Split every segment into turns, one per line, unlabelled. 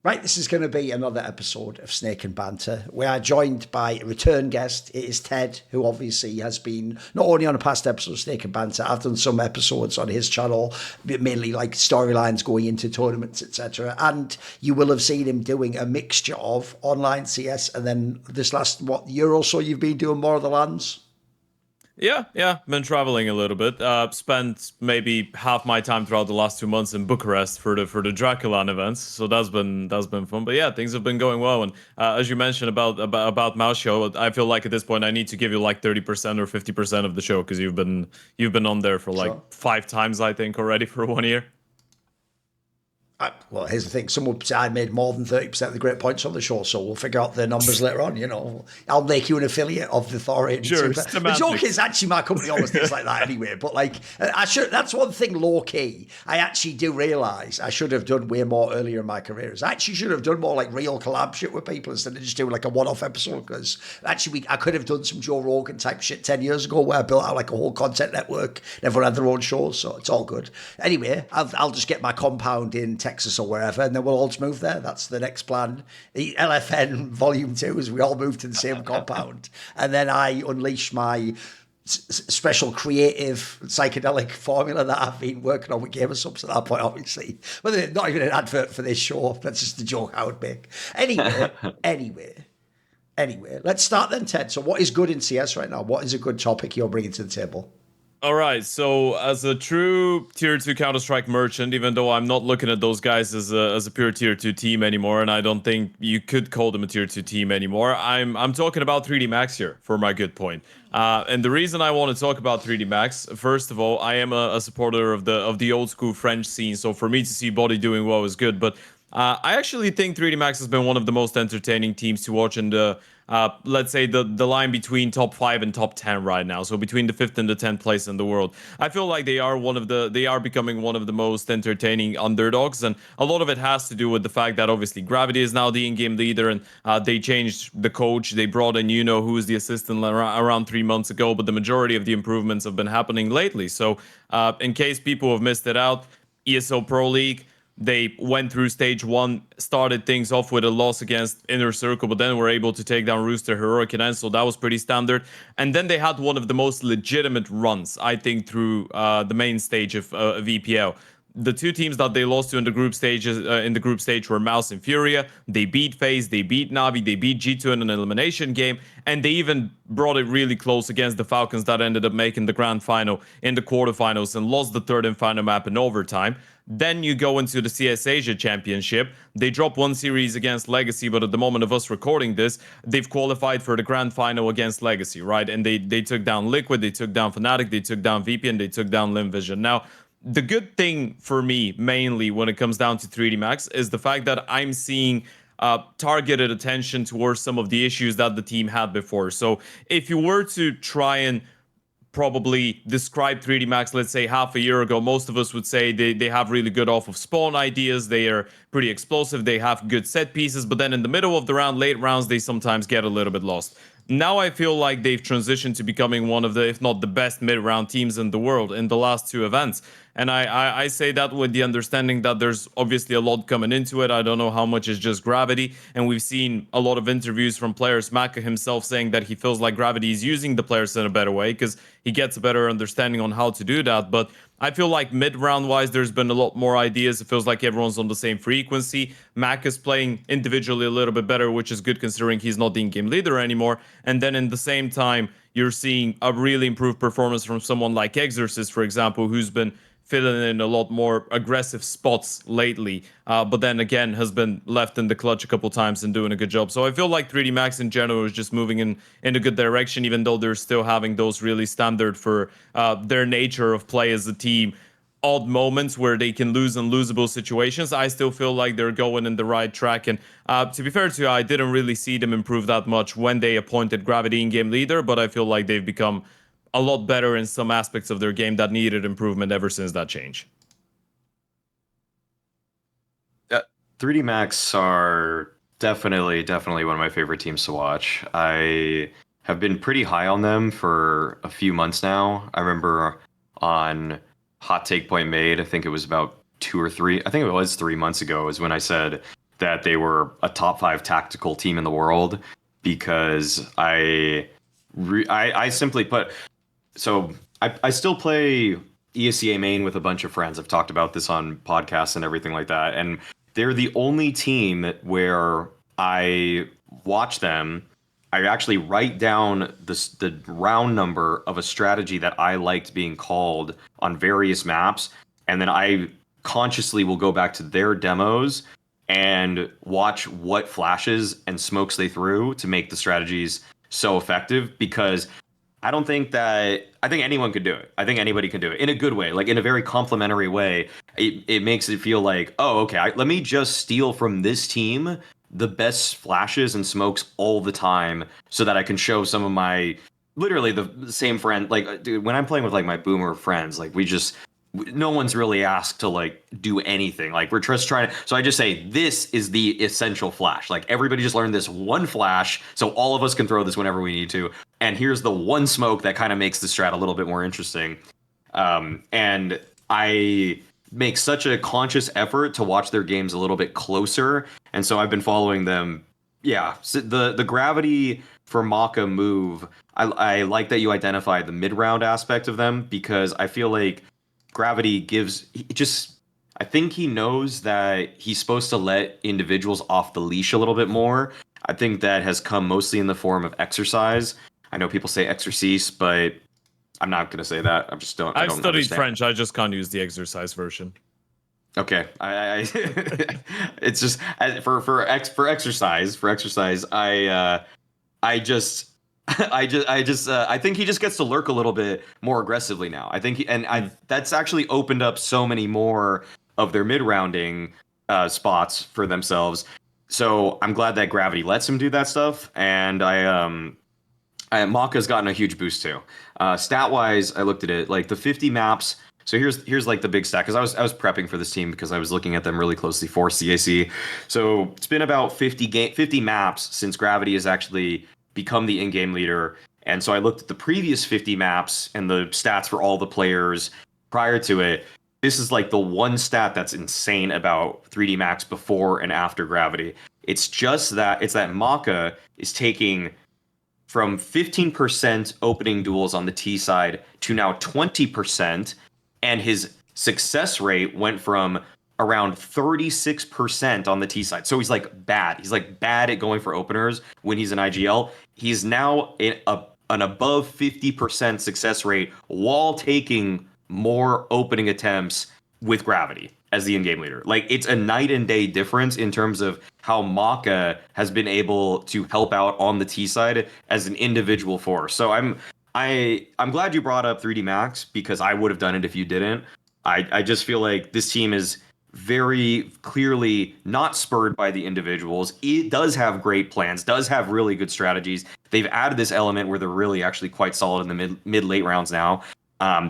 Right, this is going to be another episode of Snake and Banter. We are joined by a return guest. It is Ted, who obviously has been not only on a past episode of Snake and Banter, I've done some episodes on his channel, mainly like storylines going into tournaments, etc. And you will have seen him doing a mixture of online CS and then this last, year or so, you've been doing more of the LANs?
Yeah, been traveling a little bit. Spent maybe half my time throughout the last 2 months in Bucharest for the Draculan events, so that's been fun. But yeah, things have been going well. And as you mentioned about Mouse show, I feel like at this point I need to give you like 30% or 50% of the show because you've been on there for like 5 times I think already for 1 year.
Well, here's the thing. Someone would say I made more than 30% of the great points on the show, so we'll figure out the numbers later on, you know. I'll make you an affiliate of the Thorin.
Sure,
the joke is actually my company always thinks like that anyway, but like, that's one thing low-key I actually do realise I should have done way more earlier in my career. I actually should have done more like real collab shit with people instead of just doing like a one-off episode, because actually I could have done some Joe Rogan type shit 10 years ago where I built out like a whole content network and everyone had their own shows, so it's all good. Anyway, I'll just get my compound in Texas or wherever, and then we'll all just move there. That's the next plan. The LFN Volume 2 is we all move to the same compound, and then I unleash my special creative psychedelic formula that I've been working on with Gamer Subs at that point, obviously. But not even an advert for this show. That's just a joke I would make. Anyway, let's start then, Ted. So what is good in CS right now? What is a good topic you're bringing to the table?
All right, so as a true Tier 2 Counter-Strike merchant, even though I'm not looking at those guys as a pure Tier 2 team anymore, and I don't think you could call them a Tier 2 team anymore, I'm talking about 3D Max here, for my good point. And the reason I want to talk about 3D Max, first of all, I am a supporter of the old school French scene, so for me to see Body doing well is good, but I actually think 3D Max has been one of the most entertaining teams to watch in the let's say the line between top 5 and top 10 right now, so between the 5th and the 10th place in the world. I feel like they are becoming one of the most entertaining underdogs, and a lot of it has to do with the fact that obviously Graviti is now the in-game leader, and they changed the coach. They brought in who is the assistant around 3 months ago, but the majority of the improvements have been happening lately. So in case people have missed it out, ESL Pro League, they went through stage 1, started things off with a loss against Inner Circle, but then were able to take down Rooster Heroic and so that was pretty standard. And then they had one of the most legitimate runs, I think, through the main stage of EPL. The 2 teams that they lost to in the group stage were Mouse and Furia. They beat FaZe, they beat Navi, they beat G2 in an elimination game, and they even brought it really close against the Falcons that ended up making the grand final in the quarterfinals and lost the 3rd and final map in overtime. Then you go into the CS Asia Championship. They drop 1 series against Legacy, but at the moment of us recording this, they've qualified for the grand final against Legacy, right? And they took down Liquid, they took down Fnatic, they took down VP, and they took down LimVision. Now, the good thing for me, mainly when it comes down to 3D Max, is the fact that I'm seeing targeted attention towards some of the issues that the team had before. So if you were to try and probably describe 3D Max, let's say half a year ago, most of us would say they have really good off of spawn ideas, they are pretty explosive, they have good set pieces, but then in the middle of the round, late rounds, they sometimes get a little bit lost. Now I feel like they've transitioned to becoming one of the, if not the best mid-round teams in the world in the last 2 events. And I say that with the understanding that there's obviously a lot coming into it. I don't know how much is just Graviti. And we've seen a lot of interviews from players, Maka himself saying that he feels like Graviti is using the players in a better way because he gets a better understanding on how to do that. But I feel like mid-round wise, there's been a lot more ideas. It feels like everyone's on the same frequency. Mac is playing individually a little bit better, which is good considering he's not the in-game leader anymore. And then in the same time, you're seeing a really improved performance from someone like Exorcist, for example, who's been filling in a lot more aggressive spots lately, but then again has been left in the clutch a couple times and doing a good job. So I feel like 3D Max in general is just moving in a good direction, even though they're still having those really standard for their nature of play as a team odd moments where they can lose in losable situations. I still feel like they're going in the right track. And to be fair to you, I didn't really see them improve that much when they appointed Graviti in-game leader, but I feel like they've become a lot better in some aspects of their game that needed improvement ever since that change.
3D Max are definitely one of my favorite teams to watch. I have been pretty high on them for a few months now. I remember on Hot Take Point Made, I think it was about 2 or 3, I think it was 3 months ago, is when I said that they were a top 5 tactical team in the world, because I simply put, so I still play ESEA main with a bunch of friends. I've talked about this on podcasts and everything like that, and they're the only team where I watch them. I actually write down the round number of a strategy that I liked being called on various maps, and then I consciously will go back to their demos and watch what flashes and smokes they threw to make the strategies so effective, because I think anyone could do it. I think anybody can do it in a good way, like in a very complimentary way. It makes it feel like, oh, okay, let me just steal from this team the best flashes and smokes all the time, so that I can show some of my, literally the same friend. Like, dude, when I'm playing with like my boomer friends, like no one's really asked to like do anything. Like, we're just trying to, so I just say, this is the essential flash. Like, everybody just learn this one flash, so all of us can throw this whenever we need to. And here's the one smoke that kind of makes the strat a little bit more interesting. And I make such a conscious effort to watch their games a little bit closer. And so I've been following them. Yeah. So the Graviti for Maka move, I like that you identified the mid-round aspect of them, because I feel like Graviti I think he knows that he's supposed to let individuals off the leash a little bit more. I think that has come mostly in the form of exercise. I know people say exercise, but I'm not going to say that. I don't
studied
understand.
French. I just can't use the exercise version.
Okay, I it's just for exercise. I think he just gets to lurk a little bit more aggressively now. I think that's actually opened up so many more of their mid-rounding spots for themselves. So I'm glad that Graviti lets him do that stuff, and Maka's gotten a huge boost too. Stat-wise, I looked at it, like the 50 maps. So here's like the big stat, because I was prepping for this team because I was looking at them really closely for CAC. So it's been about 50 maps since Graviti has actually become the in-game leader. And so I looked at the previous 50 maps and the stats for all the players prior to it. This is like the one stat that's insane about 3D Max before and after Graviti. It's that Maka is taking from 15% opening duels on the T side to now 20%, and his success rate went from around 36% on the T side. So he's like bad. He's like bad at going for openers when he's in IGL. He's now an above 50% success rate while taking more opening attempts with Graviti as the in-game leader. Like, it's a night and day difference in terms of how Maka has been able to help out on the T side as an individual force. So I'm glad you brought up 3D Max, because I would have done it if you didn't. I just feel like this team is very clearly not spurred by the individuals. It does have great plans, does have really good strategies. They've added this element where they're really actually quite solid in the mid-late rounds now.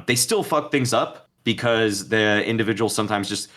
They still fuck things up, because the individuals sometimes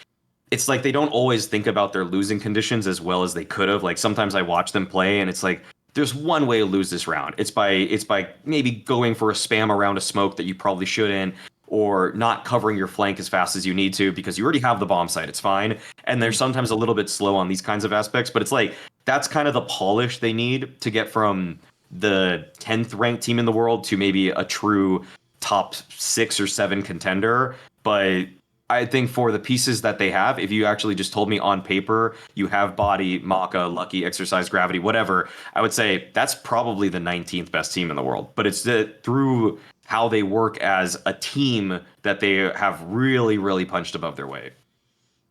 it's like they don't always think about their losing conditions as well as they could have. Like, sometimes I watch them play and it's like, there's one way to lose this round. It's by maybe going for a spam around a smoke that you probably shouldn't, or not covering your flank as fast as you need to because you already have the bomb site. It's fine. And they're sometimes a little bit slow on these kinds of aspects, but it's like, that's kind of the polish they need to get from the 10th ranked team in the world to maybe a true top 6 or 7 contender. But I think for the pieces that they have, if you actually just told me on paper, you have Body, Maka, Lucky, Exercise, Graviti, whatever, I would say that's probably the 19th best team in the world. But it's through how they work as a team that they have really, really punched above their weight.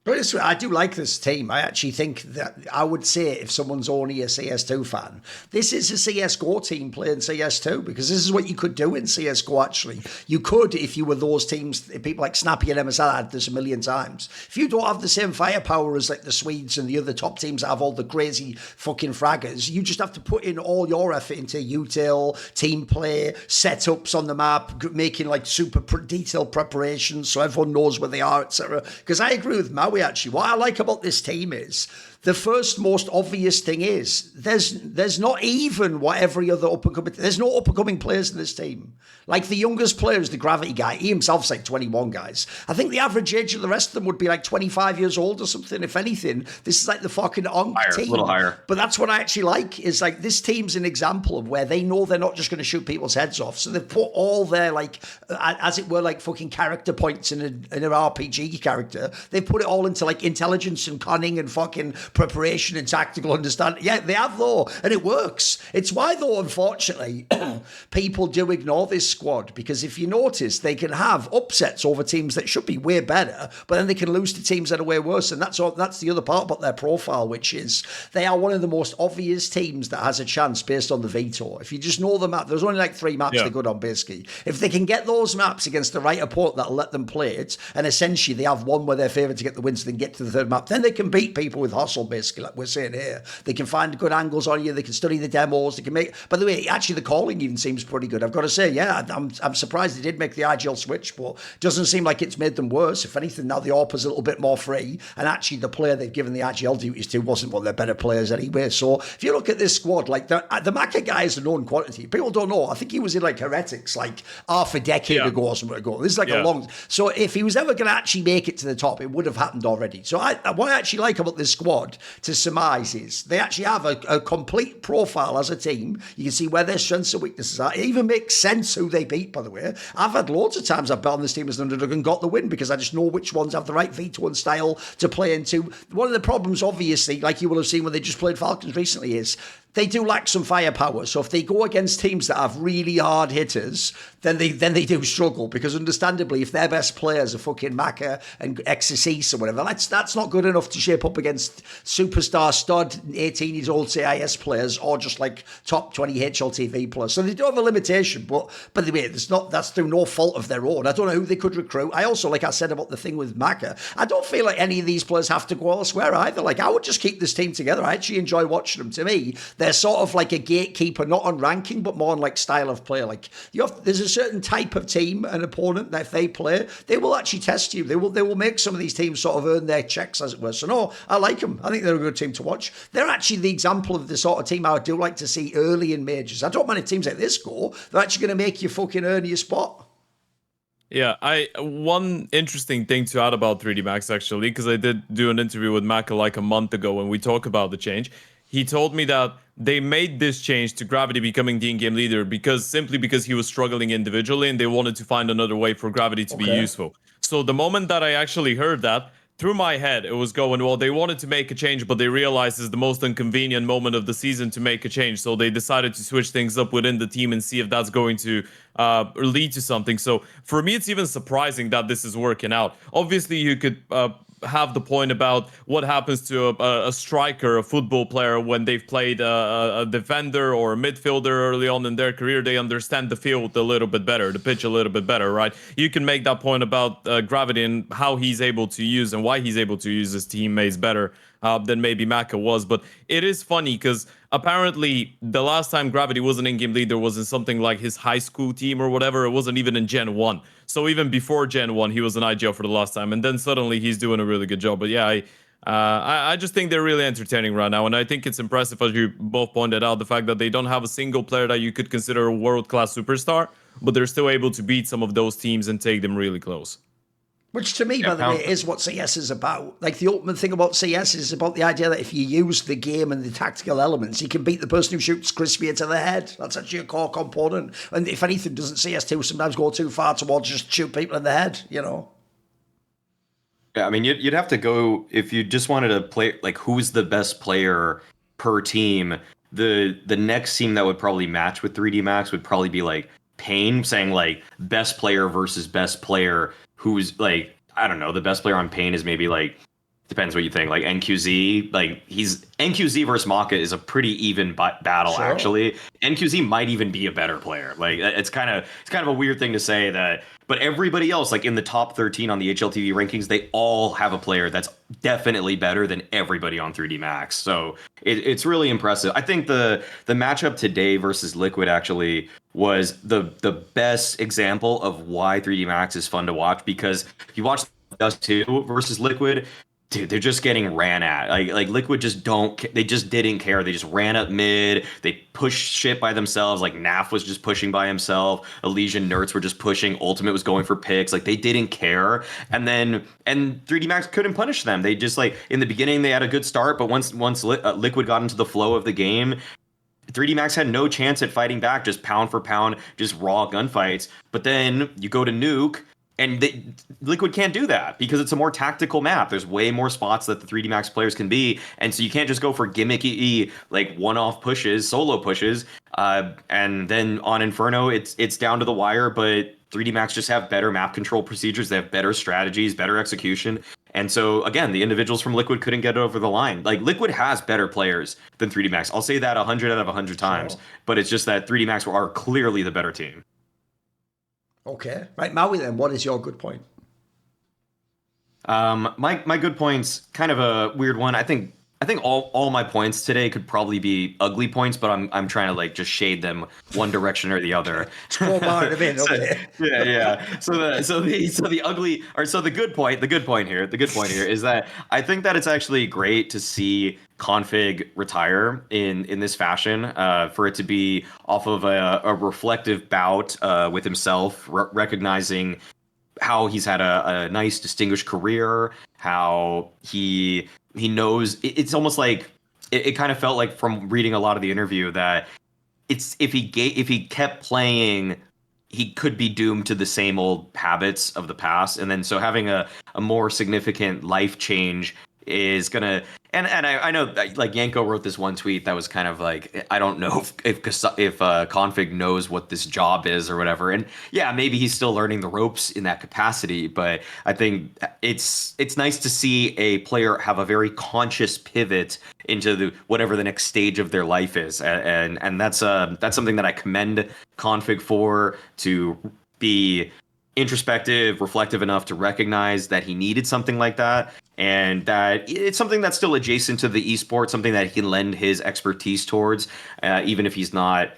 But I do like this team. I actually think that I would say, if someone's only a CS2 fan, this is a CSGO team playing CS2, because this is what you could do in CSGO, actually. You could, if you were those teams, people like Snappy and MSL had this a million times. If you don't have the same firepower as like the Swedes and the other top teams that have all the crazy fucking fraggers, you just have to put in all your effort into util, team play, setups on the map, making like super detailed preparations so everyone knows where they are, etc. Because I agree with Maui. Actually, what I like about this team is the first most obvious thing is there's not even what every other up-and-coming... There's no up-and-coming players in this team. Like the youngest player is the Graviti guy. He himself's like 21, guys. I think the average age of the rest of them would be like 25 years old or something. If anything, this is like the fucking onk team.
A little higher.
But that's what I actually like, is like this team's an example of where they know they're not just going to shoot people's heads off. So they've put all their, like, as it were, like fucking character points in an RPG character. They've put it all into like intelligence and cunning and fucking preparation and tactical understanding. Yeah, they have though, and it works. It's why though, unfortunately, people do ignore this squad, because if you notice, they can have upsets over teams that should be way better, but then they can lose to teams that are way worse. And that's the other part about their profile, which is they are one of the most obvious teams that has a chance based on the veto. If you just know the map, there's only like 3 maps they're good on basically. If they can get those maps against the right opponent that'll let them play it, and essentially they have one where they're favoured to get the win, so they can get to the third map, then they can beat people with hustle basically, like we're saying here. They can find good angles on you, they can study the demos, they can make... By the way, actually the calling even seems pretty good. I've got to say, yeah, I'm surprised they did make the IGL switch, but it doesn't seem like it's made them worse. If anything, now the AWP is a little bit more free, and actually the player they've given the IGL duties to wasn't one of their better players anyway. So if you look at this squad, like the Maka guy is a known quantity. People don't know. I think he was in like Heretics like half a decade ago or something ago. This is like a long... So if he was ever going to actually make it to the top, it would have happened already. So what I actually like about this squad, to surmise, is they actually have a complete profile as a team. You can see where their strengths and weaknesses are. It even makes sense who they beat, by the way. I've had loads of times I've bet on this team as an underdog and got the win because I just know which ones have the right veto and style to play into. One of the problems, obviously, like you will have seen when they just played Falcons recently, is they do lack some firepower. So if they go against teams that have really hard hitters, then they do struggle, because understandably, if their best players are fucking Maka and Exorcist or whatever, that's not good enough to shape up against superstar stud 18-year-old CIS players or just like top 20 HLTV players. So they do have a limitation, but by the way, that's through no fault of their own. I don't know who they could recruit. I also, like I said about the thing with Maka, I don't feel like any of these players have to go elsewhere either. Like, I would just keep this team together. I actually enjoy watching them. To me, they're sort of like a gatekeeper, not on ranking, but more on like style of play. Like, there's a certain type of team and opponent that if they play, they will actually test you. They will make some of these teams sort of earn their checks, as it were. So no, I like them. I think they're a good team to watch. They're actually the example of the sort of team I do like to see early in majors. I don't mind if teams like this go. They're actually going to make you fucking earn your spot.
Yeah, one interesting thing to add about 3D Max, actually, because I did do an interview with Maka like a month ago when we talked about the change. He told me that they made this change to Graviti becoming the in-game leader simply because he was struggling individually, and they wanted to find another way for Graviti to be useful. So the moment that I actually heard that, through my head, it was going, well, they wanted to make a change, but they realized it's the most inconvenient moment of the season to make a change. So they decided to switch things up within the team and see if that's going to lead to something. So for me, it's even surprising that this is working out. Obviously, you could have the point about what happens to a striker, a football player, when they've played a defender or a midfielder early on in their career. They understand the field a little bit better, the pitch a little bit better, right? You can make that point about Graviti and how he's able to use and why he's able to use his teammates better than maybe Maka was. But it is funny because apparently the last time Graviti was an in-game leader was in something like his high school team or whatever. It wasn't even in Gen 1. So even before Gen 1, he was an IGL for the last time. And then suddenly he's doing a really good job. But yeah, I just think they're really entertaining right now. And I think it's impressive, as you both pointed out, the fact that they don't have a single player that you could consider a world-class superstar, but they're still able to beat some of those teams and take them really close.
Which to me, by the way, is what CS is about. Like, the ultimate thing about CS is about the idea that if you use the game and the tactical elements, you can beat the person who shoots crispier to the head. That's actually a core component. And if anything, doesn't CS2 sometimes go too far towards just shoot people in the head, you know?
Yeah, I mean, you'd have to go, if you just wanted to play, like, who's the best player per team, the next team that would probably match with 3D Max would probably be, like, Pain, saying, like, best player versus best player. Who's, like, I don't know, the best player on Pain is maybe, like, depends what you think, like NQZ. Like, NQZ versus Maka is a pretty even battle, sure. Actually. NQZ might even be a better player. Like, it's kind of a weird thing to say that, but everybody else, like in the top 13 on the HLTV rankings, they all have a player that's definitely better than everybody on 3D Max. So it's really impressive. I think the matchup today versus Liquid actually was the best example of why 3D Max is fun to watch, because if you watch Dust 2 versus Liquid, dude, they're just getting ran at. Like Liquid just they just didn't care. They just ran up mid. They pushed shit by themselves. Like Naf was just pushing by himself. Elysian Nerds were just pushing. Ultimate was going for picks. Like they didn't care. And 3D Max couldn't punish them. They just like in the beginning they had a good start, but once Liquid got into the flow of the game, 3D Max had no chance at fighting back, just pound for pound, just raw gunfights. But then you go to Nuke, and Liquid can't do that because it's a more tactical map. There's way more spots that the 3D Max players can be, and so you can't just go for gimmicky like one-off pushes, solo pushes. And then on Inferno, it's down to the wire, but 3D Max just have better map control procedures. They have better strategies, better execution. And so again, the individuals from Liquid couldn't get over the line. Like Liquid has better players than 3D Max. I'll say that 100 out of 100 times, but it's just that 3D Max are clearly the better team.
Okay. Right, Maui, then, what is your good point?
My good point's kind of a weird one. I think all my points today could probably be ugly points, but I'm trying to like just shade them one direction or the other.
Scroll bar them in, okay.
Yeah. So the good point here is that I think that it's actually great to see Config retire in this fashion, for it to be off of a reflective bout with himself, recognizing how he's had a nice distinguished career, how he knows. It's almost like it kind of felt like from reading a lot of the interview that it's if he kept playing, he could be doomed to the same old habits of the past. And then so having a more significant life change is gonna, and I know that, like, Yanko wrote this one tweet that was kind of like, I don't know if Config knows what this job is or whatever, and yeah, maybe he's still learning the ropes in that capacity, but I think it's nice to see a player have a very conscious pivot into whatever the next stage of their life is, and that's something that I commend Config for, to be introspective, reflective enough to recognize that he needed something like that, and that it's something that's still adjacent to the esports, something that he can lend his expertise towards, even if he's not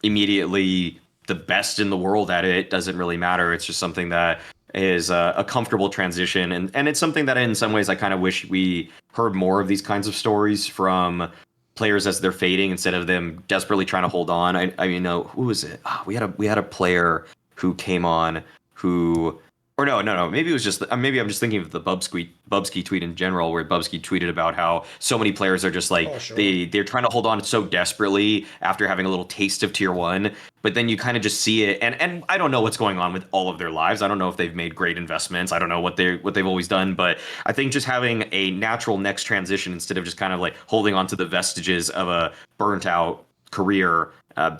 immediately the best in the world at it. It doesn't really matter. It's just something that is a comfortable transition, and it's something that in some ways I kind of wish we heard more of these kinds of stories from players as they're fading, instead of them desperately trying to hold on. I mean, no, who was it? We had a player who came on who, or no, maybe it was just, maybe I'm just thinking of the Bubsky tweet in general, where Bubsky tweeted about how so many players are just like, they're trying to hold on so desperately after having a little taste of tier 1, but then you kind of just see it, and I don't know what's going on with all of their lives. I don't know if they've made great investments. I don't know what they've always done, but I think just having a natural next transition, instead of just kind of like holding on to the vestiges of a burnt out career,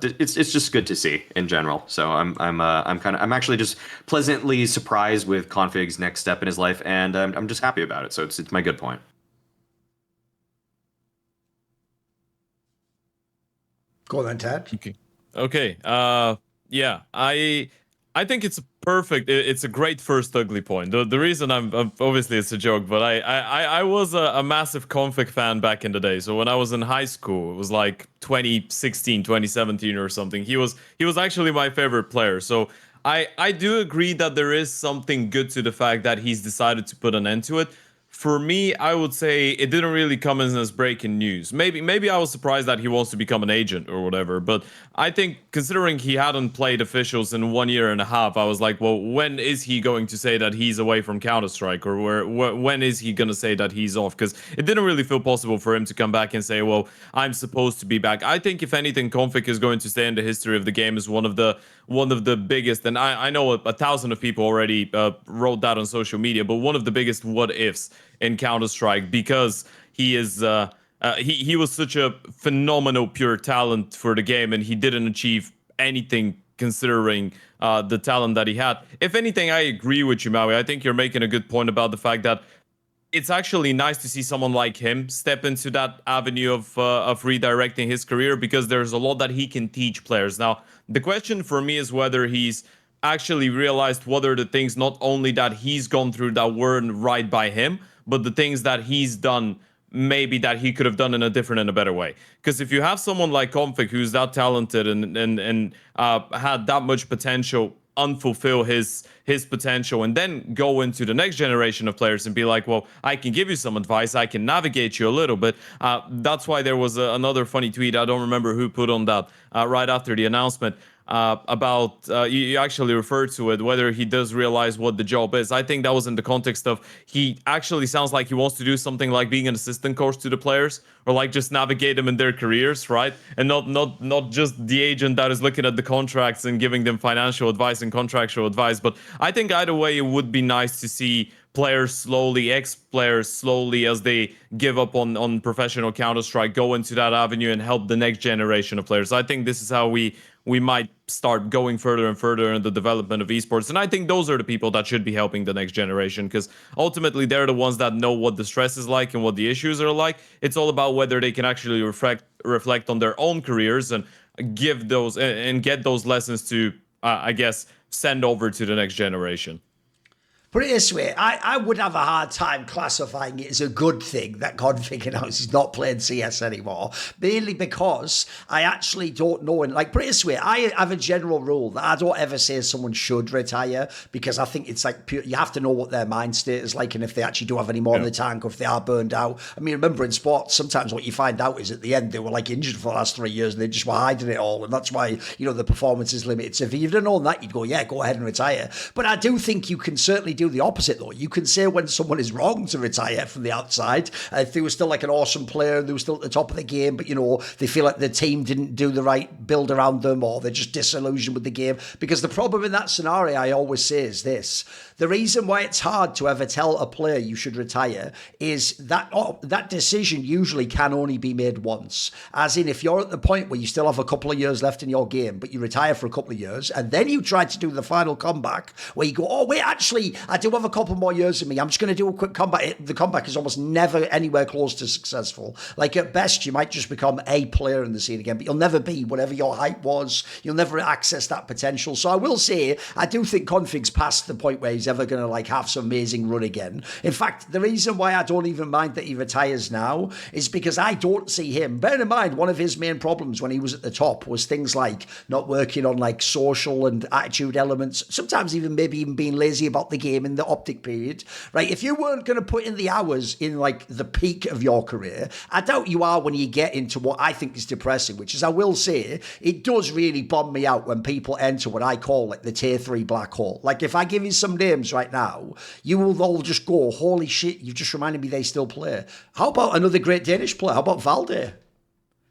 it's just good to see in general. So I'm actually just pleasantly surprised with Config's next step in his life, and I'm just happy about it. So it's my good point.
Go on then, Ted.
Okay. Yeah. I think it's it's a great first ugly point. The reason I'm obviously it's a joke, but I was a massive Config fan back in the day. So when I was in high school, it was like 2016, 2017 or something. He was actually my favorite player. So I do agree that there is something good to the fact that he's decided to put an end to it. For me, I would say it didn't really come in as breaking news. Maybe I was surprised that he wants to become an agent or whatever, but I think considering he hadn't played officials in 1 year and a half, I was like, well, when is he going to say that he's away from Counter-Strike, or when is he going to say that he's off? Because it didn't really feel possible for him to come back and say, well, I'm supposed to be back. I think if anything, Config is going to stay in the history of the game as one of the biggest, and I know 1,000 of people already wrote that on social media, but one of the biggest what ifs in Counter-Strike, because he is he was such a phenomenal pure talent for the game, and he didn't achieve anything considering the talent that he had. If anything, I agree with you, Maui. I think you're making a good point about the fact that it's actually nice to see someone like him step into that avenue of redirecting his career, because there's a lot that he can teach players. Now, the question for me is whether he's actually realized what are the things not only that he's gone through that weren't right by him, but the things that he's done maybe that he could have done in a different and a better way. Because if you have someone like Config who's that talented and had that much potential unfulfill his potential, and then go into the next generation of players and be like, well, I can give you some advice, I can navigate you a little bit. That's why there was another funny tweet, I don't remember who put on that right after the announcement, about you actually referred to it, whether he does realize what the job is. I think that was in the context of he actually sounds like he wants to do something like being an assistant coach to the players, or like just navigate them in their careers, right? And not just the agent that is looking at the contracts and giving them financial advice and contractual advice. But I think either way, it would be nice to see players slowly, ex-players slowly, as they give up on professional Counter-Strike, go into that avenue and help the next generation of players. I think this is how we might start going further and further in the development of esports. And I think those are the people that should be helping the next generation, because ultimately they're the ones that know what the stress is like and what the issues are like. It's all about whether they can actually reflect on their own careers and give those and get those lessons to, I guess, send over to the next generation.
Put it this way, I would have a hard time classifying it as a good thing that Config announced he's not playing CS anymore, mainly because I actually don't know. And like, put it this way, I have a general rule that I don't ever say someone should retire, because I think it's like you have to know what their mind state is like, and if they actually do have any more in the tank, or if they are burned out. I mean, remember in sports, sometimes what you find out is at the end they were like injured for the last 3 years and they just were hiding it all, and that's why, you know, the performance is limited. So if you'd have known that, you'd go, yeah, go ahead and retire. But I do think you can certainly do the opposite, though. You can say when someone is wrong to retire from the outside. If they were still like an awesome player, they were still at the top of the game, but, you know, they feel like the team didn't do the right build around them, or they're just disillusioned with the game. Because the problem in that scenario, I always say, is this: the reason why it's hard to ever tell a player you should retire is that decision usually can only be made once. As in, if you're at the point where you still have a couple of years left in your game, but you retire for a couple of years, and then you try to do the final comeback, where you go, oh, wait, actually, I do have a couple more years in me, I'm just going to do a quick comeback. The comeback is almost never anywhere close to successful. Like, at best, you might just become a player in the scene again, but you'll never be whatever your hype was. You'll never access that potential. So I will say, I do think Config's past the point where he's ever going to like have some amazing run again. In fact, the reason why I don't even mind that he retires now is because I don't see him. Bear in mind, one of his main problems when he was at the top was things like not working on like social and attitude elements, sometimes even maybe even being lazy about the game in the optic period, right? If you weren't going to put in the hours in like the peak of your career, I doubt you are when you get into what I think is depressing, which is, I will say, it does really bum me out when people enter what I call like the tier 3 black hole. Like, if I give you some names right now, you will all just go, holy shit, you've just reminded me they still play. How about another great Danish player? How about Valde?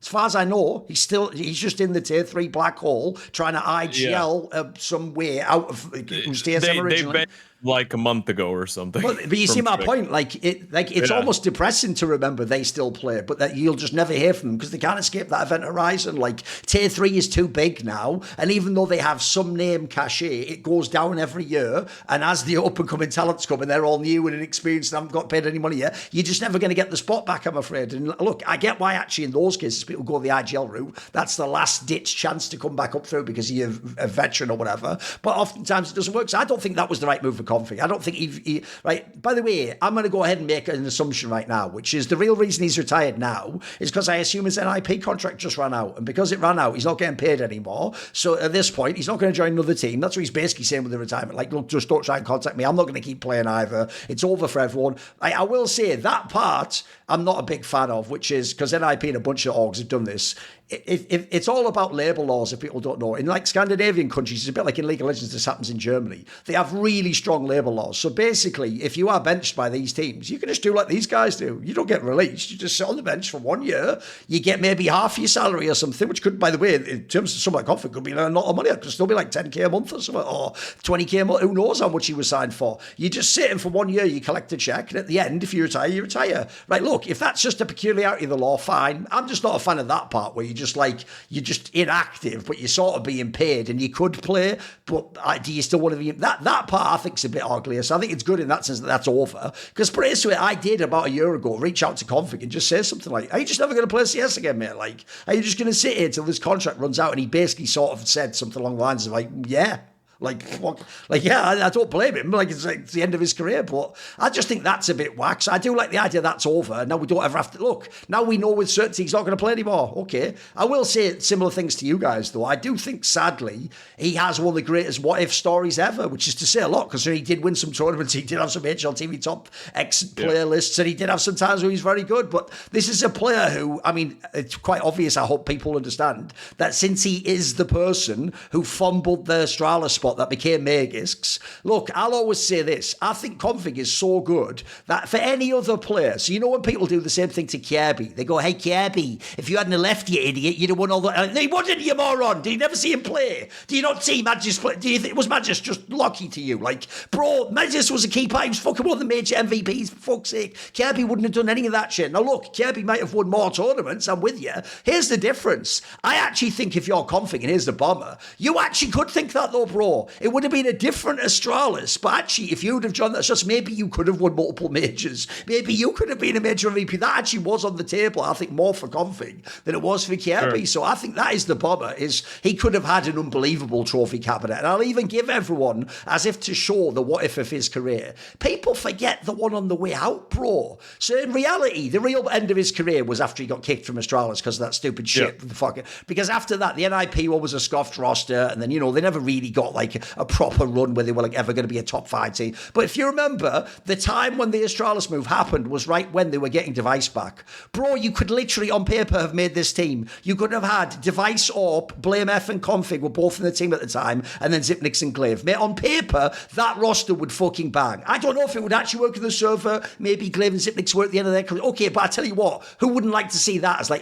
As far as I know, he's just in the tier 3 black hole trying to IGL some way out of who's TSM originally.
Like a month ago or something.
But you see my point. It's almost depressing to remember they still play, but that you'll just never hear from them because they can't escape that event horizon. Like, tier 3 is too big now, and even though they have some name cachet, it goes down every year. And as the up and coming talents come and they're all new and inexperienced and haven't got paid any money yet, you're just never going to get the spot back, I'm afraid. And look, I get why actually in those cases people go the IGL route. That's the last ditch chance to come back up through because you're a veteran or whatever. But oftentimes it doesn't work. So I don't think that was the right move for Config. I don't think he right. By the way, I'm going to go ahead and make an assumption right now, which is the real reason he's retired now is because I assume his NIP contract just ran out, and because it ran out, he's not getting paid anymore. So at this point, he's not going to join another team. That's what he's basically saying with the retirement. Like, look, just don't try and contact me. I'm not going to keep playing either. It's over for everyone. I will say that part I'm not a big fan of, which is because NIP and a bunch of orgs have done this. It's all about label laws, if people don't know. In like Scandinavian countries, it's a bit like in League of Legends, this happens in Germany. They have really strong label laws. So basically, if you are benched by these teams, you can just do like these guys do. You don't get released. You just sit on the bench for 1 year. You get maybe half your salary or something, which could, by the way, in terms of some like Config, could be a lot of money. It could still be like 10k a month or something, or 20k a month. Who knows how much he was signed for? You just sit in for 1 year, you collect a check, and at the end, if you retire, you retire. Right, look, if that's just a peculiarity of the law, fine. I'm just not a fan of that part where you're just inactive, but you're sort of being paid and you could play, but do you still want to be... That part I think is a bit uglier. So I think it's good in that sense that that's over. Because put it this way, I did about a year ago reach out to Config and just say something like, are you just never going to play CS again, mate? Like, are you just going to sit here till this contract runs out? And he basically sort of said something along the lines of like, yeah. Like, what? Like, yeah, I don't blame him. Like, it's the end of his career, but I just think that's a bit whack. So I do like the idea that's over. Now we don't ever have to look. Now we know with certainty he's not going to play anymore. Okay. I will say similar things to you guys, though. I do think, sadly, he has one of the greatest what-if stories ever, which is to say a lot, because he did win some tournaments. He did have some HLTV top X player lists, and he did have some times where he's very good. But this is a player who, I mean, it's quite obvious, I hope people understand, that since he is the person who fumbled the Astralis spot that became Magisk's, look, I'll always say this. I think Config is so good that for any other player, so you know when people do the same thing to Kirby, they go, hey, Kirby, if you hadn't left, you idiot, you'd have won all the... He wasn't, you moron. Did you never see him play? Do you not see Magis play? Do you think, was Magis just lucky to you? Like, bro, Magis was a key part. He was fucking one of the major MVPs, for fuck's sake. Kirby wouldn't have done any of that shit. Now, look, Kirby might have won more tournaments. I'm with you. Here's the difference. I actually think if you're Config, and here's the bomber, you actually could think that, though, bro. It would have been a different Astralis, but actually, if you would have done that, just maybe you could have won multiple majors. Maybe you could have been a major MVP. That actually was on the table, I think, more for Config than it was for Kirby. Sure. So I think that is the bomber, is he could have had an unbelievable trophy cabinet. And I'll even give everyone, as if to show the what if of his career, people forget the one on the way out, bro. So in reality, the real end of his career was after he got kicked from Astralis because of that stupid shit. Yeah. Because after that, the NIP one was a scoffed roster, and then, you know, they never really got like a proper run where they were like ever going to be a top 5 team. But if you remember, the time when the Astralis move happened was right when they were getting Device back. Bro, you could literally on paper have made this team. You could have had Device, Orp, Blame F and Config were both in the team at the time, and then Zipnix and Glaive. Mate, on paper, that roster would fucking bang. I don't know if it would actually work in the server. Maybe Glaive and Zipnix were at the end of their career. Okay, but I tell you what, who wouldn't like to see that as like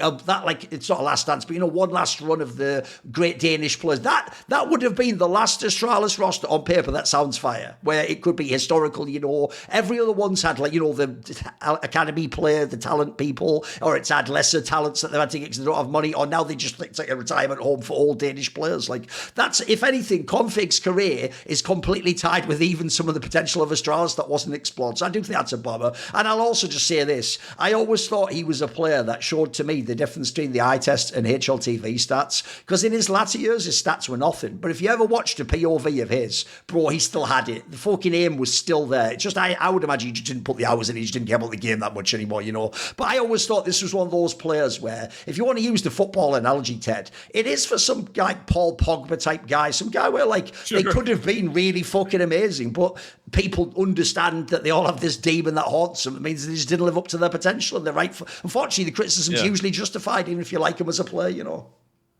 it's not a last dance, but you know, one last run of the great Danish players. That would have been the last Astralis roster on paper. That sounds fire. Where it could be historical, you know. Every other one's had like, you know, the academy player, the talent people, or it's had lesser talents that they've had to get because they don't have money, or now they just think it's like a retirement home for all Danish players. Like, that's, if anything, Config's career is completely tied with even some of the potential of Astralis that wasn't explored. So I do think that's a bummer. And I'll also just say this. I always thought he was a player that showed to me the difference between the eye test and HLTV stats, because in his latter years, his stats were nothing. But if you ever watched a POV of his, bro, he still had it. The fucking aim was still there. It's just, I would imagine he just didn't put the hours in. He just didn't care about the game that much anymore, you know. But I always thought this was one of those players where, if you want to use the football analogy, Ted, it is for some guy, Paul Pogba type guy, some guy where like they could have been really fucking amazing, but people understand that they all have this demon that haunts them. It means they just didn't live up to their potential, and they're right. Unfortunately, the criticism's usually justified, even if you like him as a player, you know.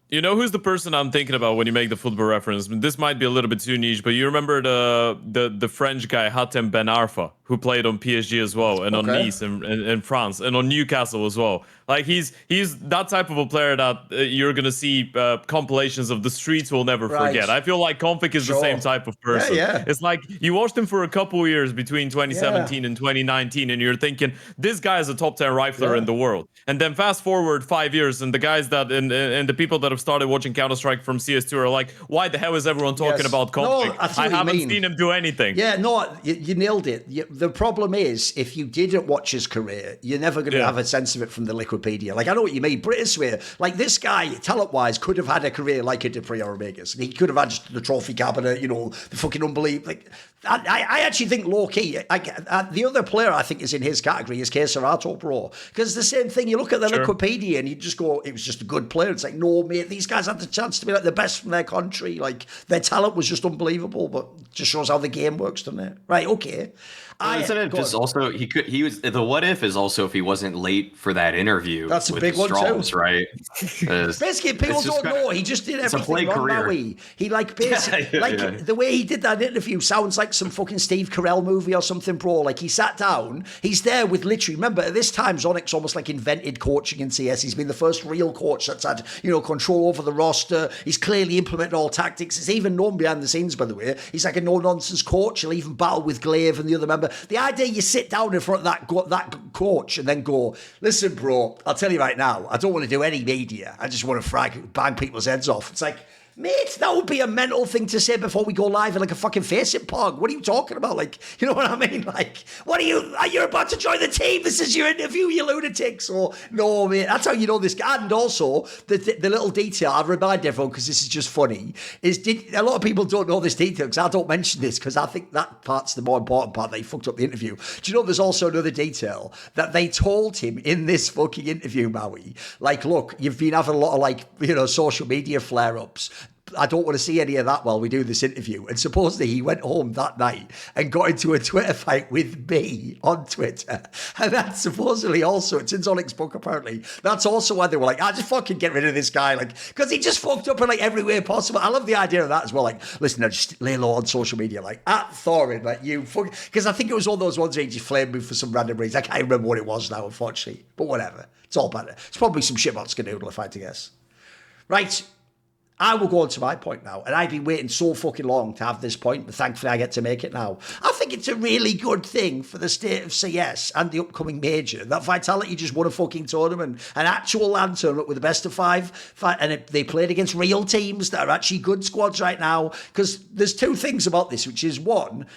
You know who's the person I'm thinking about when you make the football reference? This might be a little bit too niche, but you remember the French guy Hatem Ben Arfa, who played on PSG as well, and on Nice in France, and on Newcastle as well. Like, he's that type of a player that you're gonna see compilations of the streets will never forget. I feel like Config is the same type of person. Yeah. It's like you watched him for a couple of years between 2017 and 2019, and you're thinking, this guy is a top 10 rifler in the world. And then fast forward 5 years, and the guys that and the people that have started watching Counter-Strike from CS2 are like, why the hell is everyone talking about Config?
No,
I haven't seen him do anything.
Yeah, no, you nailed it. The problem is, if you didn't watch his career, you're never going to have a sense of it from the Liquipedia. Like, I know what you mean. British way, like, this guy, talent-wise, could have had a career like a Dupree or a Vegas. He could have had just the trophy cabinet, you know, the fucking unbelievable. Like, I actually think low-key, the other player I think is in his category is Keserato, bro. Because the same thing, you look at the Liquipedia and you just go, it was just a good player. It's like, no, mate, these guys had the chance to be like the best from their country. Like, their talent was just unbelievable, but just shows how the game works, doesn't it? Right, okay.
Isn't it just also he was the what if is also if he wasn't late for that interview.
That's a big one too,
right?
Basically, people don't know he just did everything wrong. Maui. He like basically the way he did that interview sounds like some fucking Steve Carell movie or something, bro. Like, he sat down, he's there with literally. Remember, at this time, Zonix almost like invented coaching in CS. He's been the first real coach that's had, you know, control over the roster. He's clearly implemented all tactics. It's even known behind the scenes, by the way. He's like a no-nonsense coach. He'll even battle with Glaive and the other member. The idea you sit down in front of that coach and then go, listen, bro, I'll tell you right now, I don't want to do any media. I just want to bang people's heads off. It's like, Mate, that would be a mental thing to say before we go live in like a fucking face-it pog. What are you talking about? Like, you know what I mean? Like, you're about to join the team. This is your interview, you lunatics. Or, no, mate, that's how you know this guy. And also, the little detail, I'll remind everyone because this is just funny, a lot of people don't know this detail because I don't mention this because I think that part's the more important part that he fucked up the interview. Do you know there's also another detail that they told him in this fucking interview, Maui? Like, look, you've been having a lot of like, you know, social media flare-ups. I don't want to see any of that while we do this interview. And supposedly he went home that night and got into a Twitter fight with me on Twitter. And that's supposedly also, it's in Zonic's book apparently, that's also why they were like, just fucking get rid of this guy. Like, because he just fucked up in like every way possible. I love the idea of that as well. Like, listen, I just lay low on social media. Like, at Thorin, like you fucking, because I think it was all those ones where he just flamed me for some random reason. I can't remember what it was now, unfortunately. But whatever. It's all better. It's probably some shit about Skadoodle if I had to guess. Right. I will go on to my point now, and I've been waiting so fucking long to have this point, but thankfully I get to make it now. I think it's a really good thing for the state of CS and the upcoming major that Vitality just won a fucking tournament, an actual LAN tournament with the best of five, and they played against real teams that are actually good squads right now, because there's two things about this, which is one,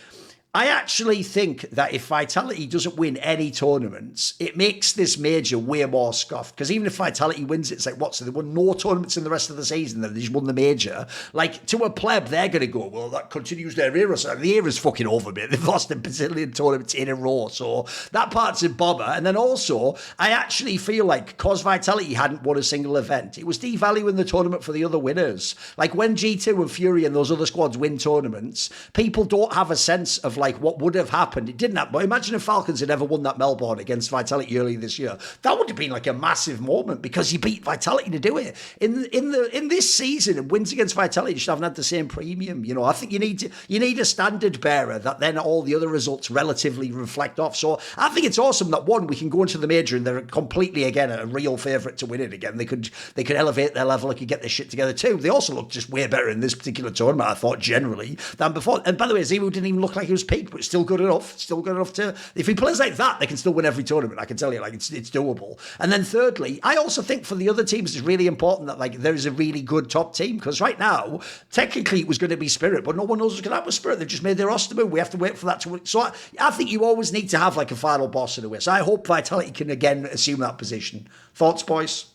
I actually think that if Vitality doesn't win any tournaments, it makes this major way more scuffed. Because even if Vitality wins it, it's like, what? So they won no tournaments in the rest of the season, then they just won the major. Like, to a pleb, they're going to go, well, that continues their era. So the era's fucking over, mate. They've lost a bazillion tournaments in a row. So that part's a bobber. And then also, I actually feel like, because Vitality hadn't won a single event, it was devaluing the tournament for the other winners. Like, when G2 and Fury and those other squads win tournaments, people don't have a sense of like what would have happened. It didn't happen. But imagine if Falcons had ever won that Melbourne against Vitality earlier this year. That would have been like a massive moment because you beat Vitality to do it. In this season, wins against Vitality just haven't had the same premium. You know, I think you need a standard bearer that then all the other results relatively reflect off. So I think it's awesome that one, we can go into the major and they're completely again a real favourite to win it again. They could elevate their level, they could get their shit together too. They also look just way better in this particular tournament, I thought, generally, than before. And by the way, Zemu didn't even look like he was peaked, but still good enough. Still good enough to, if he plays like that, they can still win every tournament. I can tell you, like it's doable. And then thirdly, I also think for the other teams, it's really important that like there is a really good top team, because right now, technically it was going to be Spirit, but no one knows what's going to happen with Spirit. They've just made their roster move. We have to wait for that to win. So I think you always need to have like a final boss in a way. So I hope Vitality can again assume that position. Thoughts, boys?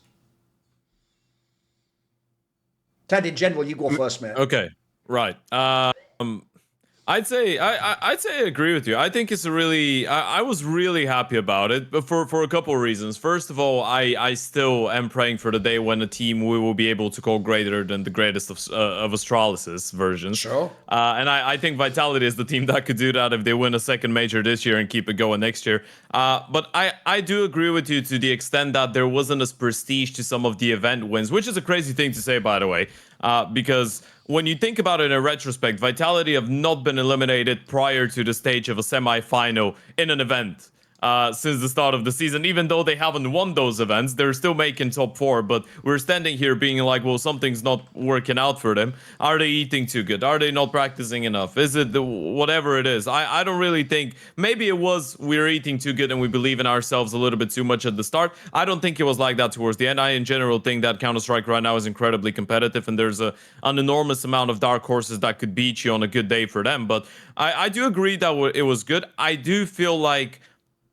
Ted, in general, you go first, mate.
Okay, right. I'd say I agree with you. I think it's a really I was really happy about it, but for a couple of reasons. First of all, I still am praying for the day when a team we will be able to call greater than the greatest of Astralis versions.
Sure.
And I think Vitality is the team that could do that if they win a second major this year and keep it going next year. But I do agree with you to the extent that there wasn't as prestige to some of the event wins, which is a crazy thing to say, by the way, because when you think about it in retrospect, Vitality have not been eliminated prior to the stage of a semi-final in an event since the start of the season. Even though they haven't won those events, they're still making top 4. But we're standing here being like, well, something's not working out for them. Are they eating too good? Are they not practicing enough? Is it whatever it is? I don't really think. Maybe it was we're eating too good and we believe in ourselves a little bit too much at the start. I don't think it was like that towards the end. I, in general, think that Counter-Strike right now is incredibly competitive, and there's an enormous amount of dark horses that could beat you on a good day for them. But I do agree that it was good. I do feel like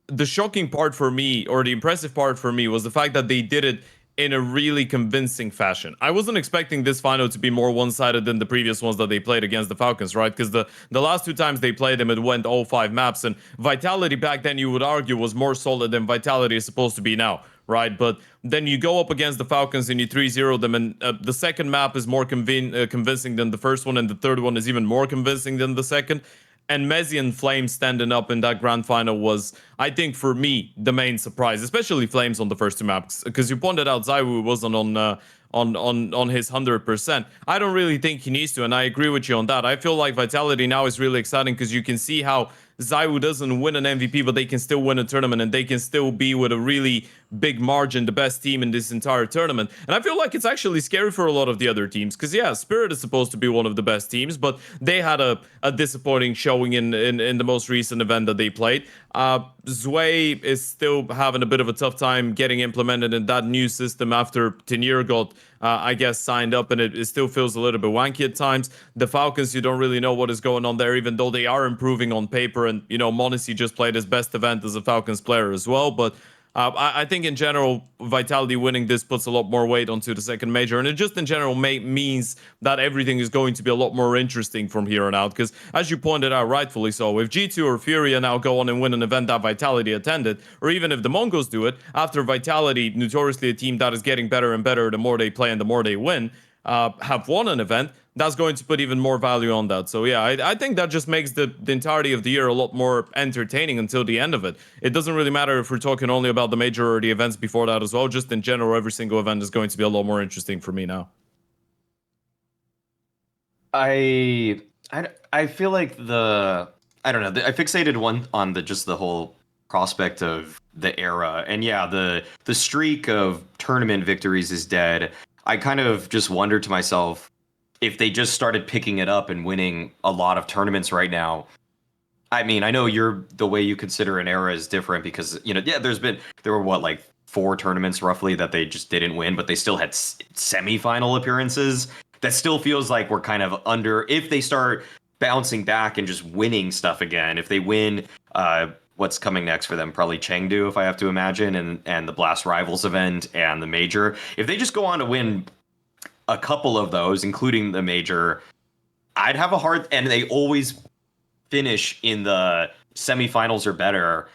the shocking part for me, or the impressive part for me, was the fact that they did it in a really convincing fashion. I wasn't expecting this final to be more one-sided than the previous ones that they played against the Falcons, right? Because the last 2 times they played them, it went all 5 maps, and Vitality back then, you would argue, was more solid than Vitality is supposed to be now, right? But then you go up against the Falcons and you 3-0 them, and the second map is more convincing than the first one, and the third one is even more convincing than the second. And Messi and Flames standing up in that grand final was, I think, for me, the main surprise, especially Flames on the first 2 maps, because you pointed out ZywOo wasn't on his 100%. I don't really think he needs to, and I agree with you on that. I feel like Vitality now is really exciting because you can see how ZywOo doesn't win an MVP, but they can still win a tournament, and they can still be with a really big margin, the best team in this entire tournament. And I feel like it's actually scary for a lot of the other teams, because yeah, Spirit is supposed to be one of the best teams, but they had a disappointing showing in the most recent event that they played. Zway is still having a bit of a tough time getting implemented in that new system after Tenier got, I guess, signed up, and it still feels a little bit wanky at times. The Falcons, you don't really know what is going on there, even though they are improving on paper, and, you know, m0NESY just played his best event as a Falcons player as well, but I think in general, Vitality winning this puts a lot more weight onto the second major, and it just in general means that everything is going to be a lot more interesting from here on out, because as you pointed out rightfully so, if G2 or Furia now go on and win an event that Vitality attended, or even if the Mongols do it, after Vitality, notoriously a team that is getting better and better the more they play and the more they win, have won an event, that's going to put even more value on that. So yeah, I think that just makes the entirety of the year a lot more entertaining until the end of it. It doesn't really matter if we're talking only about the major or the events before that as well. Just in general, every single event is going to be a lot more interesting for me now.
I feel like I don't know. I fixated on the whole prospect of the era, and yeah, the streak of tournament victories is dead. I kind of just wondered to myself, if they just started picking it up and winning a lot of tournaments right now. I mean, I know the way you consider an era is different because, you know, yeah, there were what, like 4 tournaments roughly that they just didn't win, but they still had semi-final appearances. That still feels like we're kind of under, if they start bouncing back and just winning stuff again, if they win, what's coming next for them? Probably Chengdu, if I have to imagine, and the Blast Rivals event and the major. If they just go on to win a couple of those, including the major, I'd have a hard, and they always finish in the semifinals or better.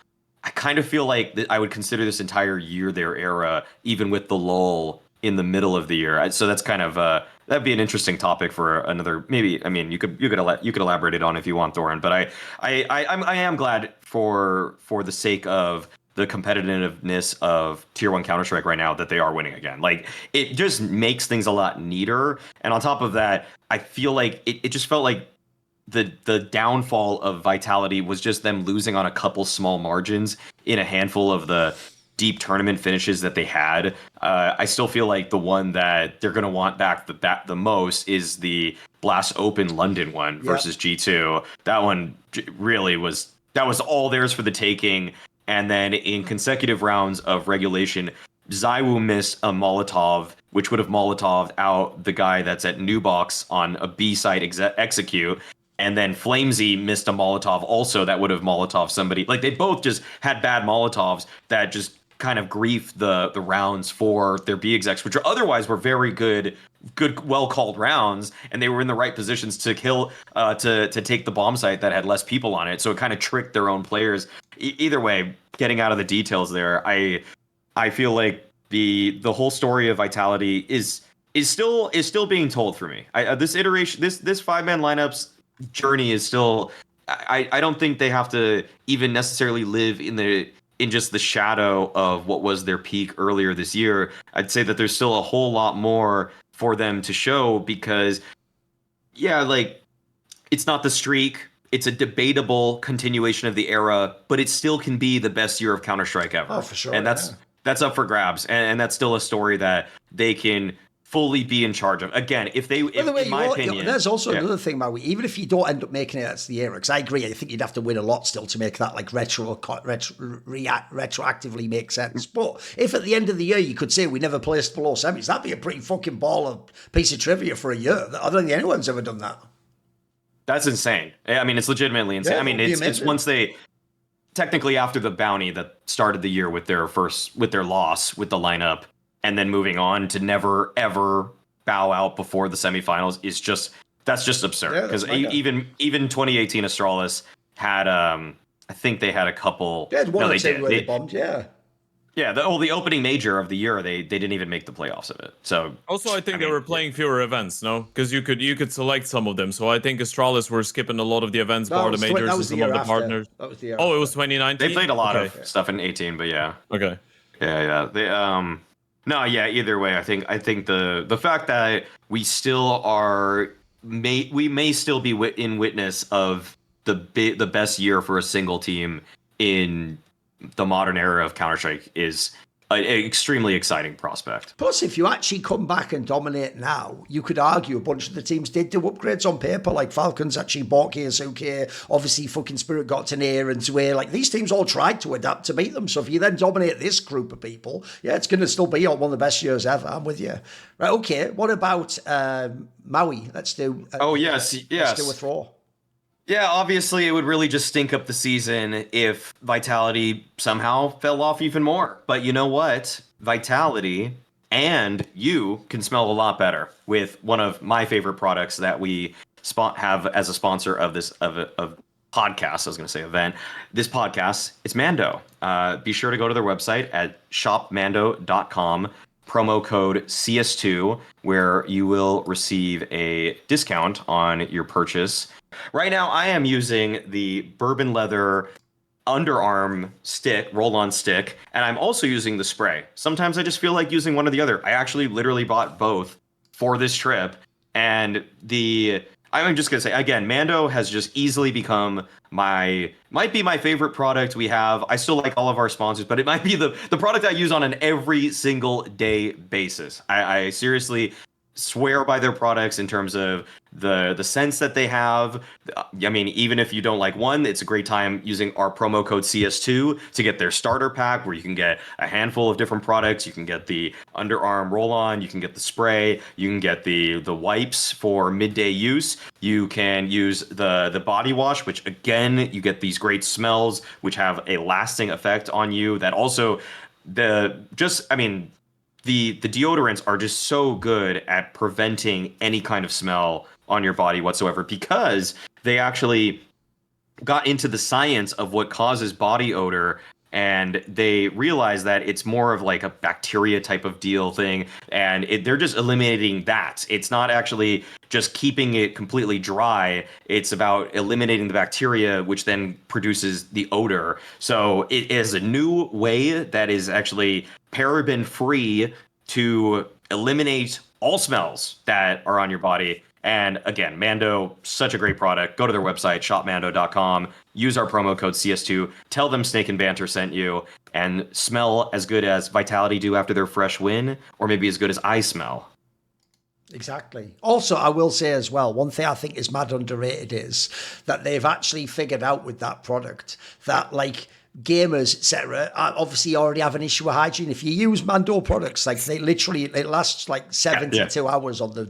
I kind of feel like I would consider this entire year their era, even with the lull in the middle of the year. So that's kind of that'd be an interesting topic for another. Maybe, I mean, you could elaborate it on if you want, Thorin. But I am glad for the sake of the competitiveness of Tier 1 Counter-Strike right now that they are winning again. Like, it just makes things a lot neater. And on top of that, I feel like it just felt like the downfall of Vitality was just them losing on a couple small margins in a handful of the deep tournament finishes that they had. I still feel like the one that they're going to want back the most is the Blast Open London one versus G2. That one really was all theirs for the taking. And then in consecutive rounds of regulation, Zywoo missed a Molotov, which would have Molotoved out the guy that's at New Box on a B side execute. And then Flamesy missed a Molotov also that would have Molotov somebody. Like, they both just had bad Molotovs that just kind of griefed the rounds for their B execs, which otherwise were very good, well called rounds, and they were in the right positions to kill, to take the bomb site that had less people on it. So it kind of tricked their own players. Either way, getting out of the details there, I feel like the whole story of Vitality is still being told for me. This iteration, this 5-man lineups journey is still. I don't think they have to even necessarily live in just the shadow of what was their peak earlier this year. I'd say that there's still a whole lot more for them to show because, yeah, like, it's not the streak. It's a debatable continuation of the era, but it still can be the best year of Counter-Strike ever.
Oh, for sure.
And that's up for grabs. And that's still a story that they can fully be in charge of. Again, in my opinion...
There's also another thing, Maui. Even if you don't end up making it, that's the era. Because I agree, I think you'd have to win a lot still to make that, like, retroactively make sense. But if at the end of the year you could say we never placed below semis, that'd be a pretty fucking baller piece of trivia for a year. I don't think anyone's ever done that.
That's insane. I mean, it's legitimately insane.
Yeah,
I mean, it's once they... Technically, after the bounty that started the year with their loss with the lineup, and then moving on to never ever bow out before the semifinals that's just absurd. Because even 2018 Astralis had I think they had a couple.
They had one or two where they bombed.
Yeah, the opening major of the year, they didn't even make the playoffs of it. So
also, I think they were playing fewer events, no? Because you could select some of them. So I think Astralis were skipping a lot of the events, bar the majors, and some of the partners.
That was the year
it was 2019.
They played a lot of stuff in 18, but yeah.
Okay.
Yeah. They no, yeah. Either way, I think the fact that we still may still be in witness of the best year for a single team in the modern era of Counter-Strike is an extremely exciting prospect.
Plus, if you actually come back and dominate now, you could argue a bunch of the teams did do upgrades on paper. Like Falcons actually bought Keisuke. Obviously, fucking Spirit got to Nair and Zway. Like, these teams all tried to adapt to beat them. So if you then dominate this group of people, yeah, it's going to still be one of the best years ever. I'm with you. Right, okay. What about Maui? Let's do...
Yes.
Let's do a throw.
Yeah, obviously it would really just stink up the season if Vitality somehow fell off even more. But you know what? Vitality and you can smell a lot better with one of my favorite products that we have as a sponsor of this podcast. I was going to say event. This podcast, it's Mando. Be sure to go to their website at shopmando.com. Promo code CS2, where you will receive a discount on your purchase. Right now, I am using the bourbon leather underarm stick, roll-on stick, and I'm also using the spray. Sometimes I just feel like using one or the other. I actually literally bought both for this trip, and I'm just gonna say again, Mando has just easily become might be my favorite product we have. I still like all of our sponsors, but it might be the product I use on an every single day basis. I seriously swear by their products in terms of the sense that they have. I mean, even if you don't like one, it's a great time using our promo code CS2 to get their starter pack, where you can get a handful of different products. You can get the underarm roll-on, you can get the spray, you can get the wipes for midday use. You can use the body wash, which again, you get these great smells, which have a lasting effect on you. That also the deodorants are just so good at preventing any kind of smell on your body whatsoever, because they actually got into the science of what causes body odor, and they realized that it's more of like a bacteria type of deal thing, and they're just eliminating that. It's not actually just keeping it completely dry. It's about eliminating the bacteria, which then produces the odor. So it is a new way that is actually paraben free to eliminate all smells that are on your body. And again, Mando, such a great product. Go to their website, shopmando.com. Use our promo code CS2. Tell them Snake and Banter sent you, and smell as good as Vitality do after their fresh win, or maybe as good as I smell.
Exactly. Also, I will say as well, one thing I think is mad underrated is that they've actually figured out with that product that, like, gamers, etc., obviously already have an issue with hygiene. If you use Mando products, like, it lasts like 72 hours on the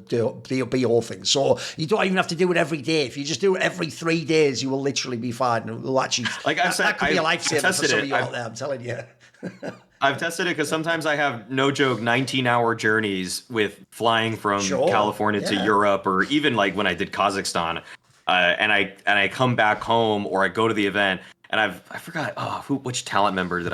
BO thing. So you don't even have to do it every day. If you just do it every 3 days, you will literally be fine. And will actually,
like I said,
that could be a lifesaver for some of you out there, I'm telling you.
I've tested it because sometimes I have, no joke, 19-hour journeys with flying from California to Europe, or even like when I did Kazakhstan, and I come back home or I go to the event. And I forgot which talent member did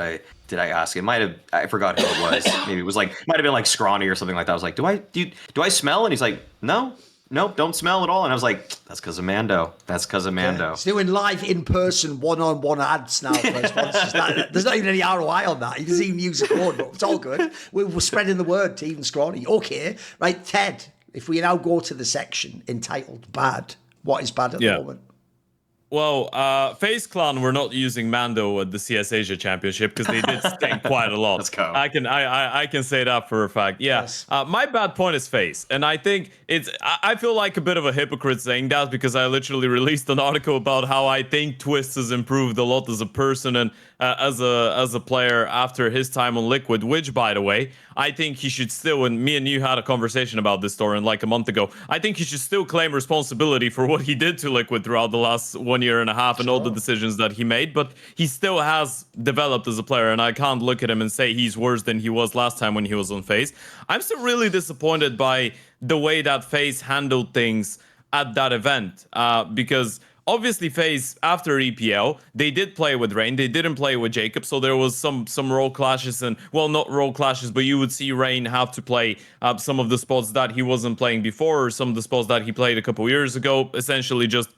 I ask? I forgot who it was. Maybe it was might have been like Scrawny or something like that. I was like, do I smell? And he's like, no, don't smell at all. And I was like, that's because of Mando. That's because of Mando.
He's doing live in-person one-on-one ads now for his sponsors. There's not even any ROI on that. He doesn't even use a code, but it's all good. We're spreading the word to even Scrawny. Okay, right, Ted, if we now go to the section entitled Bad, what is bad at the moment?
Well, FaZe Clan were not using Mando at the CS Asia Championship because they did stink quite a lot.
Let's go.
I can say that for a fact. Yeah.
Yes.
My bad point is FaZe, and I think I feel like a bit of a hypocrite saying that, because I literally released an article about how I think Twist has improved a lot as a person and as a player after his time on Liquid, which, by the way, I think he should still, and me and you had a conversation about this, Thorin, like a month ago. I think he should still claim responsibility for what he did to Liquid throughout the last 1 year and a half and all the decisions that he made, but he still has developed as a player, and I can't look at him and say he's worse than he was last time when he was on FaZe. I'm still really disappointed by the way that FaZe handled things at that event, because obviously, FaZe, after EPL, they did play with Rain. They didn't play with Jacob, so there was some role clashes, and, well, not role clashes, but you would see Rain have to play some of the spots that he wasn't playing before, or some of the spots that he played a couple years ago, essentially just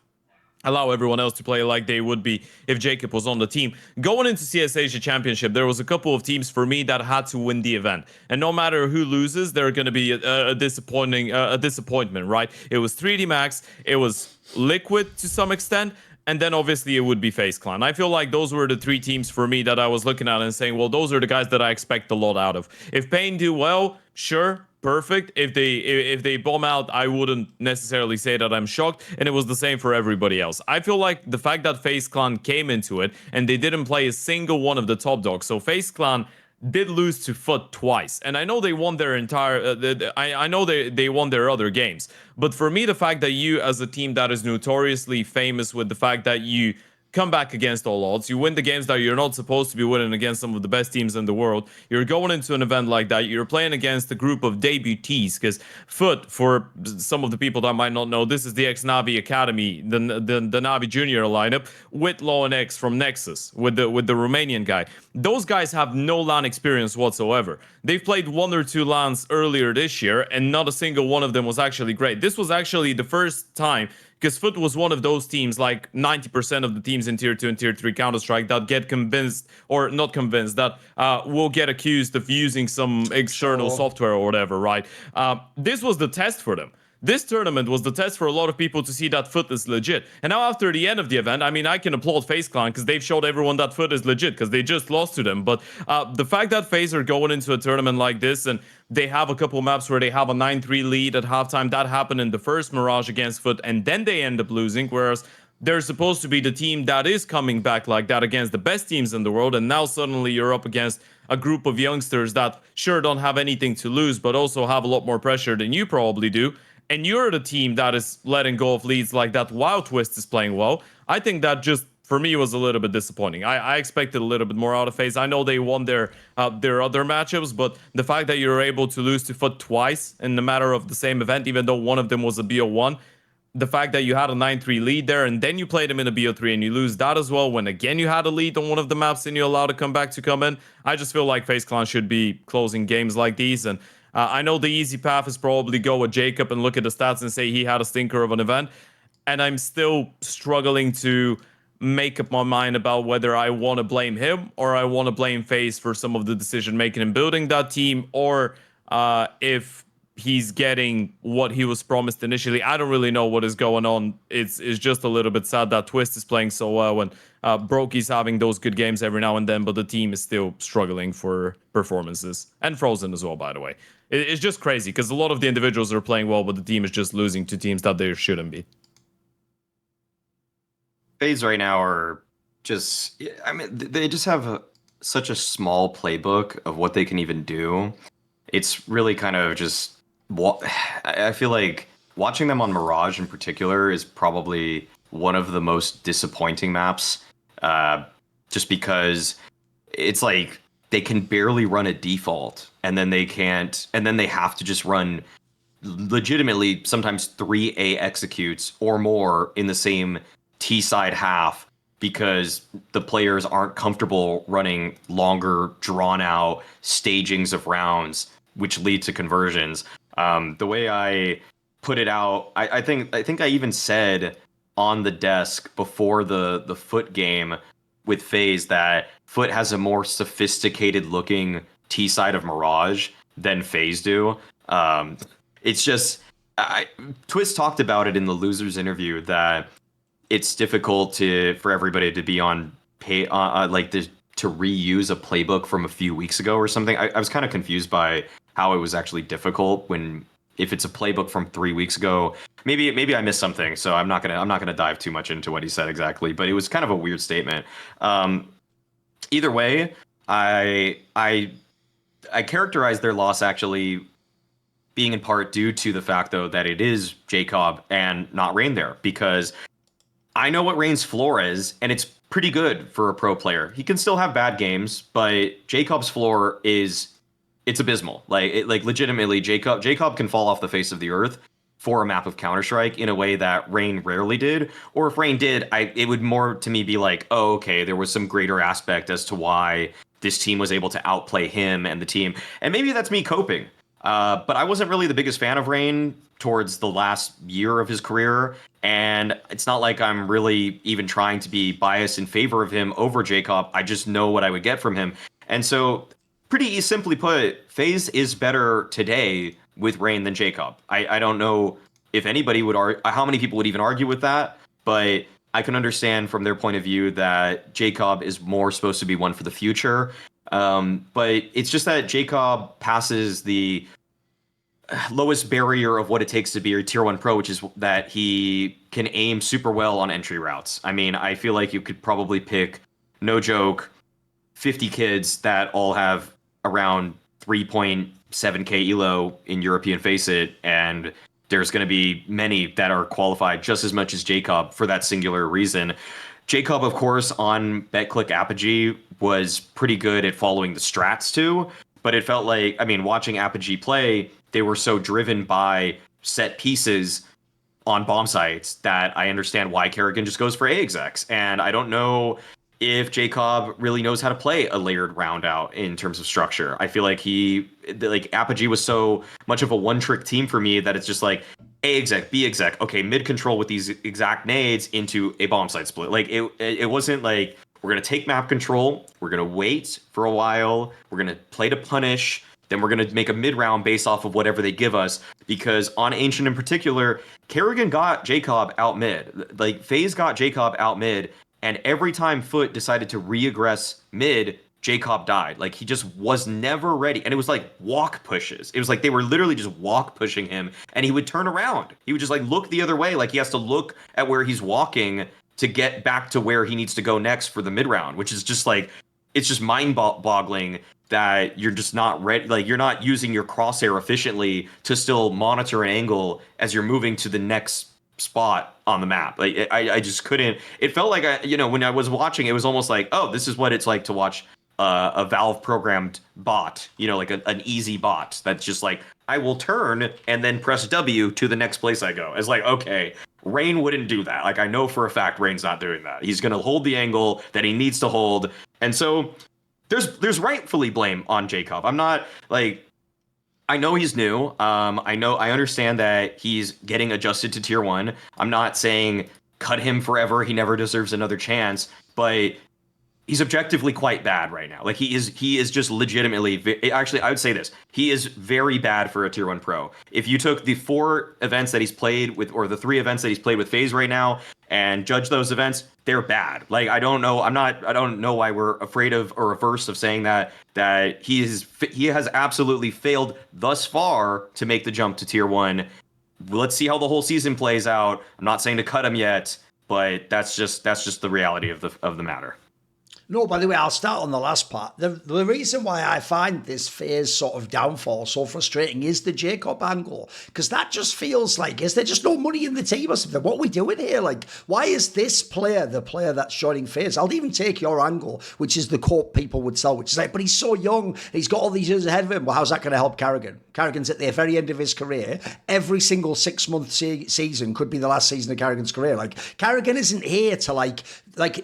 allow everyone else to play like they would be if Jacob was on the team. Going into CS Asia Championship, there was a couple of teams for me that had to win the event, and no matter who loses, they're going to be a disappointment, right? It was 3D Max, it was Liquid to some extent, and then obviously it would be FaZe Clan. I feel like those were the 3 teams for me that I was looking at and saying, well, those are the guys that I expect a lot out of. If Pain do well, sure, perfect. If they bomb out, I wouldn't necessarily say that I'm shocked, and it was the same for everybody else. I feel like the fact that FaZe Clan came into it and they didn't play a single one of the top dogs. So FaZe Clan did lose to Foot twice, and I know they won their entire I know they won their other games, but for me, the fact that you, as a team that is notoriously famous with the fact that you come back against all odds, you win the games that you're not supposed to be winning against some of the best teams in the world, you're going into an event like that, you're playing against a group of debutees, because Foot, for some of the people that might not know, this is the ex-Navi Academy, the Navi Junior lineup, with Law and X from Nexus, with the Romanian guy. Those guys have no LAN experience whatsoever. They've played 1 or 2 LANs earlier this year, and not a single one of them was actually great. This was actually the first time, because Foot was one of those teams, like 90% of the teams in Tier 2 and Tier 3 Counter-Strike, that get convinced, or not convinced, that will get accused of using some external software or whatever, right? This was the test for them. This tournament was the test for a lot of people to see that Foot is legit. And now after the end of the event, I mean, I can applaud FaZe Clan because they've showed everyone that Foot is legit because they just lost to them. But the fact that FaZe are going into a tournament like this and they have a couple maps where they have a 9-3 lead at halftime, that happened in the first Mirage against Foot, and then they end up losing, whereas they're supposed to be the team that is coming back like that against the best teams in the world, and now suddenly you're up against a group of youngsters that sure don't have anything to lose, but also have a lot more pressure than you probably do. And you're the team that is letting go of leads like that while Twist is playing well. I think that just, for me, was a little bit disappointing. I expected a little bit more out of FaZe. I know they won their other matchups, but the fact that you're able to lose to Foot twice in the matter of the same event, even though one of them was a BO1, the fact that you had a 9-3 lead there, and then you played them in a BO3 and you lose that as well, when again you had a lead on one of the maps and you allowed a comeback to come in. I just feel like FaZe Clan should be closing games like these, and I know the easy path is probably go with Jacob and look at the stats and say he had a stinker of an event, and I'm still struggling to make up my mind about whether I want to blame him or I want to blame FaZe for some of the decision making in building that team, or if he's getting what he was promised initially. I don't really know what is going on. It's just a little bit sad that Twist is playing so well and Brokey's having those good games every now and then, but the team is still struggling for performances. And Frozen as well, by the way. It's just crazy because a lot of the individuals are playing well, but the team is just losing to teams that they shouldn't be.
FaZe right now are just, I mean, they just have such a small playbook of what they can even do. It's really kind of just, I feel like watching them on Mirage in particular is probably one of the most disappointing maps, just because it's like they can barely run a default, and then they can't, and then they have to just run legitimately sometimes 3A executes or more in the same T-side half because the players aren't comfortable running longer, drawn-out stagings of rounds, which lead to conversions. The way I put it out, I think I even said on the desk before the Foot game with FaZe that Foot has a more sophisticated looking T-side of Mirage than FaZe do. It's just, Twist talked about it in the losers interview that it's difficult for everybody to be on to reuse a playbook from a few weeks ago or something. I was kind of confused by how it was actually difficult if it's a playbook from 3 weeks ago. Maybe I missed something, so I'm not gonna dive too much into what he said exactly, but it was kind of a weird statement. Either way, I characterize their loss actually being in part due to the fact though that it is jcobbb and not Rain there, because I know what Rain's floor is, and it's pretty good for a pro player. He can still have bad games, but jcobb's floor it's abysmal. Like legitimately, jcobbb can fall off the face of the earth for a map of Counter-Strike in a way that Rain rarely did. Or if Rain did, it would more to me be like, oh, okay, there was some greater aspect as to why this team was able to outplay him and the team. And maybe that's me coping. But I wasn't really the biggest fan of Rain towards the last year of his career. And it's not like I'm really even trying to be biased in favor of him over jcobbb. I just know what I would get from him. And so, pretty simply put, FaZe is better today with Rain than jcobbb. I don't know if anybody would argue, how many people would even argue with that, but I can understand from their point of view that Jacob is more supposed to be one for the future. But it's just that Jacob passes the lowest barrier of what it takes to be a tier 1 pro, which is that he can aim super well on entry routes. I mean, I feel like you could probably pick, no joke, 50 kids that all have around 3.7k elo in European Faceit, and there's going to be many that are qualified just as much as Jacob for that singular reason. Jacob, of course, on BetClick Apogee was pretty good at following the strats too, but it felt like, I mean, watching Apogee play, they were so driven by set pieces on bomb sites that I understand why karrigan just goes for A execs. And I don't know if Jacob really knows how to play a layered round out in terms of structure. I feel like Apogee was so much of a one-trick team for me that it's just like A exec, B exec, okay, mid control with these exact nades into a bomb site split. Like it wasn't like we're gonna take map control, we're gonna wait for a while, we're gonna play to punish, then we're gonna make a mid round based off of whatever they give us. Because on Ancient in particular, karrigan got Jacob out mid. Like FaZe got Jacob out mid. And every time Foot decided to re-aggress mid, Jacob died. Like, he just was never ready. And it was like walk pushes. It was like they were literally just walk pushing him, and he would turn around. He would just like look the other way, like he has to look at where he's walking to get back to where he needs to go next for the mid round, which is just like, it's just mind-boggling that you're just not ready. Like, you're not using your crosshair efficiently to still monitor an angle as you're moving to the next spot on the map. Like I just couldn't. It felt like when I was watching, it was almost like, oh, this is what it's like to watch a Valve programmed bot, like an easy bot that's just like, I will turn and then press W to the next place I go. It's like, okay, Rain wouldn't do that. Like, I know for a fact Rain's not doing that. He's gonna hold the angle that he needs to hold. And so there's rightfully blame on Jacob. I'm not like, I know he's new. I understand that he's getting adjusted to tier 1. I'm not saying cut him forever. He never deserves another chance, but he's objectively quite bad right now. Like, he is just legitimately, actually, I would say this. He is very bad for a tier 1 pro. If you took the 4 events that he's played with, or the 3 events that he's played with FaZe right now, and judge those events, they're bad. Like, I don't know why we're afraid of or averse of saying that he has absolutely failed thus far to make the jump to tier 1. Let's see how the whole season plays out. I'm not saying to cut him yet, but that's just the reality of the matter.
No, by the way, I'll start on the last part. The reason why I find this FaZe sort of downfall so frustrating is the Jacob angle. Because that just feels like, is there just no money in the team or something? What are we doing here? Like, why is this player the player that's joining FaZe? I'll even take your angle, which is the quote people would sell, which is like, but he's so young, he's got all these years ahead of him. Well, how's that going to help karrigan? Karrigan's at the very end of his career. Every single 6-month season could be the last season of karrigan's career. Like, karrigan isn't here to like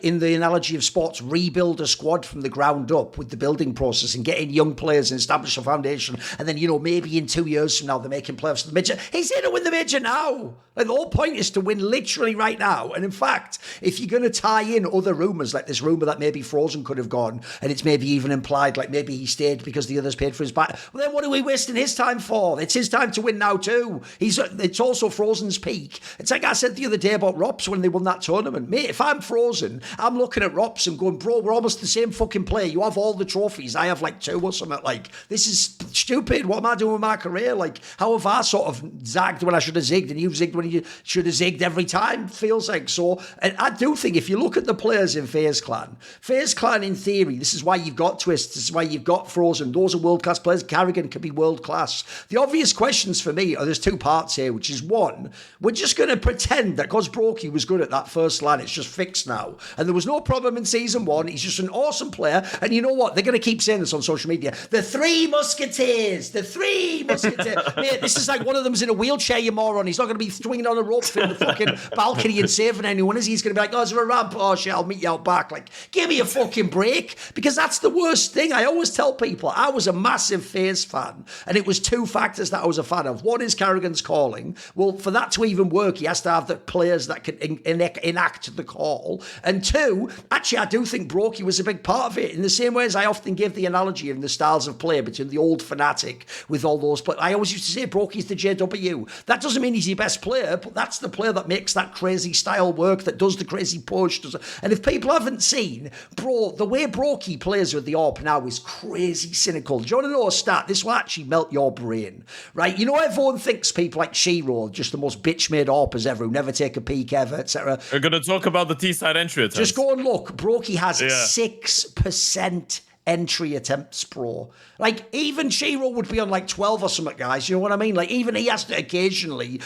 in the analogy of sports, rebuild a squad from the ground up with the building process and getting young players and establish a foundation. And then, maybe in 2 years from now, they're making playoffs for the major. He's here to win the major now. Like, the whole point is to win literally right now. And in fact, if you're going to tie in other rumours, like this rumour that maybe Frozen could have gone, and it's maybe even implied, like maybe he stayed because the others paid for his back, well, then what are we wasting his time for? It's his time to win now too. It's also Frozen's peak. It's like I said the other day about Rops when they won that tournament. Mate, if I'm Frozen, I'm looking at Rops and going, bro, we're almost the same fucking player. You have all the trophies. I have like 2 or something. Like, this is stupid. What am I doing with my career? Like, how have I sort of zagged when I should have zigged and you've zigged when you should have zigged every time? Feels like so. And I do think if you look at the players in FaZe Clan in theory, this is why you've got Twist, this is why you've got Frozen. Those are world-class players. karrigan can be world-class. The obvious questions for me are, there's 2 parts here, which is one, we're just going to pretend that because Brokey was good at that first LAN, it's just fixed now. And there was no problem in season 1. He's just an awesome player. And you know what? They're going to keep saying this on social media. The 3 Musketeers. The 3 Musketeers. Mate, this is like one of them's in a wheelchair, you moron. He's not going to be swinging on a rope from the fucking balcony and saving anyone, is he? He's going to be like, oh, is there a ramp? Oh, shit, I'll meet you out back. Like, give me a fucking break. Because that's the worst thing. I always tell people, I was a massive FaZe fan. And it was was two factors that I was a fan of. One is karrigan's calling. Well, for that to even work, he has to have the players that can enact the call. And two, actually, I do think Brokey was a big part of it. In the same way as I often give the analogy of the styles of play between the old Fnatic with all those players. I always used to say Brokey's the JW. That doesn't mean he's your best player, but that's the player that makes that crazy style work, that does the crazy push. And if people haven't seen, bro, the way Brokey plays with the AWP now is crazy cynical. Do you want to know a stat? This will actually melt your brain, right? You know, everyone thinks people like Shiro, just the most bitch-made AWPers ever, who never take a peek ever, etc.
We're going to talk about the T-side entry attempts.
Just go and look. Brokey has 6% entry attempts, bro. Like, even Shiro would be on like 12 or something, guys. You know what I mean? Like, even he has to occasionally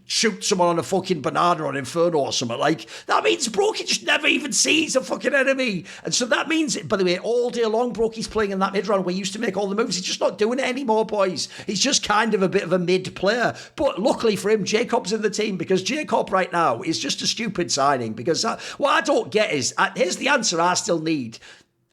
shoot someone on a fucking banana or Inferno or something. Like, that means Brokey just never even sees a fucking enemy. And so that means, by the way, all day long, Brokey's playing in that mid round where he used to make all the moves. He's just not doing it anymore, boys. He's just kind of a bit of a mid player. But luckily for him, Jacob's in the team, because Jacob right now is just a stupid signing. Because what I don't get is, here's the answer I still need.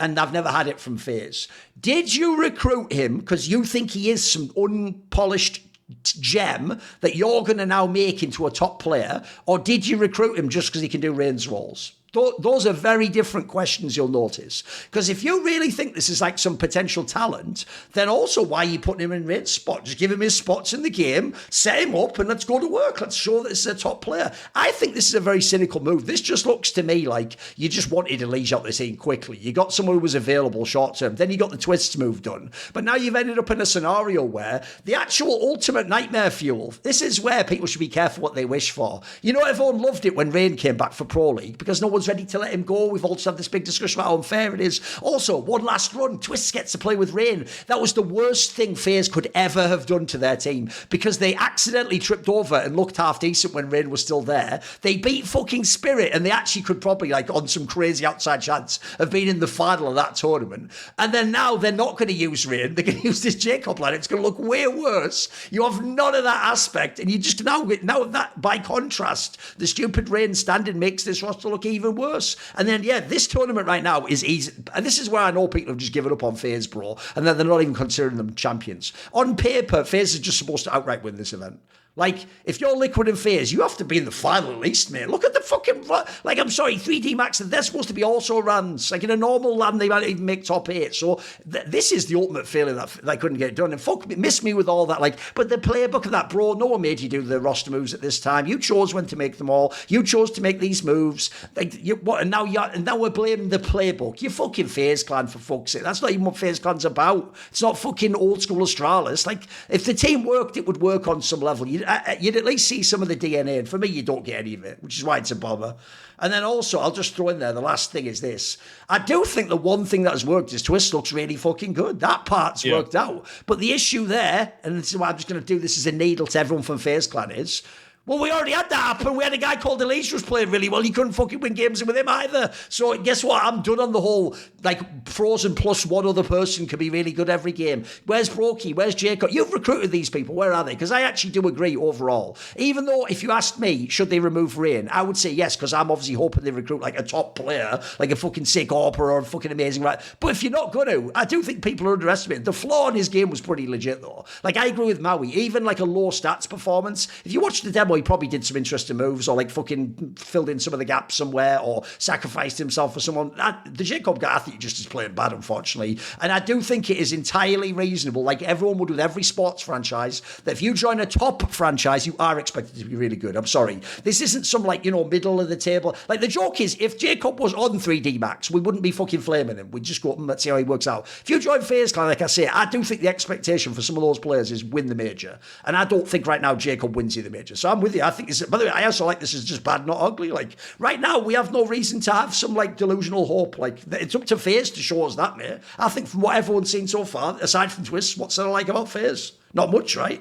And I've never had it from FaZe. Did you recruit him because you think he is some unpolished gem that you're going to now make into a top player? Or did you recruit him just because he can do range rolls? Those are very different questions, you'll notice. Because if you really think this is like some potential talent, then also why are you putting him in range spot? Just give him his spots in the game, set him up, and let's go to work. Let's show that this is a top player. I think this is a very cynical move. This just looks to me like you just wanted to leash out the team quickly. You got someone who was available short term. Then you got the twists move done. But now you've ended up in a scenario where the actual ultimate nightmare fuel, this is where people should be careful what they wish for. You know, everyone loved it when Rain came back for Pro League because no one's ready to let him go. We've also had this big discussion about how unfair it is. Also, one last run, Twists gets to play with Rain. That was the worst thing FaZe could ever have done to their team because they accidentally tripped over and looked half decent when Rain was still there. They beat fucking Spirit and they actually could probably, like, on some crazy outside chance, have been in the final of that tournament. And then now they're not going to use Rain. They're going to use this Jacob lad. It's going to look way worse. You have none of that aspect. And you just now that, by contrast, the stupid Rain standing makes this roster look even worse. And then, this tournament right now is easy. And this is where I know people have just given up on FaZe, bro. And then they're not even considering them champions. On paper, FaZe is just supposed to outright win this event. Like, if you're Liquid and FaZe, you have to be in the final at least, mate. Look at the fucking... Like, I'm sorry, 3D Max, they're supposed to be also runs. Like, in a normal LAN, they might even make top 8. So, this is the ultimate failing that they couldn't get it done. And fuck, miss me with all that. Like, but the playbook of that, bro, no one made you do the roster moves at this time. You chose when to make them all. You chose to make these moves. Like, and now we're blaming the playbook. You fucking FaZe Clan, for fuck's sake. That's not even what FaZe Clan's about. It's not fucking old school Astralis. Like, if the team worked, it would work on some level. You'd at least see some of the DNA, and for me, you don't get any of it, which is why it's a bummer. And then also, I'll just throw in there, the last thing is this. I do think the one thing that has worked is Twist looks really fucking good. That part's worked out. But the issue there, and this is why I'm just going to do this as a needle to everyone from FaZe Clan is, well, we already had that happen. We had a guy called Elise who was playing really well. You couldn't fucking win games with him either. So guess what? I'm done on the whole, like, Frozen plus one other person can be really good every game. Where's Brokey? Where's Jacob? You've recruited these people. Where are they? Because I actually do agree overall. Even though if you asked me, should they remove Rain? I would say yes, because I'm obviously hoping they recruit like a top player, like a fucking sick AWPer or a fucking amazing, right? But if you're not going to, I do think people are underestimating. The flaw in his game was pretty legit though. Like, I agree with Maui. Even like a low stats performance, if you watch the demo, he probably did some interesting moves or like fucking filled in some of the gaps somewhere or sacrificed himself for someone. The Jacob guy, I think, just is playing bad, unfortunately. And I do think it is entirely reasonable, like everyone would with every sports franchise, that if you join a top franchise, you are expected to be really good. I'm sorry. This isn't some, like, you know, middle of the table. Like, the joke is, if Jacob was on 3D Max, we wouldn't be fucking flaming him. We'd just go, let's see how he works out. If you join FaZe Clan, like I say, I do think the expectation for some of those players is win the major. And I don't think right now Jacob wins you the major. So I'm with you. I think this, by the way, I also like this is just bad, not ugly. Like, right now, we have no reason to have some, like, delusional hope. Like, it's up to FaZe to show us that, mate. I think from what everyone's seen so far, aside from Twists, what's there like about FaZe? Not much, right?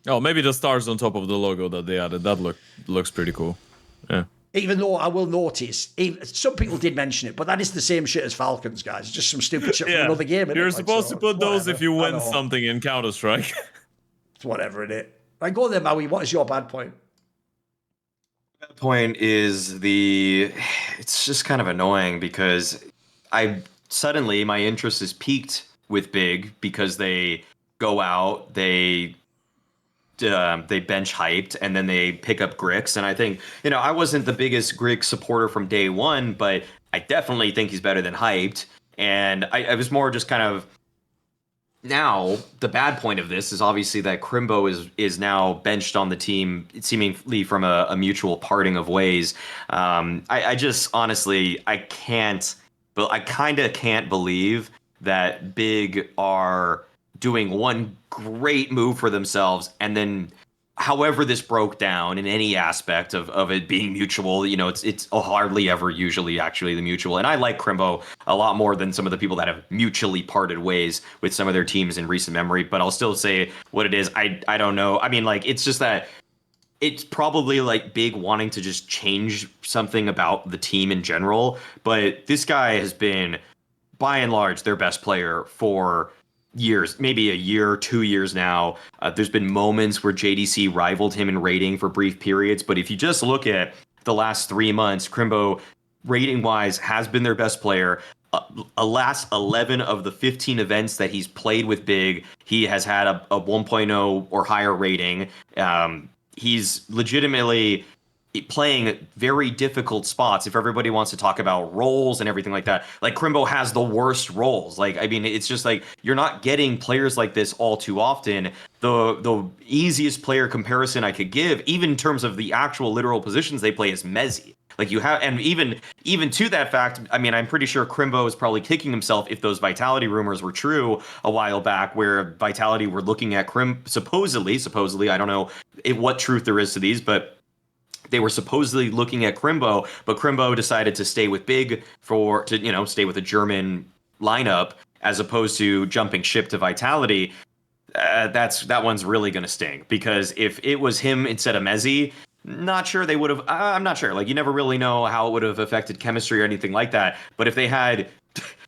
Oh, maybe the stars on top of the logo that they added. That looks pretty cool. Yeah.
Even though I will notice, some people did mention it, but that is the same shit as Falcons, guys. Just some stupid shit from another game.
You're supposed to put those if you win something in Counter-Strike.
It's whatever in it. Right, go there, Maui. What is your bad point?
Bad point is it's just kind of annoying because suddenly my interest is piqued with Big because they go out, they bench hyped, and then they pick up Grix. And I think, I wasn't the biggest Grix supporter from day one, but I definitely think he's better than hyped. And I was more just kind of, now the bad point of this is obviously that Krimbo is now benched on the team, seemingly from a mutual parting of ways. I just honestly, I kind of can't believe that Big are doing one great move for themselves, and then however this broke down in any aspect of it being mutual, it's hardly ever usually actually the mutual. And I like Krimbo a lot more than some of the people that have mutually parted ways with some of their teams in recent memory, but I'll still say what it is. I don't know. I mean, like, it's just that it's probably like Big wanting to just change something about the team in general, but this guy has been by and large their best player for years, maybe a year, 2 years now. There's been moments where JDC rivaled him in rating for brief periods, but if you just look at the last 3 months, Krimbo, rating-wise, has been their best player. Last 11 of the 15 events that he's played with Big, he has had a 1.0 or higher rating. He's legitimately playing very difficult spots. If everybody wants to talk about roles and everything like that, like, Krimbo has the worst roles. Like, I mean, it's just like, you're not getting players like this all too often. The easiest player comparison I could give, even in terms of the actual literal positions they play, is Mezzi. Like, you have, and even to that fact, I mean, I'm pretty sure Krimbo is probably kicking himself if those Vitality rumors were true a while back, where Vitality were looking at supposedly, I don't know what truth there is to these, but they were supposedly looking at Krimbo, but Krimbo decided to stay with Big to stay with a German lineup as opposed to jumping ship to Vitality. That one's really going to sting, because if it was him instead of Mezzi, not sure they would have. I'm not sure. Like, you never really know how it would have affected chemistry or anything like that. But if they had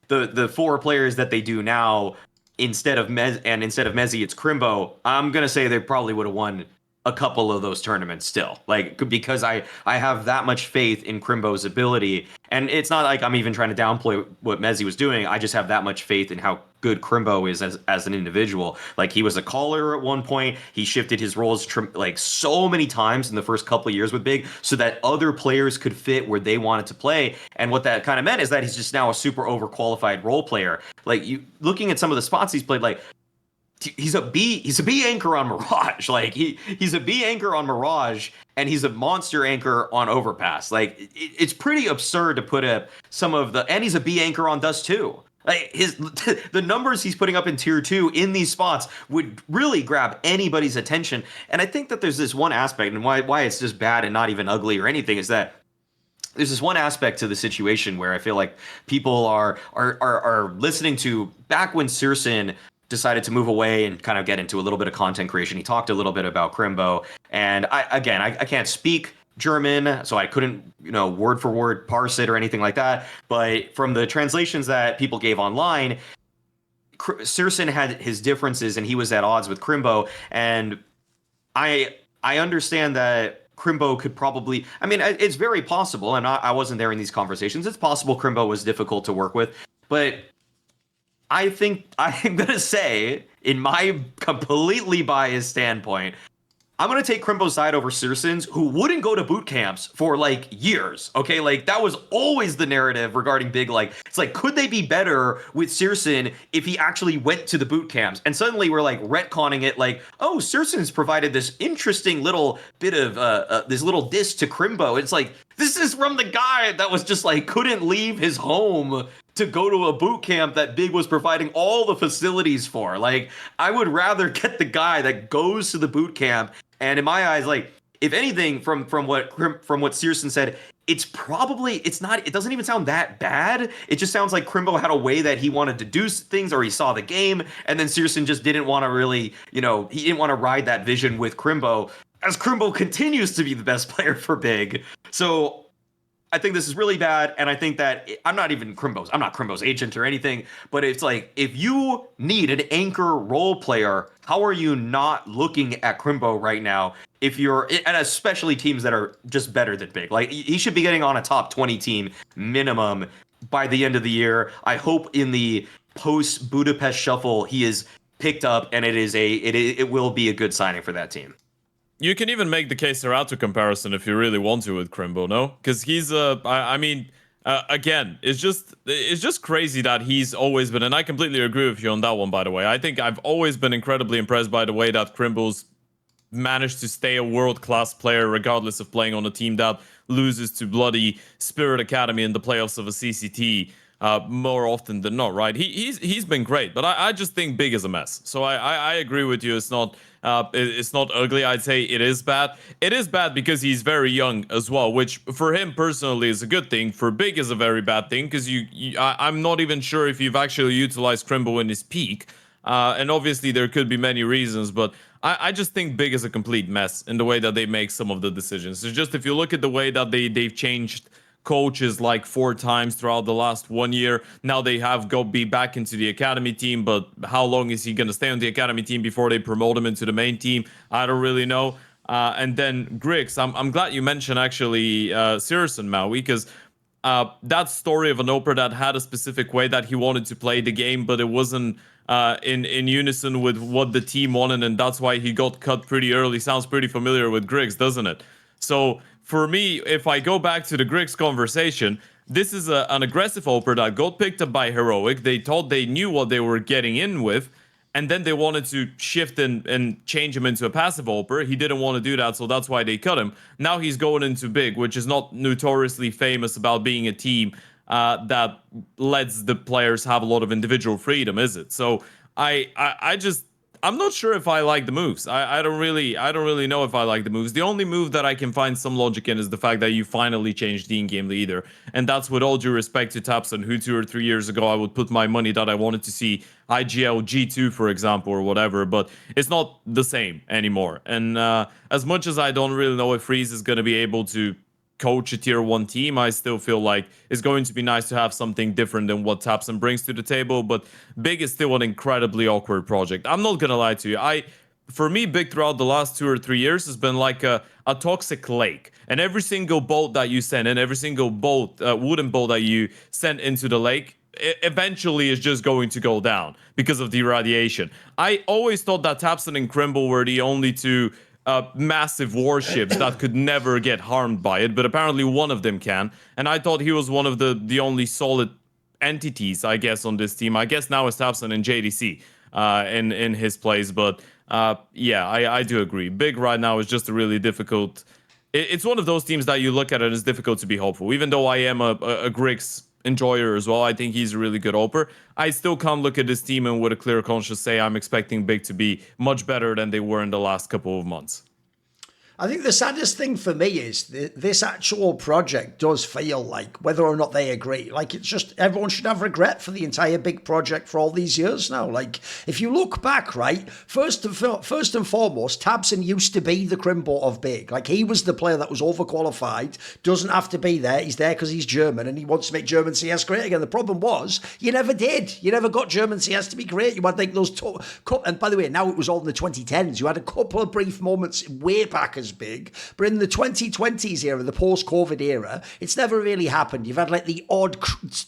the 4 players that they do now instead of Mezzi, it's Krimbo, I'm gonna say they probably would have won a couple of those tournaments still, like, because I have that much faith in Krimbo's ability. And it's not like I'm even trying to downplay what Mezzi was doing. I just have that much faith in how good Krimbo is as an individual. Like, he was a caller at one point. He shifted his roles like so many times in the first couple of years with Big, so that other players could fit where they wanted to play. And what that kind of meant is that he's just now a super overqualified role player. Like, you looking at some of the spots he's played, like, he's a B anchor on Mirage. Like, he's a B anchor on Mirage, and he's a monster anchor on Overpass. Like, it's pretty absurd to put up and he's a B anchor on Dust 2. Like, the numbers he's putting up in tier 2 in these spots would really grab anybody's attention. And I think that there's this one aspect, and why it's just bad and not even ugly or anything, is that there's this one aspect to the situation where I feel like people are listening to, back when Searson decided to move away and kind of get into a little bit of content creation. He talked a little bit about Krimbo, and I can't speak German, so I couldn't, word for word parse it or anything like that. But from the translations that people gave online, Searson had his differences, and he was at odds with Krimbo. And I understand that Krimbo could probably, I mean, it's very possible, and I wasn't there in these conversations. It's possible Krimbo was difficult to work with, but I think I'm going to say, in my completely biased standpoint, I'm going to take Krimbo's side over Searson's, who wouldn't go to boot camps for, like, years, okay? Like, that was always the narrative regarding Big. Like, it's like, could they be better with Searson if he actually went to the boot camps? And suddenly we're, like, retconning it, like, oh, Searson's provided this interesting little bit of, this little diss to Krimbo. It's like, this is from the guy that was just, like, couldn't leave his home to go to a boot camp that Big was providing all the facilities for. Like, I would rather get the guy that goes to the boot camp. And in my eyes, like, if anything, from what Searson said, it doesn't even sound that bad. It just sounds like Krimbo had a way that he wanted to do things, or he saw the game, and then Searson just didn't want to really, he didn't want to ride that vision with Krimbo, as Krimbo continues to be the best player for Big. So I think this is really bad, and I think that I'm not Krimbo's agent or anything, but it's like, if you need an anchor role player, how are you not looking at Krimbo right now? And especially teams that are just better than Big. Like, he should be getting on a top 20 team minimum by the end of the year. I hope in the post Budapest shuffle, he is picked up, and it will be a good signing for that team.
You can even make the case Cerato comparison if you really want to with Krimbo, no? Because he's again, it's just crazy that he's always been, and I completely agree with you on that one, by the way. I think I've always been incredibly impressed by the way that Krimbo's managed to stay a world-class player regardless of playing on a team that loses to bloody Spirit Academy in the playoffs of a CCT more often than not, right? He's been great, but I just think Big is a mess. So I agree with you. It's not ugly. I'd say it is bad. It is bad because he's very young as well, which for him personally is a good thing. For Big is a very bad thing because I'm not even sure if you've actually utilized Krimbo in his peak. And obviously there could be many reasons, but I just think Big is a complete mess in the way that they make some of the decisions. It's just if you look at the way that they've changed coaches like 4 times throughout the last 1 year. Now they have jcobbb back into the academy team, but how long is he going to stay on the academy team before they promote him into the main team? I don't really know. And then Grix, I'm glad you mentioned actually Sirius and Maui, because that story of an Oper that had a specific way that he wanted to play the game, but it wasn't in unison with what the team wanted, and that's why he got cut pretty early. Sounds pretty familiar with Grix, doesn't it? So for me, if I go back to the Grix conversation, this is an aggressive Oper that got picked up by Heroic. They thought they knew what they were getting in with, and then they wanted to shift and change him into a passive Oper. He didn't want to do that, so that's why they cut him. Now he's going into Big, which is not notoriously famous about being a team that lets the players have a lot of individual freedom, is it? So I'm not sure if I like the moves. I don't really know if I like the moves. The only move that I can find some logic in is the fact that you finally changed the in-game leader. And that's with all due respect to Tapson, who 2 or 3 years ago I would put my money that I wanted to see IGL G2, for example, or whatever. But it's not the same anymore. And as much as I don't really know if FaZe is going to be able to coach a tier 1 team, I still feel like it's going to be nice to have something different than what Tapson brings to the table. But Big is still an incredibly awkward project. I'm not gonna lie to you. For me, Big throughout the last 2 or 3 years has been like a toxic lake, and every single boat that you send in, every single boat, wooden boat that you send into the lake, eventually is just going to go down because of the irradiation. I always thought that Tapson and Krimbo were the only two massive warships that could never get harmed by it, but apparently one of them can. And I thought he was one of the only solid entities, I guess, on this team. I guess now it's Tapson and JDC in his place, but yeah, I do agree. Big right now is just a really difficult. It's one of those teams that you look at it, it's difficult to be hopeful. Even though I am a Grix enjoyer as well, I think he's a really good Oper. I still can't look at this team and with a clear conscience say I'm expecting Big to be much better than they were in the last couple of months.
I think the saddest thing for me is this actual project does feel like, whether or not they agree, like it's just everyone should have regret for the entire Big project for all these years now. Like if you look back, right, first and foremost, Tabson used to be the Krimbo of Big. Like he was the player that was overqualified, doesn't have to be there. He's there because he's German and he wants to make German CS great again. The problem was you never did. You never got German CS to be great. You had like those and by the way, now it was all in the 2010s. You had a couple of brief moments way back as Big, but in the 2020s era, the post-COVID era, it's never really happened. You've had like the odd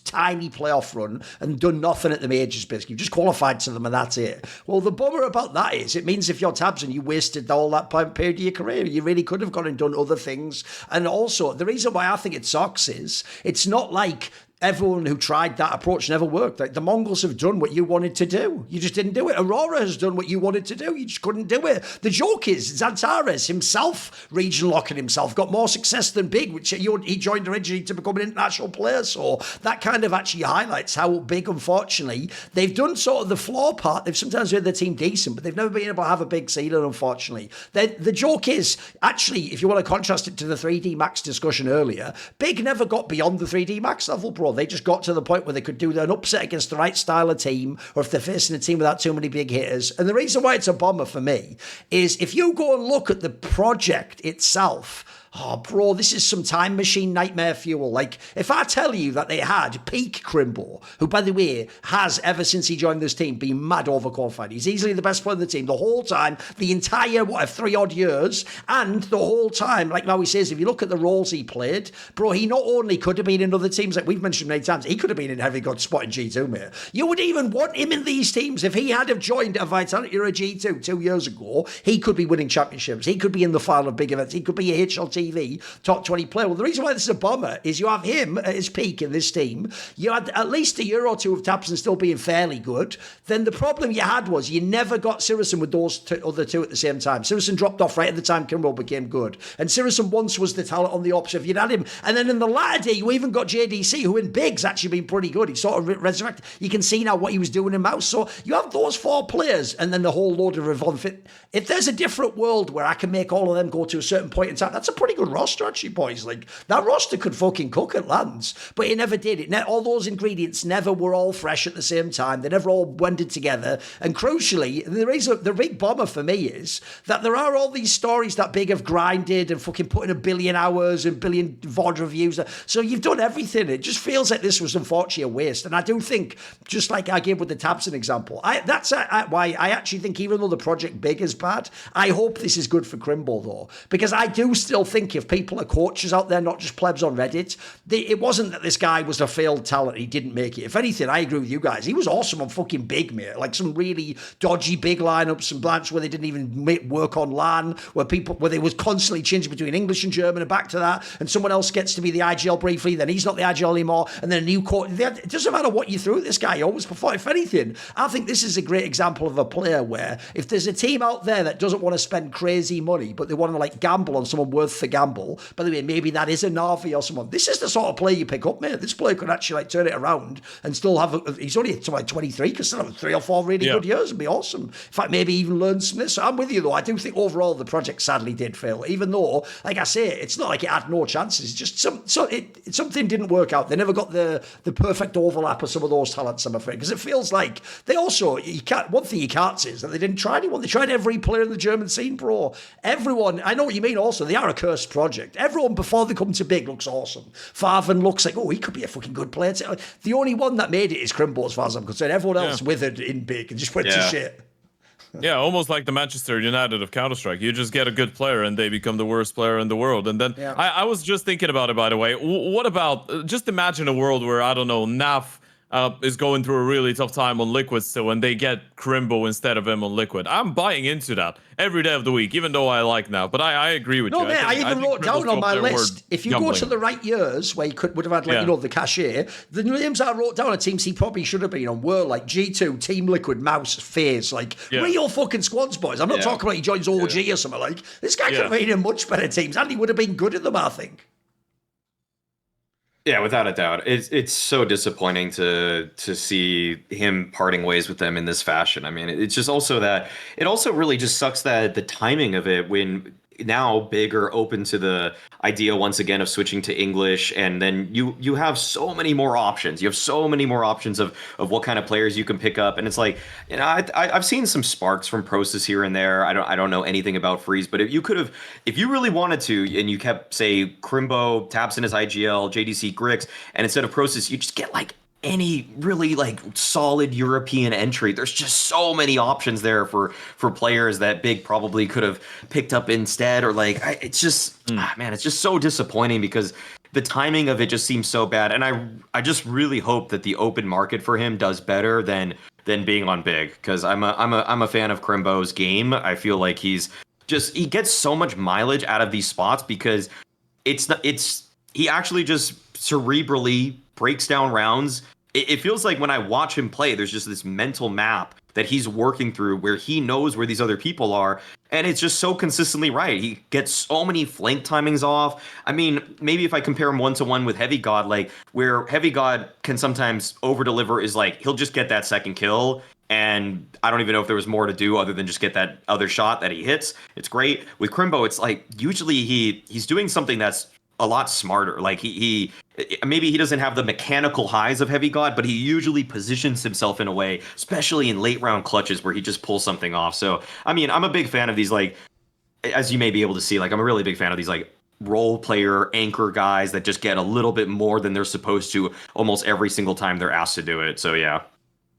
tiny playoff run and done nothing at the majors, basically. You've just qualified to them and that's it. Well, the bummer about that is it means if you're Tabs and you wasted all that period of your career, you really could have gone and done other things. And also, the reason why I think it sucks is it's not like everyone who tried that approach never worked. Like the Mongols have done what you wanted to do. You just didn't do it. Aurora has done what you wanted to do. You just couldn't do it. The joke is Xantares himself, region locking himself, got more success than Big, which he joined originally to become an international player. So that kind of actually highlights how Big, unfortunately, they've done sort of the flaw part. They've sometimes made the team decent, but they've never been able to have a big ceiling, unfortunately. The joke is, actually, if you want to contrast it to the 3D Max discussion earlier, Big never got beyond the 3D Max level, bro. They just got to the point where they could do an upset against the right style of team, or if they're facing a team without too many big hitters. And the reason why it's a bomber for me is if you go and look at the project itself, oh, bro, this is some time machine nightmare fuel. Like, if I tell you that they had peak Krimbo, who, by the way, has, ever since he joined this team, been mad overqualified. He's easily the best player in the team the whole time, the entire, 3-odd years, and the whole time, like Maui says, if you look at the roles he played, bro, he not only could have been in other teams, like we've mentioned many times, he could have been in Heavy God spot in G2, mate. You would even want him in these teams. If he had have joined a Vitality or a G2 2 years ago, he could be winning championships. He could be in the final of big events. He could be a HLTV top 20 player. Well, the reason why this is a bomber is you have him at his peak in this team. You had at least a year or two of Tapson still being fairly good. Then the problem you had was you never got Sirison with those other two at the same time. Sirison dropped off right at the time Krimbo became good. And Sirison once was the talent on the ops if you'd had him. And then in the latter day, you even got JDC, who in Big's actually been pretty good. He sort of resurrected. You can see now what he was doing in Mouse. So you have those 4 players and then the whole load of Revolve. If there's a different world where I can make all of them go to a certain point in time, that's a pretty good roster, actually, boys. Like, that roster could fucking cook at lands, but it never did. All those ingredients never were all fresh at the same time. They never all blended together. And crucially, the big bomber for me is that there are all these stories that Big have grinded and fucking put in 1 billion hours and billion VOD reviews. So you've done everything. It just feels like this was unfortunately a waste. And I do think, just like I gave with the Tabson example, that's why I actually think even though the project Big is bad, I hope this is good for Krimbo though, because I do still think if people are coaches out there, not just plebs on Reddit, it wasn't that this guy was a failed talent, he didn't make it. If anything, I agree with you guys, he was awesome on fucking Big, mate. Like some really dodgy Big lineups, some blanks where they didn't even work on LAN, where they was constantly changing between English and German and back to that, and someone else gets to be the IGL briefly, then he's not the IGL anymore, and then a new coach. It doesn't matter what you threw at this guy, he always performed. If anything, I think this is a great example of a player where if there's a team out there that doesn't want to spend crazy money, but they want to like gamble on someone worth the gamble, by the way, maybe that is a Navi or someone, this is the sort of player you pick up, mate. This player could actually like turn it around and still have, he's only like 23, could still have 3 or 4 really good years and be awesome. In fact, maybe even learn some of this. So I'm with you though. I do think overall the project sadly did fail, even though, like I say, it's not like it had no chances. It's just something didn't work out. They never got the perfect overlap of some of those talents, I'm afraid, because it feels like they also, one thing you can't say is that they didn't try anyone. They tried every player in the German scene, bro. Everyone, I know what you mean also, they are a cursed project. Everyone before they come to Big looks awesome. Farven looks like, oh, he could be a fucking good player. The only one that made it is Krimbo as far as I'm concerned. Everyone else withered in Big and just went to shit.
Yeah, almost like the Manchester United of Counter-Strike. You just get a good player and they become the worst player in the world. And then I was just thinking about it, by the way. What about, just imagine a world where, I don't know, NAF is going through a really tough time on Liquid still, and they get Krimbo instead of him on Liquid. I'm buying into that every day of the week, even though I like now. But I agree with you.
No, man, I even wrote down on my list, if you go to the right years where he would have had, like, the cashier, the names I wrote down are teams he probably should have been on were like G2, Team Liquid, Mouse, FaZe, like real fucking squads, boys. I'm not talking about he joins OG or something like. This guy could have been in much better teams, and he would have been good at them, I think.
Yeah, without a doubt. It's so disappointing to see him parting ways with them in this fashion. I mean, it's just also that it also really just sucks that the timing of it, when now Big are open to the idea once again of switching to English, and then you have so many more options. You have so many more options of what kind of players you can pick up, and it's like, you know, I've seen some sparks from Process here and there. I don't know anything about Freeze, but if you really wanted to, and you kept, say, Krimbo, Tabson as IGL, JDC Grix, and instead of Process, you just get like any really like solid European entry. There's just so many options there for players that Big probably could have picked up instead, or like it's just man, it's just so disappointing because the timing of it just seems so bad. And I just really hope that the open market for him does better than being on Big, because I'm a fan of Krimbo's game. I feel like he gets so much mileage out of these spots because he actually just cerebrally breaks down rounds. It feels like when I watch him play, there's just this mental map that he's working through where he knows where these other people are, and it's just so consistently right. He gets so many flank timings off. I mean, maybe if I compare him 1-to-1 with Heavy God, like where Heavy God can sometimes over-deliver is like he'll just get that second kill, and I don't even know if there was more to do other than just get that other shot that he hits. It's great. With Krimbo, it's like usually he's doing something that's a lot smarter. Like he maybe he doesn't have the mechanical highs of Heavy God, but he usually positions himself in a way, especially in late round clutches, where he just pulls something off. So, I mean, I'm a big fan of these, like, as you may be able to see, like, I'm a really big fan of these, like, role player anchor guys that just get a little bit more than they're supposed to almost every single time they're asked to do it. So yeah.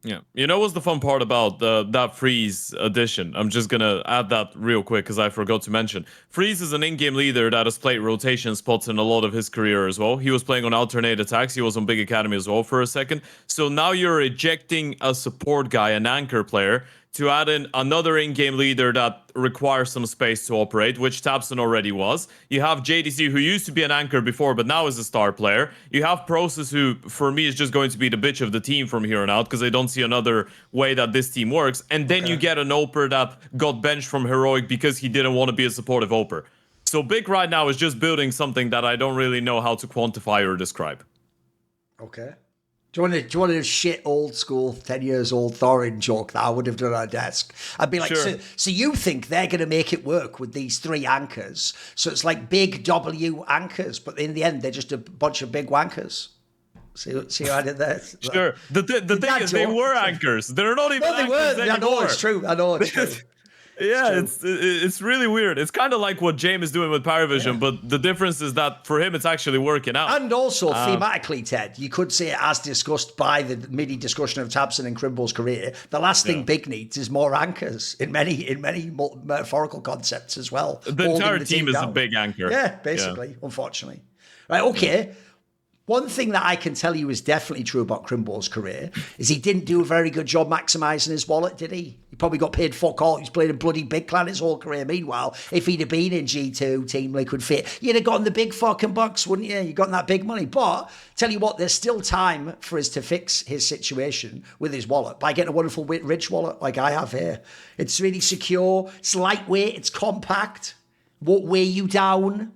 Yeah. You know what's the fun part about that Freeze addition? I'm just gonna add that real quick because I forgot to mention. Freeze is an in-game leader that has played rotation spots in a lot of his career as well. He was playing on alternate attacks. He was on Big Academy as well for a second. So now you're ejecting a support guy, an anchor player, to add in another in-game leader that requires some space to operate, which tabseN already was. You have JDC, who used to be an anchor before, but now is a star player. You have Process, who, for me, is just going to be the bitch of the team from here on out, because I don't see another way that this team works. And then you get an Oper that got benched from Heroic because he didn't want to be a supportive Oper. So Big right now is just building something that I don't really know how to quantify or describe.
Okay. Do you want a shit old school 10 years old Thorin joke that I would have done on a desk? I'd be like,
Sure.
so you think they're going to make it work with these 3 anchors? So it's like big W anchors, but in the end, they're just a bunch of big wankers. See what I did there?
Sure. The thing is, they were anchors. They're not even
No, they
anchors
weren't. I know
anymore.
it's true. I know it's true.
Yeah, it's really weird. It's kind of like what James is doing with Paravision, but the difference is that for him, it's actually working out.
And also, thematically, Ted, you could say, as discussed by the MIDI discussion of tabseN and Krimbo's career, the last thing Big needs is more anchors in many metaphorical concepts as well.
The entire team is a big anchor.
Yeah, basically, unfortunately. Right, okay. One thing that I can tell you is definitely true about Krimbo's career is he didn't do a very good job maximising his wallet, did he? He probably got paid fuck all. He's played a bloody Big Clan his whole career. Meanwhile, if he'd have been in G2, Team Liquid Fit, you'd have gotten the big fucking bucks, wouldn't you? You got that big money. But tell you what, there's still time for us to fix his situation with his wallet by getting a wonderful rich wallet like I have here. It's really secure. It's lightweight. It's compact. Won't weigh you down.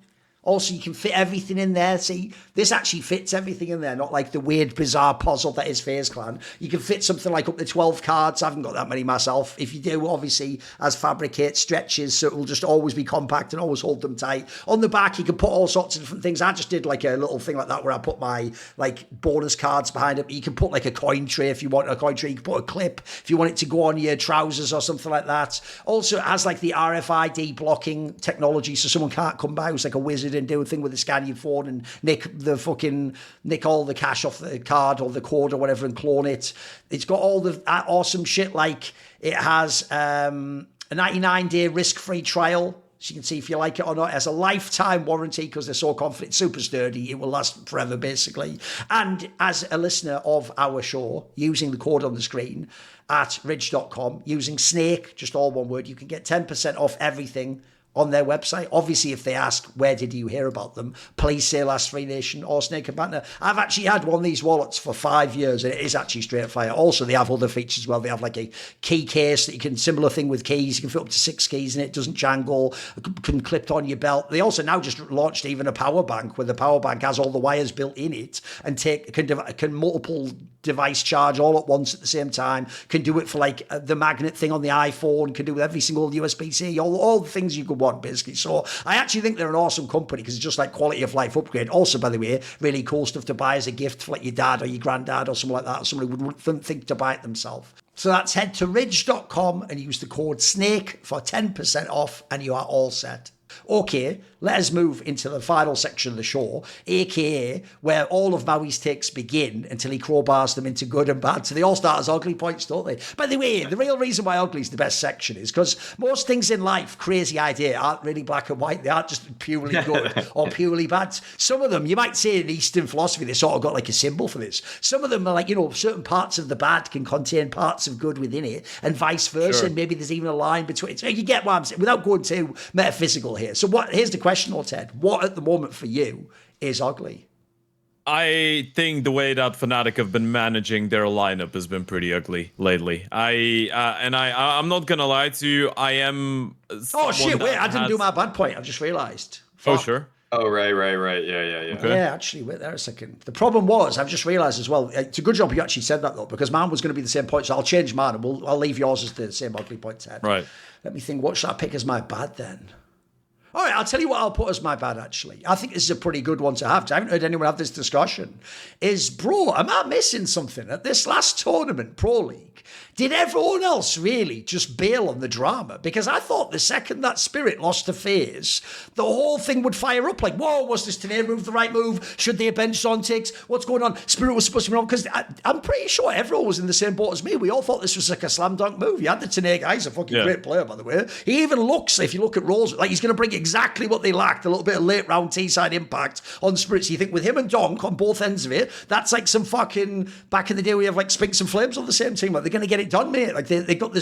Also, you can fit everything in there. See, this actually fits everything in there, not like the weird, bizarre puzzle that is FaZe Clan. You can fit something like up to 12 cards. I haven't got that many myself. If you do, obviously, as Fabricate stretches, so it will just always be compact and always hold them tight. On the back, you can put all sorts of different things. I just did like a little thing like that where I put my like bonus cards behind it. You can put like a coin tray if you want a coin tray. You can put a clip if you want it to go on your trousers or something like that. Also, it has like the RFID blocking technology, so someone can't come by who's like a wizard and do a thing with the scan your phone and nick all the cash off the card or the code or whatever and clone it. It's got all the awesome shit, like it has a 99-day risk-free trial, so you can see if you like it or not. It has a lifetime warranty because they're so confident, super sturdy, it will last forever basically. And as a listener of our show, using the code on the screen at ridge.com, using Snake, just all one word, you can get 10% off everything on their website. Obviously, if they ask, where did you hear about them? Please say Last Free Nation or Snake Banter. I've actually had one of these wallets for 5 years, and it is actually straight fire. Also, they have other features as well. They have like a key case that you can, similar thing with keys. You can fit up to 6 keys in it. It doesn't jangle. It can clip on your belt. They also now just launched even a power bank where the power bank has all the wires built in it and can multiple device charge all at once at the same time. Can do it for like the magnet thing on the iPhone. Can do it with every single USB-C. All the things you could want, basically. So I actually think they're an awesome company because it's just like quality of life upgrade. Also, by the way, really cool stuff to buy as a gift for like your dad or your granddad or something like that, or somebody who wouldn't think to buy it themselves. So that's head to ridge.com and use the code SNAKE for 10% off and you are all set. Okay, let us move into the final section of the show, aka where all of Maui's takes begin until he crowbars them into good and bad. So they all start as ugly points, don't they? By the way, the real reason why ugly is the best section is because most things in life, crazy idea, aren't really black and white. They aren't just purely good or purely bad. Some of them, you might say in Eastern philosophy, they sort of got like a symbol for this. Some of them are like, certain parts of the bad can contain parts of good within it and vice versa.
Sure.
And maybe there's even a line between. So you get what I'm saying without going too metaphysical here. So here's the question, Ted. What at the moment for you is ugly?
I think the way that Fnatic have been managing their lineup has been pretty ugly lately. I'm not gonna lie to you. I am.
Oh shit! Wait, I didn't do my bad point. I've just realised.
Oh sure.
Oh right. Yeah.
Okay.
Yeah, actually, wait there a second. The problem was, I've just realised as well. It's a good job you actually said that though, because mine was going to be the same point. So I'll change mine and I'll leave yours as the same ugly point, Ted.
Right.
Let me think. What should I pick as my bad then? All right, I'll tell you what I'll put as my bad, actually. I think this is a pretty good one to have, 'cause I haven't heard anyone have this discussion. Bro, am I missing something? At this last tournament, Pro League, did everyone else really just bail on the drama? Because I thought the second that Spirit lost to FaZe, the whole thing would fire up. Like, whoa, was this Tenir move the right move? Should they have benched on ticks? What's going on? Spirit was supposed to be wrong. Because I'm pretty sure everyone was in the same boat as me. We all thought this was like a slam dunk move. You had the Tenir guy. He's a fucking great player, by the way. He even looks, if you look at rolls, like he's going to bring exactly what they lacked, a little bit of late round T-side impact on Spirit. So you think with him and Donk on both ends of it, that's like some fucking, back in the day we have like Spinks and Flames on the same team. Like they're going to get it done, mate. Like they got the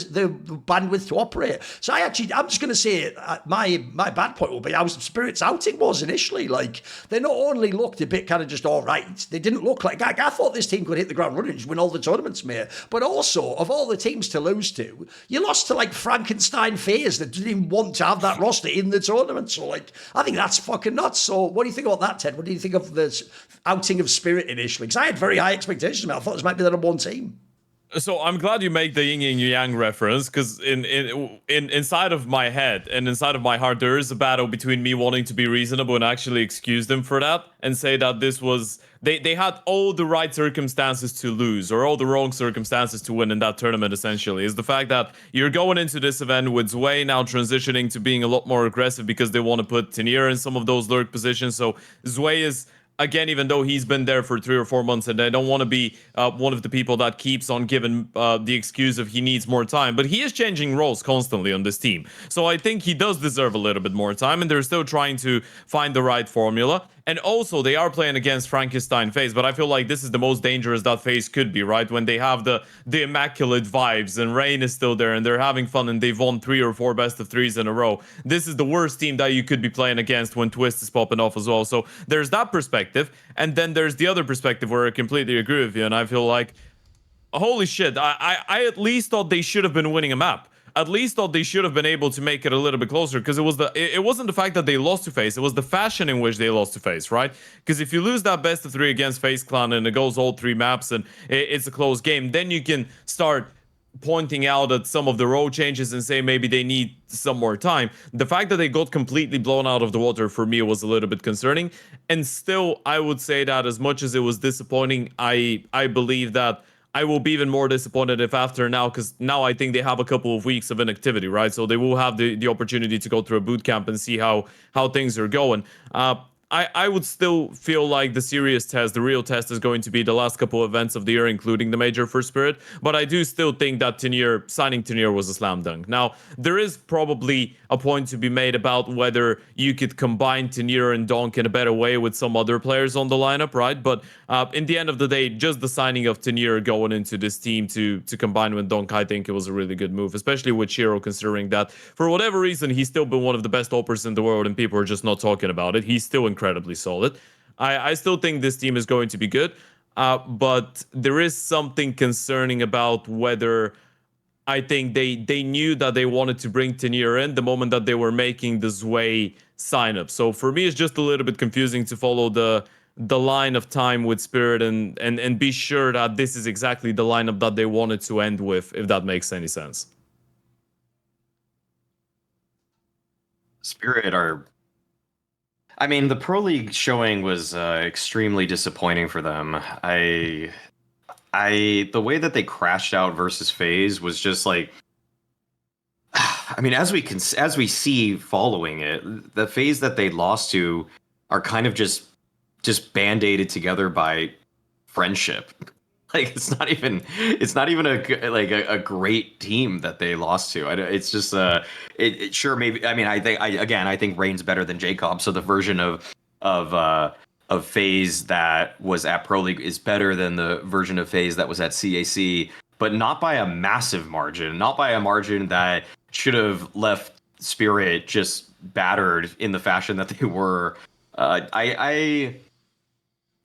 bandwidth to operate. So I'm just going to say my bad point will be how Spirit's outing was initially. Like they not only looked a bit kind of just all right, they didn't look like, I thought this team could hit the ground running and just win all the tournaments, mate. But also, of all the teams to lose to, you lost to like Frankenstein FaZe that didn't even want to have that roster in the tournament. So like, I think that's fucking nuts. So what do you think about that, Ted? What do you think of the outing of Spirit initially? Because I had very high expectations, man. I thought this might be the number one team.
So I'm glad you make the yin and yang reference, because inside of my head and inside of my heart, there is a battle between me wanting to be reasonable and actually excuse them for that and say that this was they had all the right circumstances to lose or all the wrong circumstances to win in that tournament. Essentially, is the fact that you're going into this event with Zwei now transitioning to being a lot more aggressive because they want to put Tenir in some of those lurk positions. So Zwei is, again, even though he's been there for 3 or 4 months, and I don't want to be one of the people that keeps on giving the excuse of he needs more time, but he is changing roles constantly on this team. So I think he does deserve a little bit more time, and they're still trying to find the right formula. And also, they are playing against Frankenstein FaZe, but I feel like this is the most dangerous that FaZe could be, right? When they have the immaculate vibes, and Rain is still there, and they're having fun, and they've won 3 or 4 best of 3s in a row. This is the worst team that you could be playing against when Twist is popping off as well. So there's that perspective, and then there's the other perspective where I completely agree with you, and I feel like, holy shit, I at least thought they should have been winning a map. At least thought they should have been able to make it a little bit closer, because it wasn't the fact that they lost to FaZe, it was the fashion in which they lost to FaZe, right? Because if you lose that best of 3 against FaZe Clan and it goes all 3 maps and it's a close game, then you can start pointing out at some of the role changes and say maybe they need some more time. The fact that they got completely blown out of the water for me was a little bit concerning. And still, I would say that as much as it was disappointing, I believe that I will be even more disappointed if after now, because now I think they have a couple of weeks of inactivity, right? So they will have the opportunity to go through a boot camp and see how things are going. I would still feel like the serious test, the real test, is going to be the last couple of events of the year, including the Major for Spirit. But I do still think that signing Tenir was a slam dunk. Now, there is probably a point to be made about whether you could combine Tenir and Donk in a better way with some other players on the lineup, right? But in the end of the day, just the signing of Tenir going into this team to combine with Donk, I think it was a really good move, especially with Shiro, considering that for whatever reason, he's still been one of the best openers in the world and people are just not talking about it. He's still incredibly solid. I still think this team is going to be good, but there is something concerning about whether I think they knew that they wanted to bring Tenir in the moment that they were making the Zwei sign up. So for me, it's just a little bit confusing to follow the line of time with Spirit and be sure that this is exactly the lineup that they wanted to end with, if that makes any sense.
Spirit are... I mean, the Pro League showing was extremely disappointing for them. The way that they crashed out versus FaZe was just like, I mean, as we see following it, the FaZe that they lost to are kind of just band-aided together by friendship. Like it's not even a great team that they lost to. It's just sure, maybe. I mean, I think Rain's better than jcobbb. So the version of FaZe that was at Pro League is better than the version of FaZe that was at CAC, but not by a massive margin. Not by a margin that should have left Spirit just battered in the fashion that they were.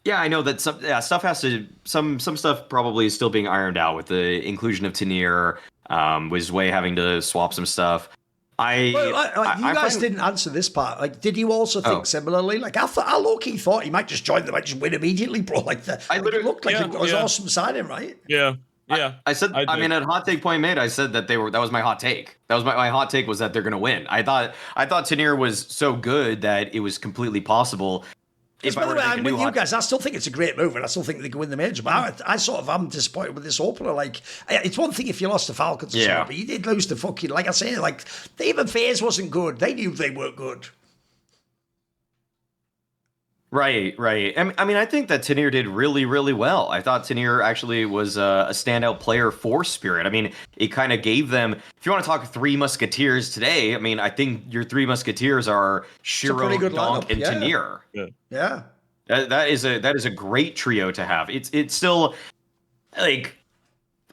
Yeah, I know that stuff has to some stuff probably is still being ironed out with the inclusion of Tenir, with Zwei having to swap some stuff. You guys didn't answer this part. Like, did you also think similarly? Like, I low-key thought he might just join them, might just win immediately, bro. Like, it looked like it was awesome signing, right?
Yeah. Yeah,
I said.
I
I
do.
mean, at hot take point made, I said that they were. That was my hot take. That was my hot take was that they're going to win. I thought Tenier was so good that it was completely possible.
By the way, I'm with you guys. I still think it's a great move, and I still think they can win the major. But I sort of am disappointed with this opener. Like, it's one thing if you lost to Falcons, or something, but you did lose to fucking. Like I say, like even FaZe wasn't good. They knew they weren't good.
Right. I mean, I think that Tenier did really, really well. I thought Tenier actually was a standout player for Spirit. I mean, it kind of gave them. If you want to talk Three Musketeers today, I mean, I think your Three Musketeers are Shiro, Donk, and Tenier.
Yeah.
That is a great trio to have. It's still like.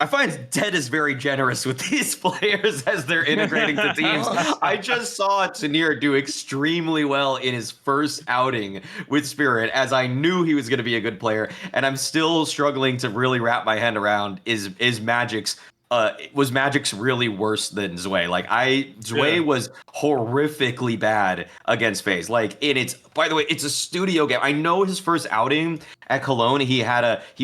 I find Dead is very generous with these players as they're integrating the teams. I just saw Tenier do extremely well in his first outing with Spirit, as I knew he was going to be a good player, and I'm still struggling to really wrap my head around is Magic's. Was Magic's really worse than Zwei? Like Zwei was horrifically bad against FaZe. Like by the way, it's a studio game. I know his first outing at Cologne, he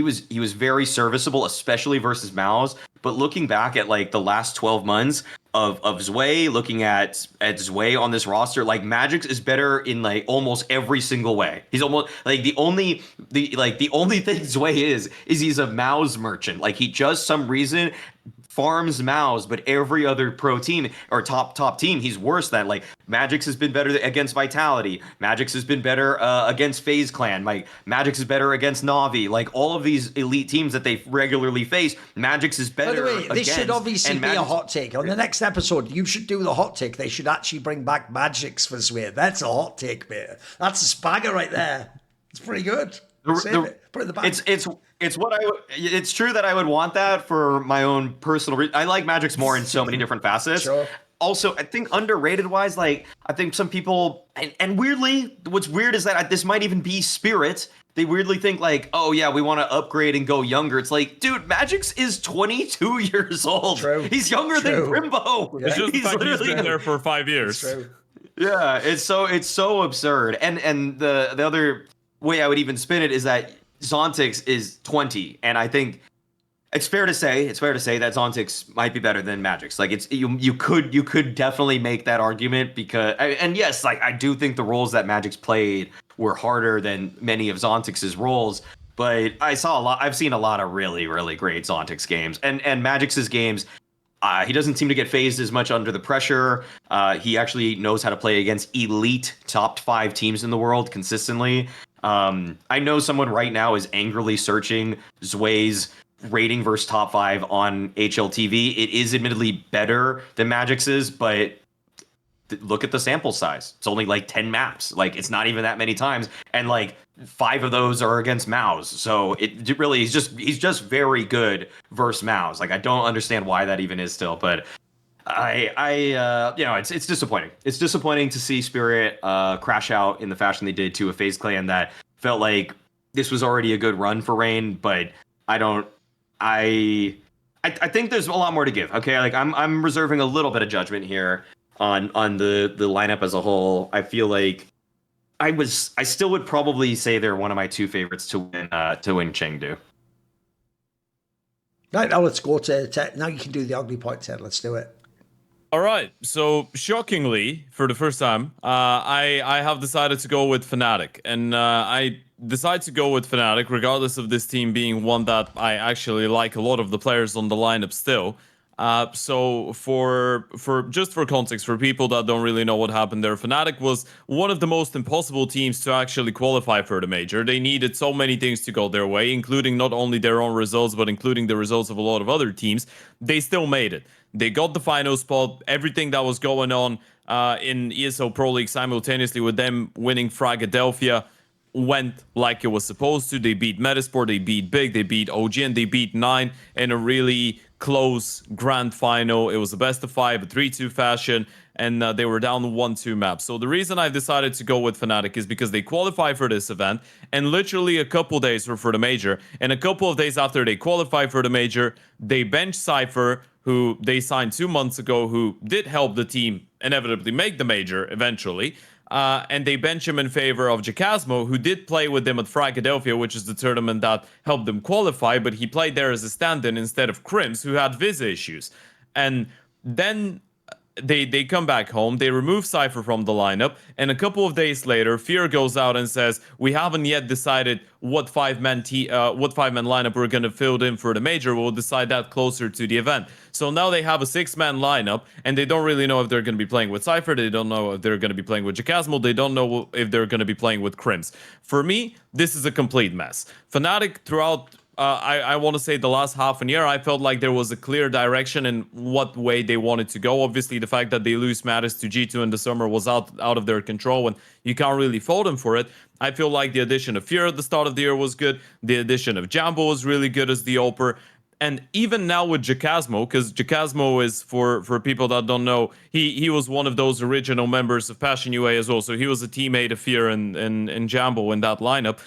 was very serviceable, especially versus Maus. But looking back at like the last 12 months of Zwei, looking at Zwei on this roster, like Magic's is better in like almost every single way. He's almost like the only thing Zwei is he's a Maus merchant. Like he just some reason farms Maus, but every other pro team or top team, he's worse than. Like Magic's has been better against Vitality. Magic's has been better against FaZe Clan. Like Magic's is better against Na'Vi. Like all of these elite teams that they regularly face, Magic's is better.
By the way, this should obviously be a hot take. On the next episode, you should do the hot take. They should actually bring back Magic's for Zwei. That's a hot take, mate. That's a spagger right there. It's pretty good. Put it in the bag.
It's what it's true that I would want that for my own personal I like Magic's more in so many different facets.
Sure.
Also, I think underrated wise, like I think some people and weirdly, what's weird is that this might even be Spirit. They weirdly think like, oh yeah, we want to upgrade and go younger. It's like, dude, Magic's is 22 years old.
True.
He's younger than Krimbo.
Yeah. It's just the fact he's been there for 5 years.
True.
Yeah, it's so absurd. And the other way I would even spin it is that Zontix is 20, and I think it's fair to say that Zontix might be better than Magic's. Like you could definitely make that argument because and yes, like I do think the roles that Magic's played were harder than many of Zontix's roles, but I've seen a lot of really, really great Zontix games and Magic's games. He doesn't seem to get phased as much under the pressure. He actually knows how to play against elite top 5 teams in the world consistently. I know someone right now is angrily searching Zwei's rating versus top 5 on HLTV. It is admittedly better than Magic's, but look at the sample size. It's only like 10 maps. Like it's not even that many times, and like 5 of those are against Maus. So it really he's just very good versus Maus. Like I don't understand why that even is still, but it's disappointing. It's disappointing to see Spirit crash out in the fashion they did to a FaZe Clan that felt like this was already a good run for Rain, but I think there's a lot more to give. Okay, like I'm reserving a little bit of judgment here on the lineup as a whole. I feel like I still would probably say they're one of my 2 favorites to win Chengdu.
Right, now let's go to now you can do the ugly point, Ted. Let's do it.
All right. So shockingly, for the first time, I have decided to go with Fnatic, and I decided to go with Fnatic regardless of this team being one that I actually like a lot of the players on the lineup still. So for context, for people that don't really know what happened there, Fnatic was one of the most impossible teams to actually qualify for the major. They needed so many things to go their way, including not only their own results, but including the results of a lot of other teams. They still made it. They got the final spot. Everything that was going on in ESL Pro League simultaneously with them winning Fragadelphia went like it was supposed to. They beat Metasport, they beat Big, they beat OG, and they beat Nine in a really close grand final. It was a best of 5, a 3-2 fashion, and they were down 1-2 map. So the reason I decided to go with Fnatic is because they qualify for this event, and literally a couple days were for the major. And a couple of days after they qualify for the major, they bench Cypher, who they signed 2 months ago, who did help the team inevitably make the major eventually. And they bench him in favor of jcobbb, who did play with them at Philadelphia, which is the tournament that helped them qualify, but he played there as a stand-in instead of Krims, who had visa issues. And then they come back home, they remove Cypher from the lineup, and a couple of days later, Fear goes out and says, we haven't yet decided what five-man lineup we're going to fill in for the major. We'll decide that closer to the event. So now they have a 6-man lineup, and they don't really know if they're going to be playing with Cypher, they don't know if they're going to be playing with jcobbb, they don't know if they're going to be playing with Krims. For me, this is a complete mess. Fnatic throughout I want to say the last half a year, I felt like there was a clear direction in what way they wanted to go. Obviously, the fact that they lose Mattis to G2 in the summer was out of their control, and you can't really fault them for it. I feel like the addition of Fear at the start of the year was good. The addition of Jambo was really good as the opener. And even now with jcobbb, because jcobbb is, for people that don't know, he was one of those original members of Passion UA as well. So he was a teammate of Fear and Jambo in that lineup.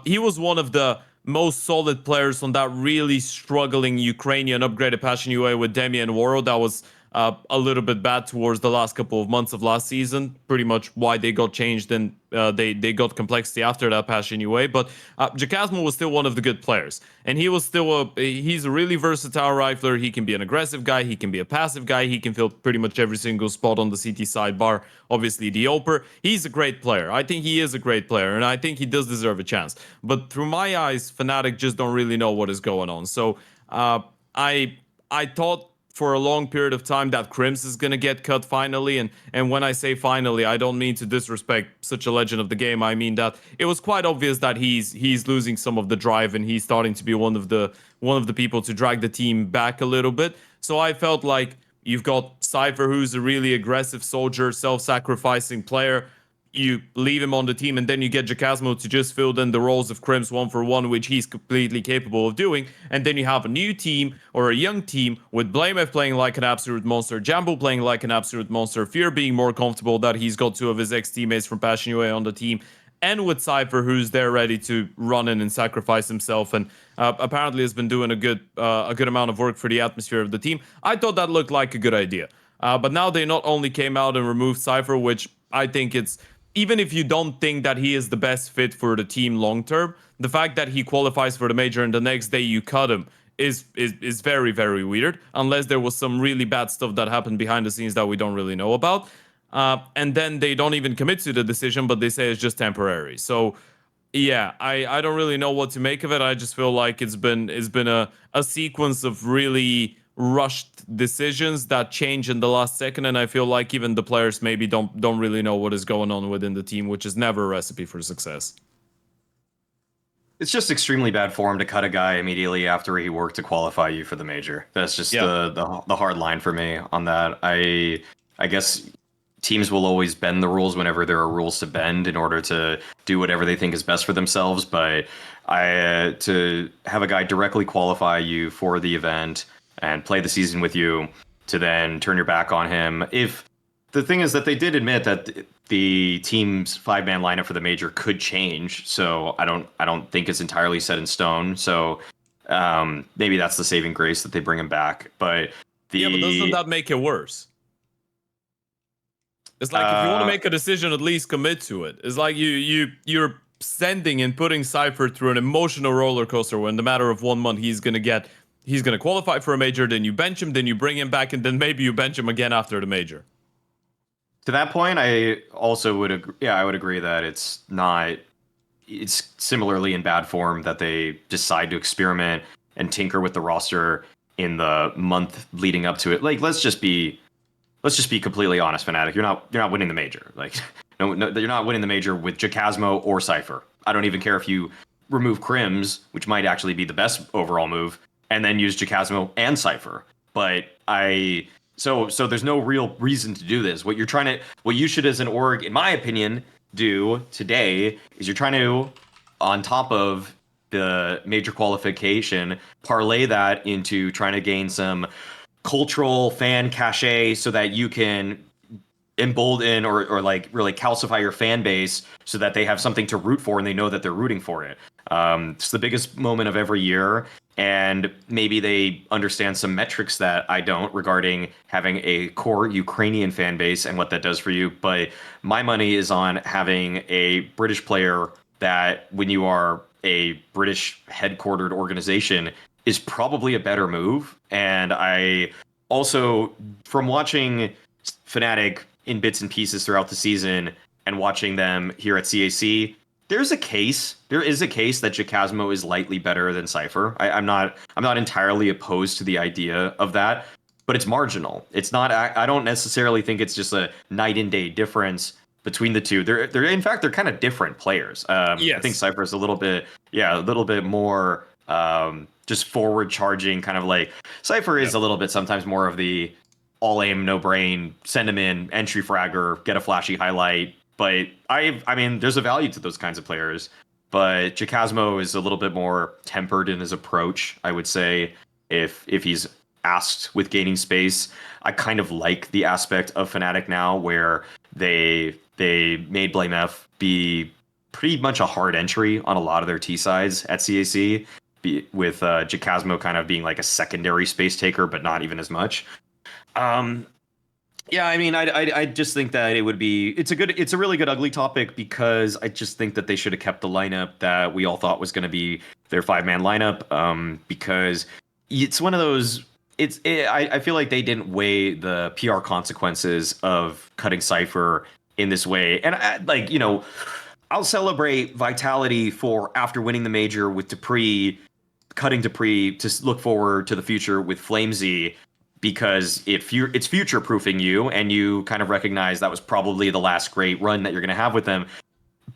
He was one of the most solid players on that really struggling Ukrainian upgraded Passion UA with Demi and Waro. That was a little bit bad towards the last couple of months of last season. Pretty much why they got changed and they got complexity after that Passion UA. But jcobbb was still one of the good players. And he was still he's a really versatile rifler. He can be an aggressive guy. He can be a passive guy. He can fill pretty much every single spot on the CT sidebar. Obviously, the opener. He's a great player. I think he is a great player. And I think he does deserve a chance. But through my eyes, Fnatic just don't really know what is going on. So I thought for a long period of time that Krims is going to get cut finally. And when I say finally, I don't mean to disrespect such a legend of the game. I mean that it was quite obvious that he's losing some of the drive and he's starting to be one of the people to drag the team back a little bit. So I felt like you've got Cypher, who's a really aggressive soldier, self-sacrificing player. You leave him on the team, and then you get jcobbb to just fill in the roles of Krims 1-for-1, which he's completely capable of doing. And then you have a new team, or a young team, with Blamef playing like an absolute monster, Jambo playing like an absolute monster, Fear being more comfortable that he's got 2 of his ex-teammates from Passion UA on the team, and with Cypher, who's there ready to run in and sacrifice himself, and apparently has been doing a good amount of work for the atmosphere of the team. I thought that looked like a good idea. But now they not only came out and removed Cypher, which I think it's, even if you don't think that he is the best fit for the team long term, the fact that he qualifies for the major and the next day you cut him is very, very weird, unless there was some really bad stuff that happened behind the scenes that we don't really know about. And then they don't even commit to the decision, but they say it's just temporary. So yeah, I don't really know what to make of it. I just feel like it's been a sequence of really rushed decisions that change in the last second, and I feel like even the players maybe don't really know what is going on within the team, which is never a recipe for success.
It's just extremely bad form to cut a guy immediately after he worked to qualify you for the major. That's just the hard line for me on that. I guess teams will always bend the rules whenever there are rules to bend in order to do whatever they think is best for themselves, but to have a guy directly qualify you for the event and play the season with you, to then turn your back on him. If the thing is that they did admit that the team's 5-man lineup for the major could change, so I don't think it's entirely set in stone. So maybe that's the saving grace that they bring him back. But but
doesn't that make it worse? It's like if you want to make a decision, at least commit to it. It's like you're sending and putting Cypher through an emotional roller coaster where in the matter of 1 month he's going to qualify for a major, then you bench him, then you bring him back, and then maybe you bench him again after the major.
To that point, I also would agree. Yeah, I would agree that it's similarly in bad form that they decide to experiment and tinker with the roster in the month leading up to it. Like, let's just be completely honest, Fnatic. You're not winning the major. Like, no, you're not winning the major with jcobbb or Cypher. I don't even care if you remove Krims, which might actually be the best overall move, and then use jcobbb and Cypher. But so there's no real reason to do this. What you should as an org, in my opinion, do today is you're trying to, on top of the major qualification, parlay that into trying to gain some cultural fan cachet so that you can embolden or like really calcify your fan base so that they have something to root for and they know that they're rooting for it. It's the biggest moment of every year, and maybe they understand some metrics that I don't regarding having a core Ukrainian fan base and what that does for you. But my money is on having a British player that, when you are a British headquartered organization, is probably a better move. And I also, from watching Fnatic in bits and pieces throughout the season and watching them here at CAC, there is a case that jcosmo is lightly better than Cypher. I'm not entirely opposed to the idea of that, but it's marginal. It's not. I don't necessarily think it's just a night and day difference between the two. They're in fact they're kind of different players.
Yes.
I think Cypher is a little bit more just forward charging, kind of like Cypher is a little bit sometimes more of the all aim, no brain, send him in, entry fragger, get a flashy highlight. But I mean, there's a value to those kinds of players. But jcosmo is a little bit more tempered in his approach, I would say, if he's asked with gaining space. I kind of like the aspect of Fnatic now where they made BlameF be pretty much a hard entry on a lot of their T sides at CAC, with jcosmo kind of being like a secondary space taker, but not even as much. Yeah, I mean, I just think that it's a really good ugly topic, because I just think that they should have kept the lineup that we all thought was going to be their 5-man lineup, because it's one of those. I feel like they didn't weigh the PR consequences of cutting Cypher in this way, and I'll celebrate Vitality for, after winning the major with Dupree, cutting Dupree to look forward to the future with Flamesy, because it's future-proofing you, and you kind of recognize that was probably the last great run that you're going to have with them.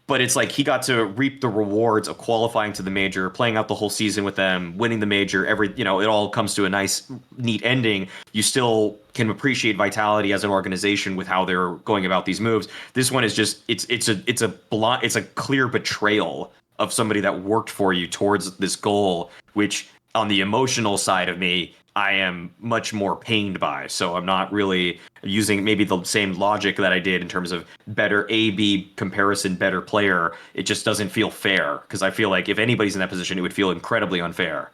But it's like he got to reap the rewards of qualifying to the major, playing out the whole season with them, winning the major. It all comes to a nice, neat ending. You still can appreciate Vitality as an organization with how they're going about these moves. This one is just it's a clear betrayal of somebody that worked for you towards this goal, which on the emotional side of me, I am much more pained by. So I'm not really using maybe the same logic that I did in terms of better A-B comparison, better player. It just doesn't feel fair, because I feel like if anybody's in that position, it would feel incredibly unfair.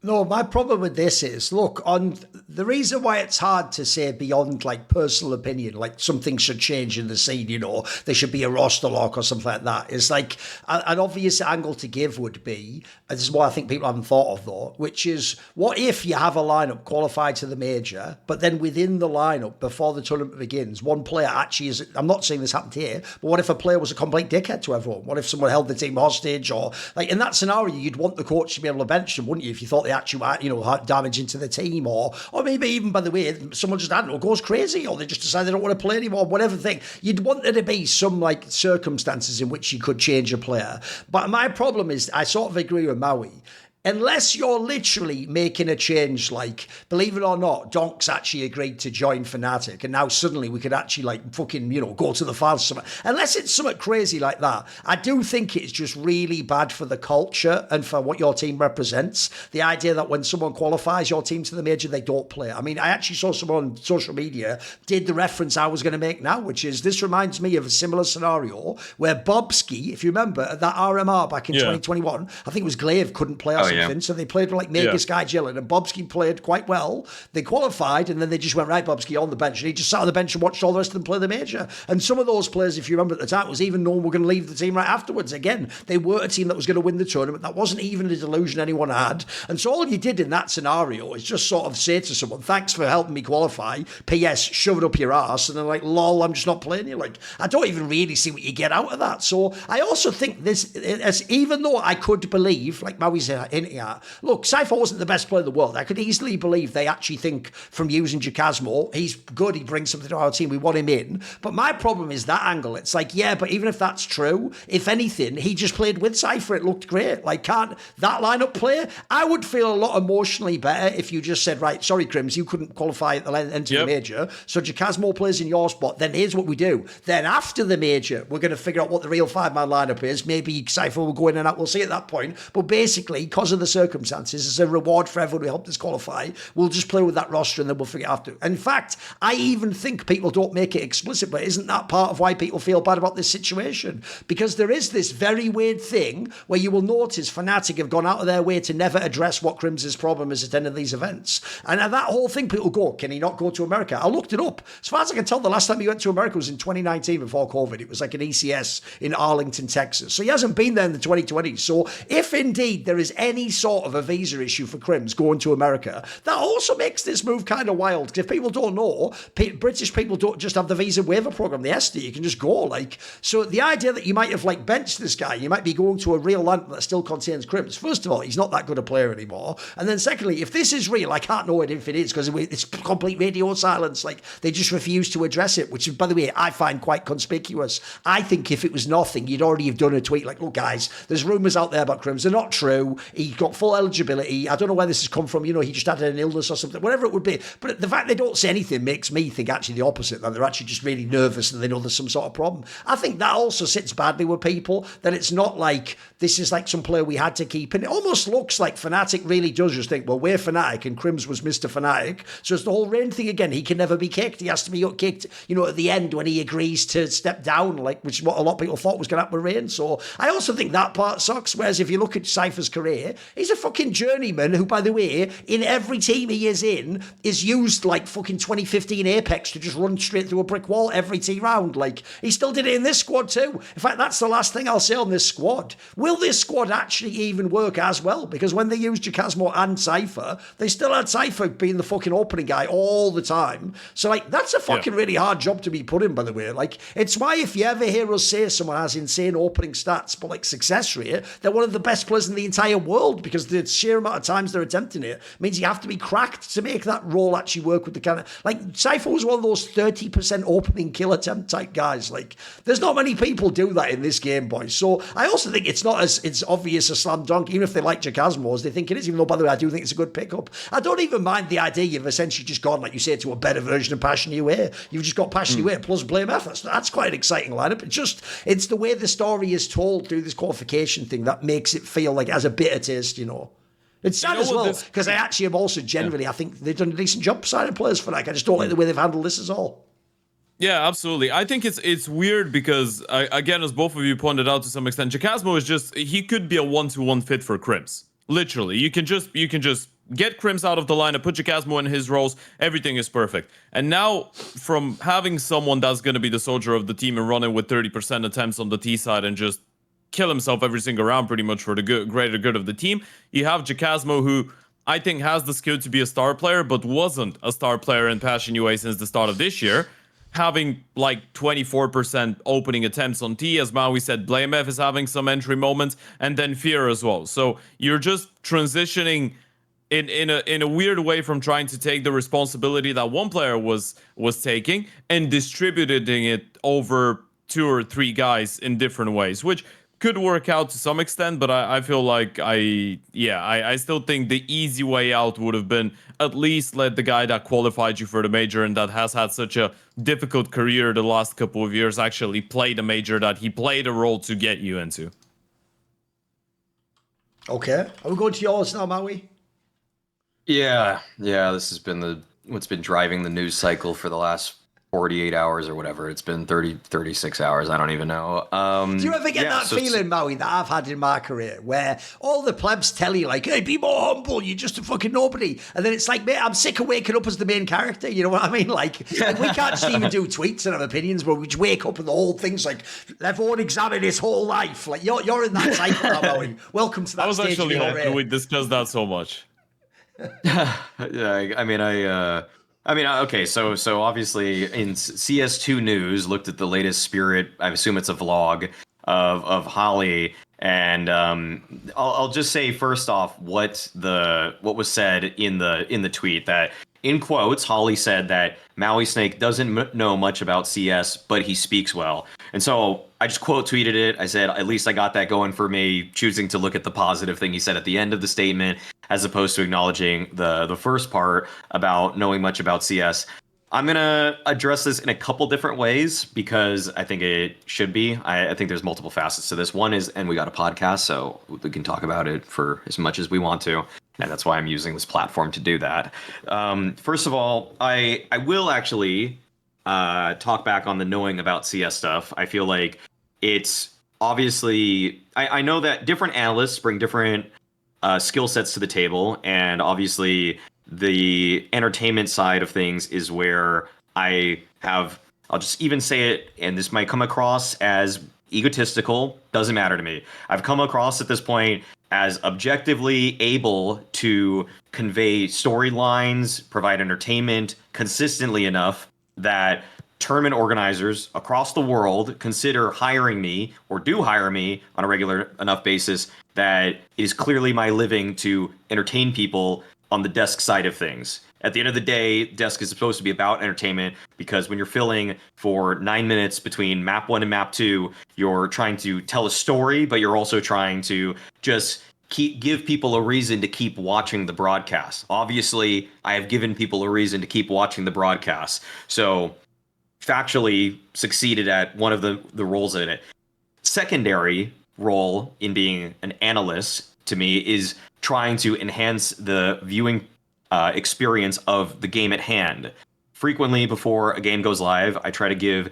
No, my problem with this is, look, on the reason why it's hard to say beyond like personal opinion, like something should change in the scene, there should be a roster lock or something like that. It's like an obvious angle to give would be, and this is what I think people haven't thought of though, which is, what if you have a lineup qualified to the major, but then within the lineup before the tournament begins, one player actually is, I'm not saying this happened here, but what if a player was a complete dickhead to everyone? What if someone held the team hostage? Or like in that scenario, you'd want the coach to be able to bench them, wouldn't you, if you thought they actually had damage into the team, or maybe even, by the way, someone just, I don't know, goes crazy, or they just decide they don't want to play anymore, whatever thing. You'd want there to be some like circumstances in which you could change a player. But my problem is, I sort of agree with Maui. Unless you're literally making a change, like, believe it or not, Donks actually agreed to join Fnatic, and now suddenly we could actually, like, fucking, go to the finals. Unless it's something crazy like that, I do think it's just really bad for the culture and for what your team represents. The idea that when someone qualifies your team to the major, they don't play. I mean, I actually saw someone on social media did the reference I was going to make now, which is, this reminds me of a similar scenario where Bobski, if you remember, at that RMR back in 2021, I think it was Glaive couldn't play us. Yeah. So they played with like Mega Sky Jillen, and Bobski played quite well. They qualified, and then they just went, right, Bobski on the bench. And he just sat on the bench and watched all the rest of them play the major. And some of those players, if you remember at the time, was even known were going to leave the team right afterwards. Again, they were a team that was going to win the tournament. That wasn't even a delusion anyone had. And so all you did in that scenario is just sort of say to someone, thanks for helping me qualify. P.S. shove it up your ass. And they're like, lol, I'm just not playing you. Like, I don't even really see what you get out of that. So I also think this, even though I could believe, like Maui's hinting at, look, Cypher wasn't the best player in the world. I could easily believe they actually think from using jcosmo, he's good, he brings something to our team, we want him in. But my problem is that angle. It's like, yeah, but even if that's true, if anything, he just played with Cypher, it looked great. Like, can't that lineup play? I would feel a lot emotionally better if you just said, right, sorry, Crims, you couldn't qualify at the end of the major, so jcosmo plays in your spot, then here's what we do. Then after the major, we're going to figure out what the real 5-man lineup is. Maybe Cypher will go in and out, we'll see at that point. But basically, because of the circumstances, as a reward for everyone who helped us qualify, we'll just play with that roster and then we'll figure it out. In fact, I even think people don't make it explicit, but isn't that part of why people feel bad about this situation? Because there is this very weird thing where you will notice Fnatic have gone out of their way to never address what Crim's problem is attending these events. And that whole thing, people go, can he not go to America? I looked it up. As far as I can tell, the last time he went to America was in 2019 before COVID. It was like an ECS in Arlington, Texas. So he hasn't been there in the 2020s. So if indeed there is any sort of a visa issue for Crims going to America, that also makes this move kind of wild. Because if people don't know, British people don't just have the visa waiver program, the ESTA, you can just go. Like, so the idea that you might have like benched this guy, you might be going to a real land that still contains Crims. First of all, he's not that good a player anymore. And then secondly, if this is real, I can't know it if it is, because it's complete radio silence. Like, they just refuse to address it, which, by the way, I find quite conspicuous. I think if it was nothing, you'd already have done a tweet like, look, guys, there's rumours out there about Crims. They're not true. He got full eligibility. I don't know where this has come from. You know, he just had an illness or something, whatever it would be. But the fact they don't say anything makes me think actually the opposite, that they're actually just really nervous and they know there's some sort of problem. I think that also sits badly with people, that it's not like this is like some player we had to keep. And it almost looks like Fnatic really does just think, well, we're Fnatic and Crims was Mr. Fnatic. So it's the whole Rain thing again. He can never be kicked. He has to be kicked, you know, at the end when he agrees to step down, like, which is what a lot of people thought was going to happen with Rain. So I also think that part sucks. Whereas if you look at Cypher's career, he's a fucking journeyman who, by the way, in every team he is in, is used like fucking 2015 Apex to just run straight through a brick wall every T round. Like, he still did it in this squad too. In fact, that's the last thing I'll say on this squad. Will this squad actually even work as well? Because when they used jcobbb and Cypher, they still had Cypher being the fucking opening guy all the time. So, like, that's a fucking really hard job to be put in, by the way. Like, it's why if you ever hear us say someone has insane opening stats, but like success rate, they're one of the best players in the entire world, because the sheer amount of times they're attempting it means you have to be cracked to make that role actually work with the kind of, like, Cypher was one of those 30% opening kill attempt type guys. Like, there's not many people do that in this game, boys. So I also think it's not as it's obvious a slam dunk, even if they like jcobbb as they think it is, even though, by the way, I do think it's a good pickup. I don't even mind the idea you've essentially just gone, like you say, to a better version of Passion Away. You've just got Passion Away plus Blame F. That's quite an exciting lineup. It's the way the story is told through this qualification thing that makes it feel like it has a bitter taste, you know. It's sad as well, because I actually am also generally, I think they've done a decent job signing players for that. I just don't like the way they've handled this as all.
Yeah, absolutely. I think it's weird because, again, as both of you pointed out to some extent, jcobbb is just, he could be a one-to-one fit for Crims. Literally, you can just get Crims out of the lineup, put jcobbb in his roles, everything is perfect. And now, from having someone that's going to be the soldier of the team and running with 30% attempts on the T side and just kill himself every single round pretty much for the greater good of the team, you have jcobbb, who I think has the skill to be a star player, but wasn't a star player in Passion UA since the start of this year, having like 24% opening attempts on T. As Maui said, Blame F is having some entry moments, and then Fear as well. So you're just transitioning in a weird way from trying to take the responsibility that one player was taking and distributing it over 2 or 3 guys in different ways, which could work out to some extent, but I feel like I still think the easy way out would have been at least let the guy that qualified you for the major and that has had such a difficult career the last couple of years actually play the major that he played a role to get you into.
Okay, are we going to yours now, Maui?
Yeah, this has been what's been driving the news cycle for the last 48 hours or whatever. It's been 36 hours. I don't even know.
Do you ever get that feeling, Maui, that I've had in my career, where all the plebs tell you, like, hey, be more humble, you're just a fucking nobody. And then it's like, mate, I'm sick of waking up as the main character. You know what I mean? Like we can't just even do tweets and have opinions, but we just wake up and the whole thing's like, everyone examine his whole life. Like, you're in that cycle now, Maui. Welcome to that stage. I was actually hoping
we discussed that so much.
Yeah, okay, so obviously in CS2 news, looked at the latest Spirit, I assume it's a vlog, of Hally, and I'll just say first off what was said in the tweet, that in quotes, Hally said that Mauisnake doesn't know much about CS, but he speaks well. And so I just quote tweeted it. I said, at least I got that going for me, choosing to look at the positive thing he said at the end of the statement, as opposed to acknowledging the first part about knowing much about CS. I'm gonna address this in a couple different ways because I think it should be. I think there's multiple facets to this. One is, and we got a podcast, so we can talk about it for as much as we want to, and that's why I'm using this platform to do that. First of all, I will actually talk back on the knowing about CS stuff. I feel like it's obviously I know that different analysts bring different skill sets to the table, and obviously the entertainment side of things is where I'll just even say it, and this might come across as egotistical, doesn't matter to me. I've come across at this point as objectively able to convey storylines, provide entertainment consistently enough that tournament organizers across the world consider hiring me or do hire me on a regular enough basis that it is clearly my living to entertain people on the desk side of things. At the end of the day, desk is supposed to be about entertainment because when you're filling for 9 minutes between map 1 and map 2, you're trying to tell a story, but you're also trying to just give people a reason to keep watching the broadcast. Obviously, I have given people a reason to keep watching the broadcast. So factually succeeded at one of the roles in it. Secondary role in being an analyst to me is trying to enhance the viewing experience of the game at hand. Frequently before a game goes live, I try to give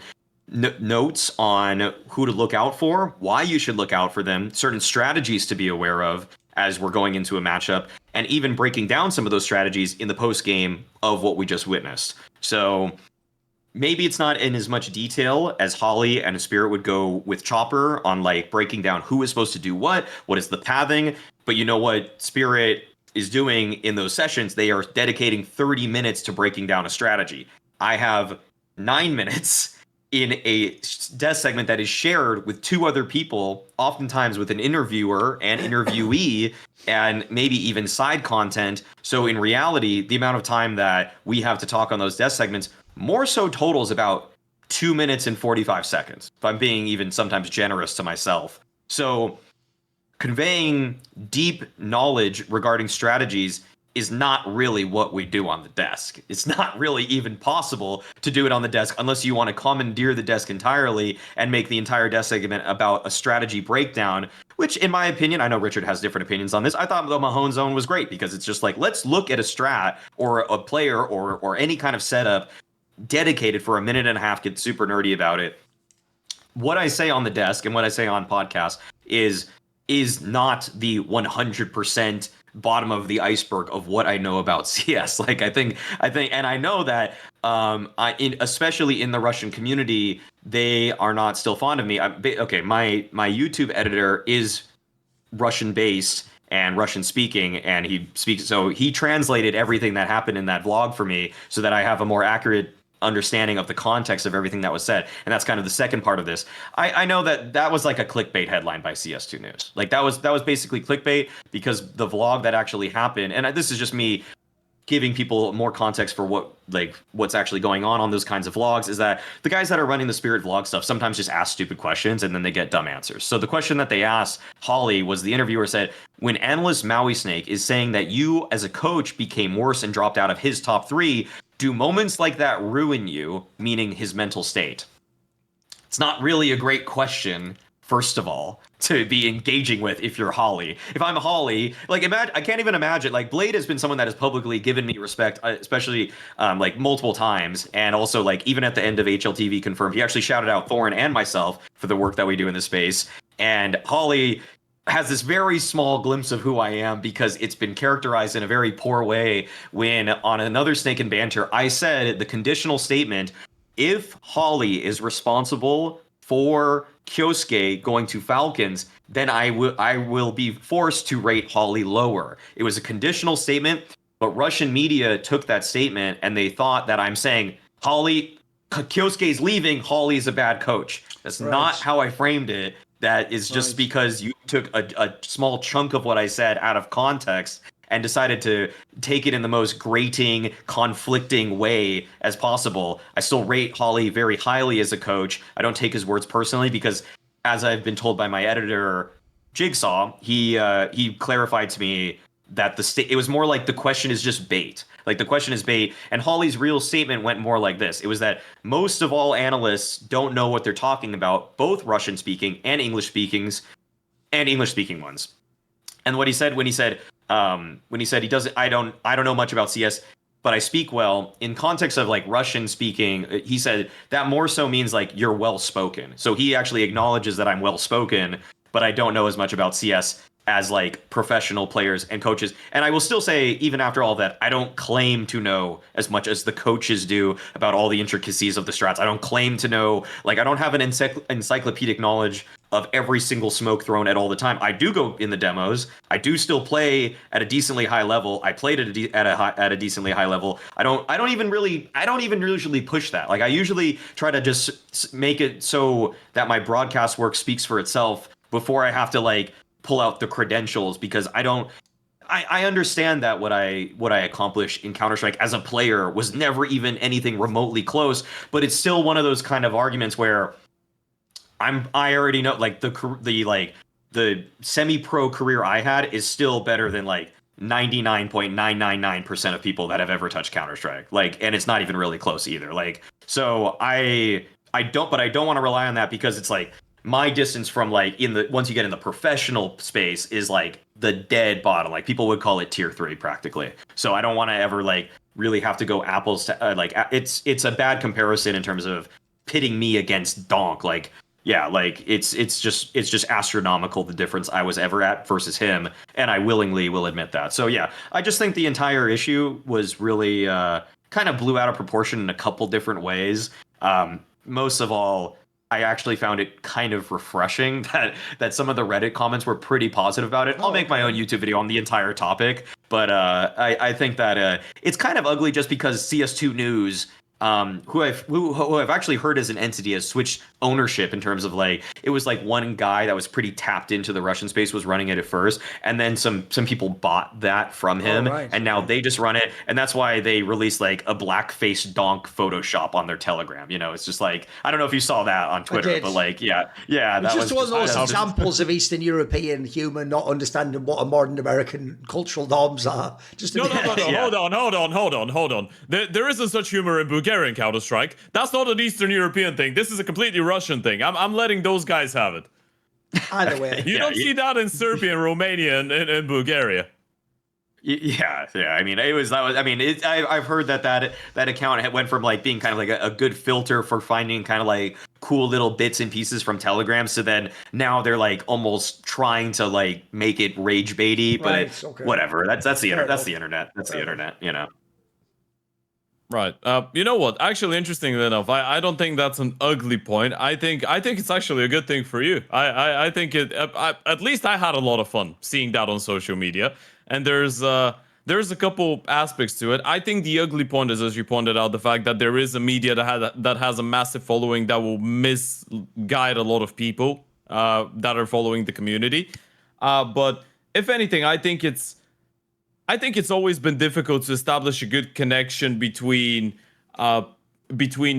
notes on who to look out for, why you should look out for them, certain strategies to be aware of as we're going into a matchup, and even breaking down some of those strategies in the post game of what we just witnessed. So maybe it's not in as much detail as hally and Spirit would go with Chopper on like breaking down who is supposed to do what is the pathing, but you know what Spirit is doing in those sessions, they are dedicating 30 minutes to breaking down a strategy. I have 9 minutes in a desk segment that is shared with 2 other people, oftentimes with an interviewer and interviewee, and maybe even side content. So in reality, the amount of time that we have to talk on those desk segments more so totals about 2 minutes and 45 seconds, if I'm being even sometimes generous to myself. So conveying deep knowledge regarding strategies is not really what we do on the desk. It's not really even possible to do it on the desk unless you want to commandeer the desk entirely and make the entire desk segment about a strategy breakdown, which in my opinion, I know Richard has different opinions on this. I thought the Mahone Zone was great because it's just like, let's look at a strat or a player or any kind of setup dedicated for a minute and a half, get super nerdy about it. What I say on the desk and what I say on podcast is not the 100% bottom of the iceberg of what I know about CS. Like I think, and I know that, especially in the Russian community, they are not still fond of me. Okay, my YouTube editor is Russian based and Russian speaking, and he translated everything that happened in that vlog for me so that I have a more accurate understanding of the context of everything that was said. And that's kind of the second part of this. I know that was like a clickbait headline by CS2 News. Like that was basically clickbait because the vlog that actually happened, and this is just me giving people more context for what's actually going on those kinds of vlogs, is that the guys that are running the Spirit vlog stuff sometimes just ask stupid questions and then they get dumb answers. So the question that they asked Hally was, the interviewer said, when analyst Mauisnake is saying that you as a coach became worse and dropped out of his top 3, do moments like that ruin you, meaning his mental state? It's not really a great question, first of all, to be engaging with if you're Hally. If I'm Hally, like I can't even imagine, like Blade has been someone that has publicly given me respect, especially like multiple times. And also like even at the end of HLTV Confirmed, he actually shouted out Thorin and myself for the work that we do in this space. And Hally has this very small glimpse of who I am because it's been characterized in a very poor way when on another Snake and Banter, I said the conditional statement, if Hally is responsible for Kyosuke going to Falcons, then I will be forced to rate Hally lower. It was a conditional statement, but Russian media took that statement and they thought that I'm saying Kyosuke's leaving, Holly's a bad coach. That's not how I framed it. That is just because you took a small chunk of what I said out of context and decided to take it in the most grating, conflicting way as possible. I still rate Hally very highly as a coach. I don't take his words personally because, as I've been told by my editor, Jigsaw, he clarified to me that it was more like the question is just bait. Like the question is bait. And Holly's real statement went more like this. It was that most of all analysts don't know what they're talking about, both Russian speaking and English speaking ones. And what he said when he said he doesn't, I don't know much about CS, but I speak well, in context of like Russian speaking, he said that more so means like you're well spoken. So he actually acknowledges that I'm well spoken, but I don't know as much about CS as like professional players and coaches. And I will still say, even after all that, I don't claim to know as much as the coaches do about all the intricacies of the strats. I don't claim to know, like, I don't have an encyclopedic knowledge of every single smoke thrown at all the time. I do go in the demos. I do still play at a decently high level. I played at a decently high level. I don't even usually push that. Like, I usually try to just make it so that my broadcast work speaks for itself before I have to like pull out the credentials, because I understand that what I accomplished in Counter-Strike as a player was never even anything remotely close, but it's still one of those kind of arguments where I already know, like, the semi-pro career I had is still better than like 99.999% of people that have ever touched Counter-Strike. Like, and it's not even really close either. Like, so I don't want to rely on that, because it's like my distance from like once you get in the professional space is like the dead bottom. Like, people would call it tier 3 practically. So I don't want to ever like really have to go apples to like, it's a bad comparison in terms of pitting me against Donk. Like, yeah, like it's just astronomical, the difference I was ever at versus him, and I willingly will admit that. So yeah, I just think the entire issue was really kind of blew out of proportion in a couple different ways. Most of all, I actually found it kind of refreshing that some of the Reddit comments were pretty positive about it. I'll make my own YouTube video on the entire topic, but I think that it's kind of ugly just because CS2 News, who I've actually heard as an entity, has switched ownership in terms of like, it was like one guy that was pretty tapped into the Russian space was running it at first, and then some people bought that from him, and now they just run it, and that's why they released like a blackface Donk Photoshop on their Telegram. You know, it's just like, I don't know if you saw that on Twitter, but like, yeah,
that was just one of those examples of Eastern European humor not understanding what a modern American cultural norms are. Just
no, hold on. There isn't such humor in Bulgarian Counter-Strike. That's not an Eastern European thing. This is a completely Russian thing. I'm letting those guys have it.
Either way.
You don't see that in Serbia and Romania and in Bulgaria.
Yeah. I mean, I've heard that account went from like being kind of like a good filter for finding kind of like cool little bits and pieces from telegrams, to then now they're like almost trying to like make it rage baity, but whatever. That's the internet. That's the internet, you know.
Right. You know what? Actually, interestingly enough, I don't think that's an ugly point. I think it's actually a good thing for you. I think at least I had a lot of fun seeing that on social media. And there's a couple aspects to it. I think the ugly point is, as you pointed out, the fact that there is a media that has a massive following that will misguide a lot of people that are following the community. But if anything, I think it's always been difficult to establish a good connection between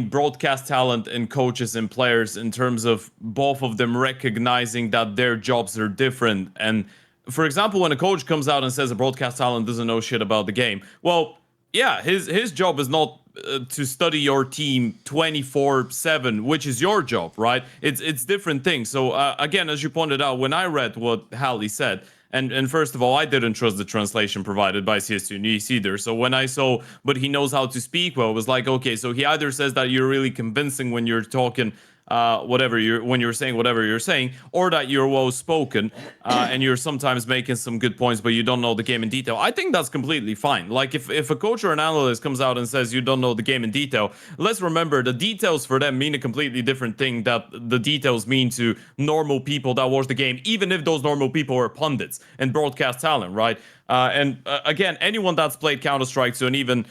broadcast talent and coaches and players, in terms of both of them recognizing that their jobs are different. And for example, when a coach comes out and says a broadcast talent doesn't know shit about the game, well, yeah, his job is not to study your team 24/7, which is your job, right? It's different things. So again, as you pointed out, when I read what Hally said, and first of all, I didn't trust the translation provided by CS2 News either. So when I saw, but he knows how to speak well, it was like, okay, so he either says that you're really convincing when you're talking when you're saying whatever you're saying, or that you're well spoken and you're sometimes making some good points, but you don't know the game in detail. I think that's completely fine. Like, if a coach or an analyst comes out and says you don't know the game in detail, let's remember the details for them mean a completely different thing that the details mean to normal people that watch the game, even if those normal people are pundits and broadcast talent, right? Again, anyone that's played Counter-Strike to an even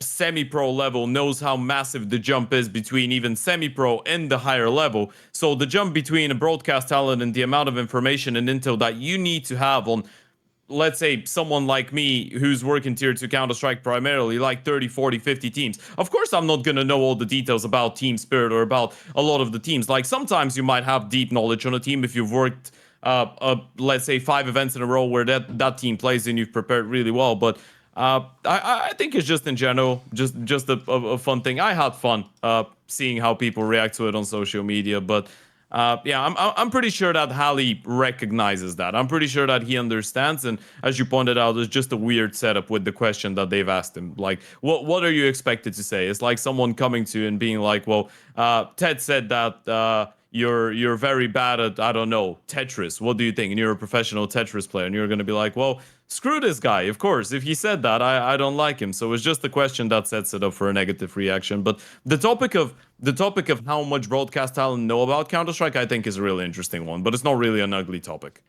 semi-pro level knows how massive the jump is between even semi-pro and the higher level. So the jump between a broadcast talent and the amount of information and intel that you need to have on, let's say, someone like me who's working tier 2 Counter-Strike primarily, like 30, 40, 50 teams. Of course, I'm not going to know all the details about team spirit or about a lot of the teams. Like, sometimes you might have deep knowledge on a team if you've worked let's say 5 events in a row where that team plays and you've prepared really well. But I think it's just in general, just a fun thing. I had fun seeing how people react to it on social media, but yeah, I'm pretty sure that hally recognizes that. I'm pretty sure that he understands, and as you pointed out, it's just a weird setup with the question that they've asked him. Like, what are you expected to say? It's like someone coming to you and being like, well, Ted said that you're very bad at, I don't know, Tetris. What do you think? And you're a professional Tetris player, and you're going to be like, well, screw this guy. Of course, if he said that, I don't like him. So it's just the question that sets it up for a negative reaction. But the topic of how much broadcast talent know about Counter-Strike, I think, is a really interesting one. But it's not really an ugly topic.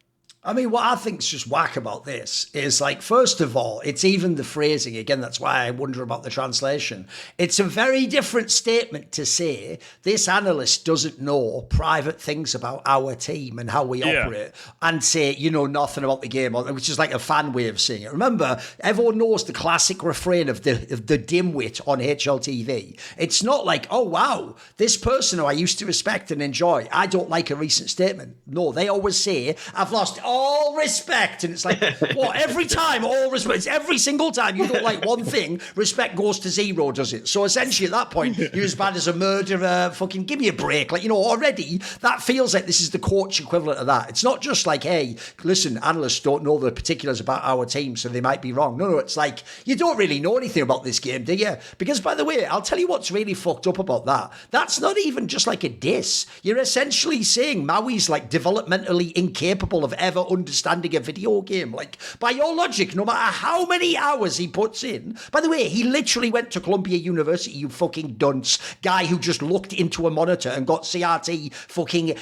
I mean, what I think's just whack about this is, like, first of all, it's even the phrasing. Again, that's why I wonder about the translation. It's a very different statement to say this analyst doesn't know private things about our team and how we operate, and say, you know nothing about the game, which is like a fan way of saying it. Remember, everyone knows the classic refrain of the dimwit on HLTV. It's not like, oh, wow, this person who I used to respect and enjoy, I don't like a recent statement. No, they always say, I've lost all respect. And it's like, what? Every time, all respect. It's every single time you don't like one thing, respect goes to zero, does it? So essentially at that point, you're as bad as a murderer. Fucking give me a break. Like, you know, already that feels like this is the coach equivalent of that. It's not just like, hey, listen, analysts don't know the particulars about our team, so they might be wrong. No, it's like, you don't really know anything about this game, do you? Because, by the way, I'll tell you what's really fucked up about that. That's not even just like a diss. You're essentially saying Maui's like developmentally incapable of ever understanding a video game. Like, by your logic, no matter how many hours he puts in, by the way, he literally went to Columbia University, you fucking dunce, guy who just looked into a monitor and got CRT fucking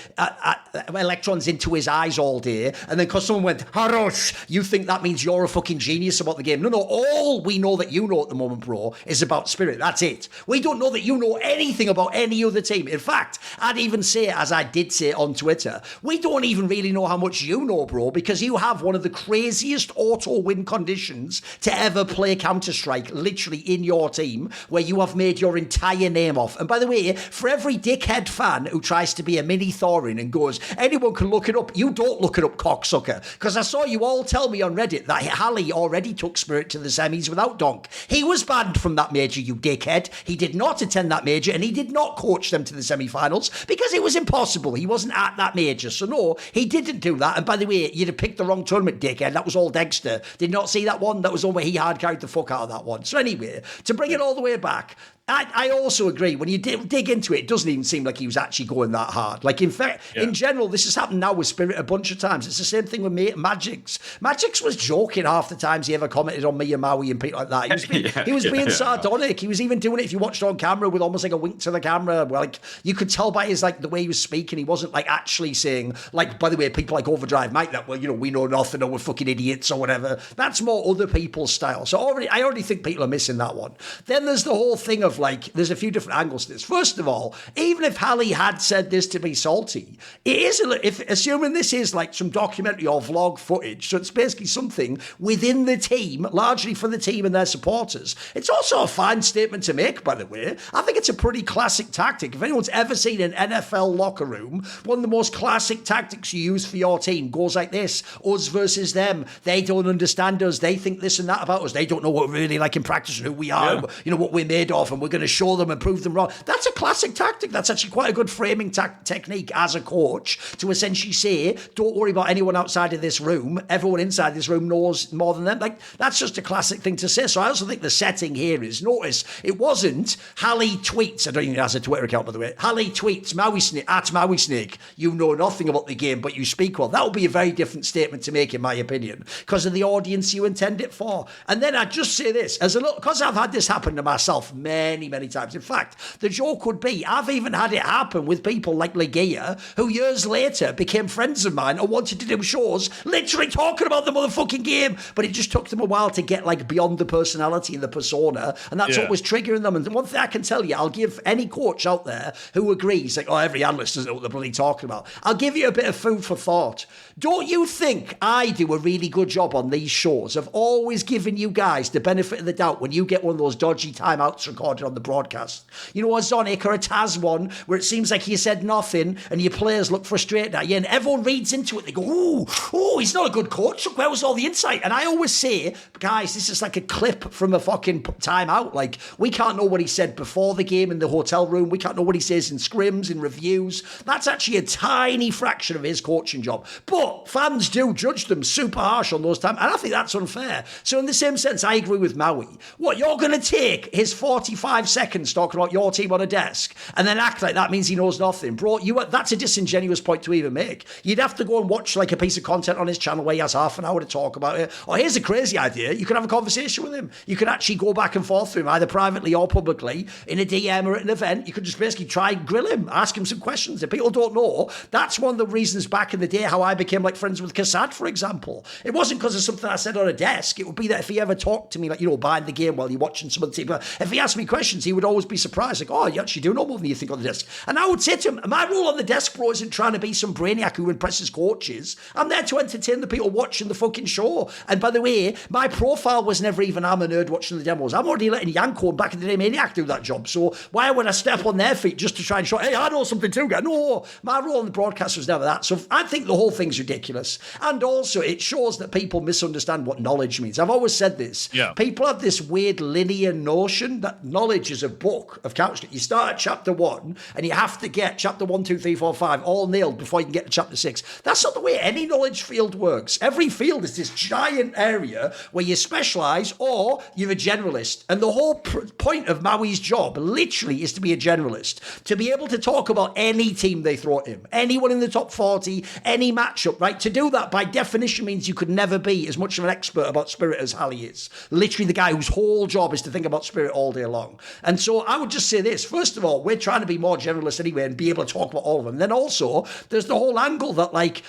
electrons into his eyes all day, and then because someone went, Harosh, you think that means you're a fucking genius about the game. No, all we know that you know at the moment, bro, is about Spirit. That's it. We don't know that you know anything about any other team. In fact, I'd even say, as I did say on Twitter, we don't even really know how much you know, bro, because you have one of the craziest auto win conditions to ever play Counter-Strike, literally in your team, where you have made your entire name off. And by the way, for every dickhead fan who tries to be a mini Thorin and goes, anyone can look it up, you don't look it up, cocksucker. Because I saw you all tell me on Reddit that hally already took Spirit to the semis without Donk. He was banned from that major, you dickhead. He did not attend that major, and he did not coach them to the semi-finals because it was impossible. He wasn't at that major. So no, he didn't do that. And by the way, you'd have picked the wrong tournament, dickhead. That was all Dexter. Did not see that one? That was the one where he hard carried the fuck out of that one. So anyway, to bring it all the way back, I also agree. When you dig into it, it doesn't even seem like he was actually going that hard. Like, in fact, in general, this has happened now with Spirit a bunch of times. It's the same thing with me at Magix. Magix was joking half the times he ever commented on me and Maui and people like that. He was being sardonic. He was even doing it, if you watched on camera, with almost like a wink to the camera. Well, like, you could tell by his, like, the way he was speaking, he wasn't, like, actually saying, like, by the way, people like Overdrive Mike, that, well, you know, we know nothing or we're fucking idiots or whatever. That's more other people's style. So I already think people are missing that one. Then there's the whole thing of, like, there's a few different angles to this. First of all, even if hally had said this to be salty, it is, assuming this is like some documentary or vlog footage, so it's basically something within the team, largely for the team and their supporters. It's also a fine statement to make, by the way. I think it's a pretty classic tactic. If anyone's ever seen an NFL locker room, one of the most classic tactics you use for your team goes like this: us versus them. They don't understand us. They think this and that about us. They don't know what we're really like in practice, who we are, you know, what we're made of, and we're going to show them and prove them wrong. That's a classic tactic. That's actually quite a good framing technique as a coach, to essentially say, don't worry about anyone outside of this room. Everyone inside this room knows more than them. Like, that's just a classic thing to say. So I also think the setting here is, notice, it wasn't hally tweets. I don't even know has a Twitter account, by the way. Hally tweets, Mauisnake, at Mauisnake, you know nothing about the game, but you speak well. That would be a very different statement to make, in my opinion, because of the audience you intend it for. And then I'd just say this, as a little, because I've had this happen to myself many times. In fact, the joke would be, I've even had it happen with people like Legia, who years later became friends of mine and wanted to do shows literally talking about the motherfucking game, but it just took them a while to get like beyond the personality and the persona, and that's what was triggering them. And one thing I can tell you, I'll give any coach out there who agrees, like, oh, every analyst doesn't know what they're bloody talking about, I'll give you a bit of food for thought. Don't you think I do a really good job on these shows of always giving you guys the benefit of the doubt when you get one of those dodgy timeouts recorded recorded on the broadcast. You know, a Zonic or a Taz one, where it seems like you said nothing and your players look frustrated at you and everyone reads into it. They go, oh, he's not a good coach. Look, where was all the insight? And I always say, guys, this is like a clip from a fucking timeout. Like, we can't know what he said before the game in the hotel room. We can't know what he says in scrims, in reviews. That's actually a tiny fraction of his coaching job. But fans do judge them super harsh on those times. And I think that's unfair. So in the same sense, I agree with Maui. What, you're going to take his 45 seconds talking about your team on a desk and then act like that means he knows nothing? Bro, that's a disingenuous point to even make. You'd have to go and watch like a piece of content on his channel where he has half an hour to talk about it. Or here's a crazy idea. You can have a conversation with him. You can actually go back and forth with him, either privately or publicly, in a DM or at an event. You could just basically try and grill him, ask him some questions. If people don't know, that's one of the reasons back in the day how I became like friends with Kassad, for example. It wasn't because of something I said on a desk. It would be that if he ever talked to me, like, you know, behind the game while you're watching some of the team, if he asked me questions, he would always be surprised, like, oh, you actually do know more than you think on the desk. And I would say to him, my role on the desk, bro, isn't trying to be some brainiac who impresses coaches. I'm there to entertain the people watching the fucking show. And by the way, my profile was never even I'm a nerd watching the demos. I'm already letting Yanko and back in the day Maniac do that job. So why would I step on their feet just to try and show, hey, I know something too, guy? No, my role on the broadcast was never that. So I think the whole thing's ridiculous. And also it shows that people misunderstand what knowledge means. I've always said this.
Yeah.
People have this weird linear notion that knowledge is a book of Counter-Strike. You start at chapter 1 and you have to get chapter 1, 2, 3, 4, 5 all nailed before you can get to chapter 6. That's not the way any knowledge field works. Every field is this giant area where you specialize or you're a generalist. And the whole point of Maui's job literally is to be a generalist, to be able to talk about any team they throw at him, anyone in the top 40, any matchup, right? To do that by definition means you could never be as much of an expert about Spirit as Hally is. Literally the guy whose whole job is to think about Spirit all day long. And so I would just say this, first of all, we're trying to be more generalist anyway and be able to talk about all of them. Then also, there's the whole angle that, like,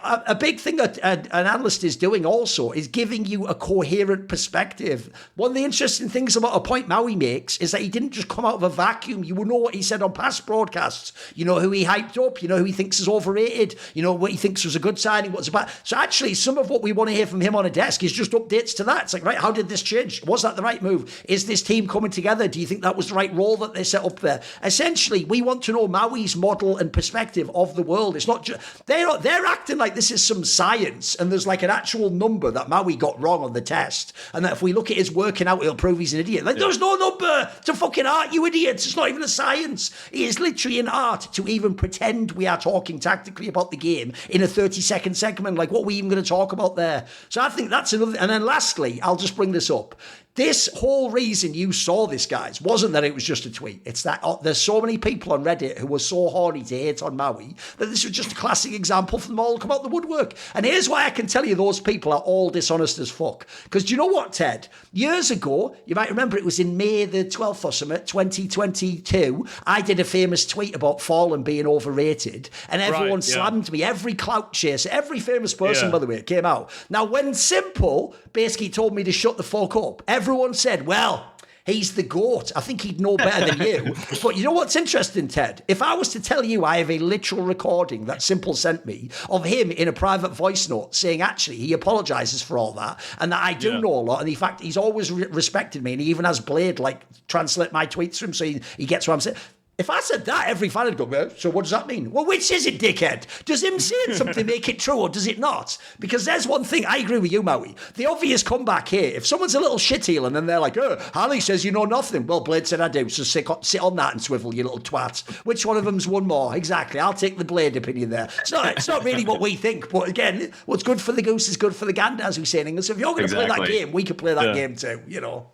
a big thing that an analyst is doing also is giving you a coherent perspective. One of the interesting things about a point Maui makes is that he didn't just come out of a vacuum. You will know what he said on past broadcasts. You know who he hyped up. You know who he thinks is overrated. You know what he thinks was a good signing, what's bad. So actually, some of what we want to hear from him on a desk is just updates to that. It's like, right, how did this change? Was that the right move? Is this team coming together? Do you think that was the right role that they set up there? Essentially, we want to know Maui's model and perspective of the world. It's not just, they're acting like this is some science and there's like an actual number that Maui got wrong on the test and that if we look at his working out it'll prove he's an idiot. Like, there's no number. It's a fucking art, you idiots. It's not even a science. It is literally an art to even pretend we are talking tactically about the game in a 30-second segment. Like, what are we even going to talk about there? So I think that's another. And then lastly, I'll just bring this up. This whole reason you saw this, guys, wasn't that it was just a tweet. It's that there's so many people on Reddit who were so horny to hate on Maui that this was just a classic example for them all to come out the woodwork. And here's why I can tell you those people are all dishonest as fuck. Because do you know what, Ted? Years ago, you might remember it was in May the 12th or something, 2022, I did a famous tweet about Fallen being overrated. And everyone slammed me. Every clout chaser, every famous person, by the way, it came out. Now, when Simple basically told me to shut the fuck up, everyone said, well, he's the GOAT. I think he'd know better than you. But you know what's interesting, Ted? If I was to tell you I have a literal recording that Simple sent me of him in a private voice note saying actually he apologizes for all that and that I do know a lot, and in fact he's always respected me and he even has Blade like translate my tweets for him so he gets what I'm saying. If I said that, every fan would go, well, so what does that mean? Well, which is it, dickhead? Does him saying something make it true or does it not? Because there's one thing, I agree with you, Maui. The obvious comeback here, if someone's a little shitheel and then they're like, oh, Hally says you know nothing. Well, Blade said I do, so sit on that and swivel, you little twat. Which one of them's one more? Exactly, I'll take the Blade opinion there. It's not really what we think, but again, what's good for the goose is good for the gander, as we say in English. So if you're going to play that game, we can play that game too, you know.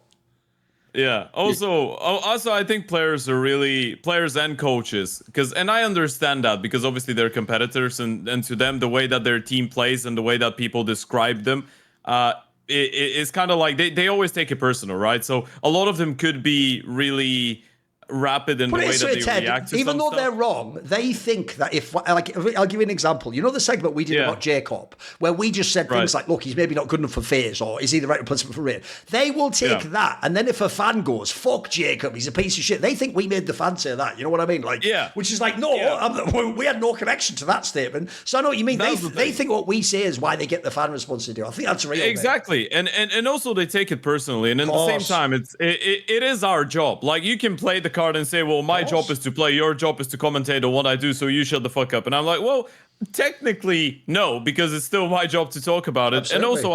Yeah. Also, I think players and coaches, and I understand that because obviously they're competitors, and to them the way that their team plays and the way that people describe them, it's kind of like they always take it personal, right? So a lot of them could be really rapid in
Put
the
it
way
this
that
way,
they
Ted,
react to
even
some
though
stuff.
they're wrong, they think that if, like, I'll give you an example. You know the segment we did about Jacob, where we just said things like, look, he's maybe not good enough for FaZe, or is he the right replacement for Raid? They will take that, and then if a fan goes, fuck Jacob, he's a piece of shit, they think we made the fan say that. You know what I mean? Like, which is like, no, we had no connection to that statement. So I know what you mean. They think what we say is why they get the fan response to do. I think that's real.
Exactly, and also they take it personally, and at the same time, it is our job. Like, you can play the card and say, well, my job is to play, your job is to commentate on what I do, so you shut the fuck up. And I'm like, well, technically no, because it's still my job to talk about it. Absolutely. And also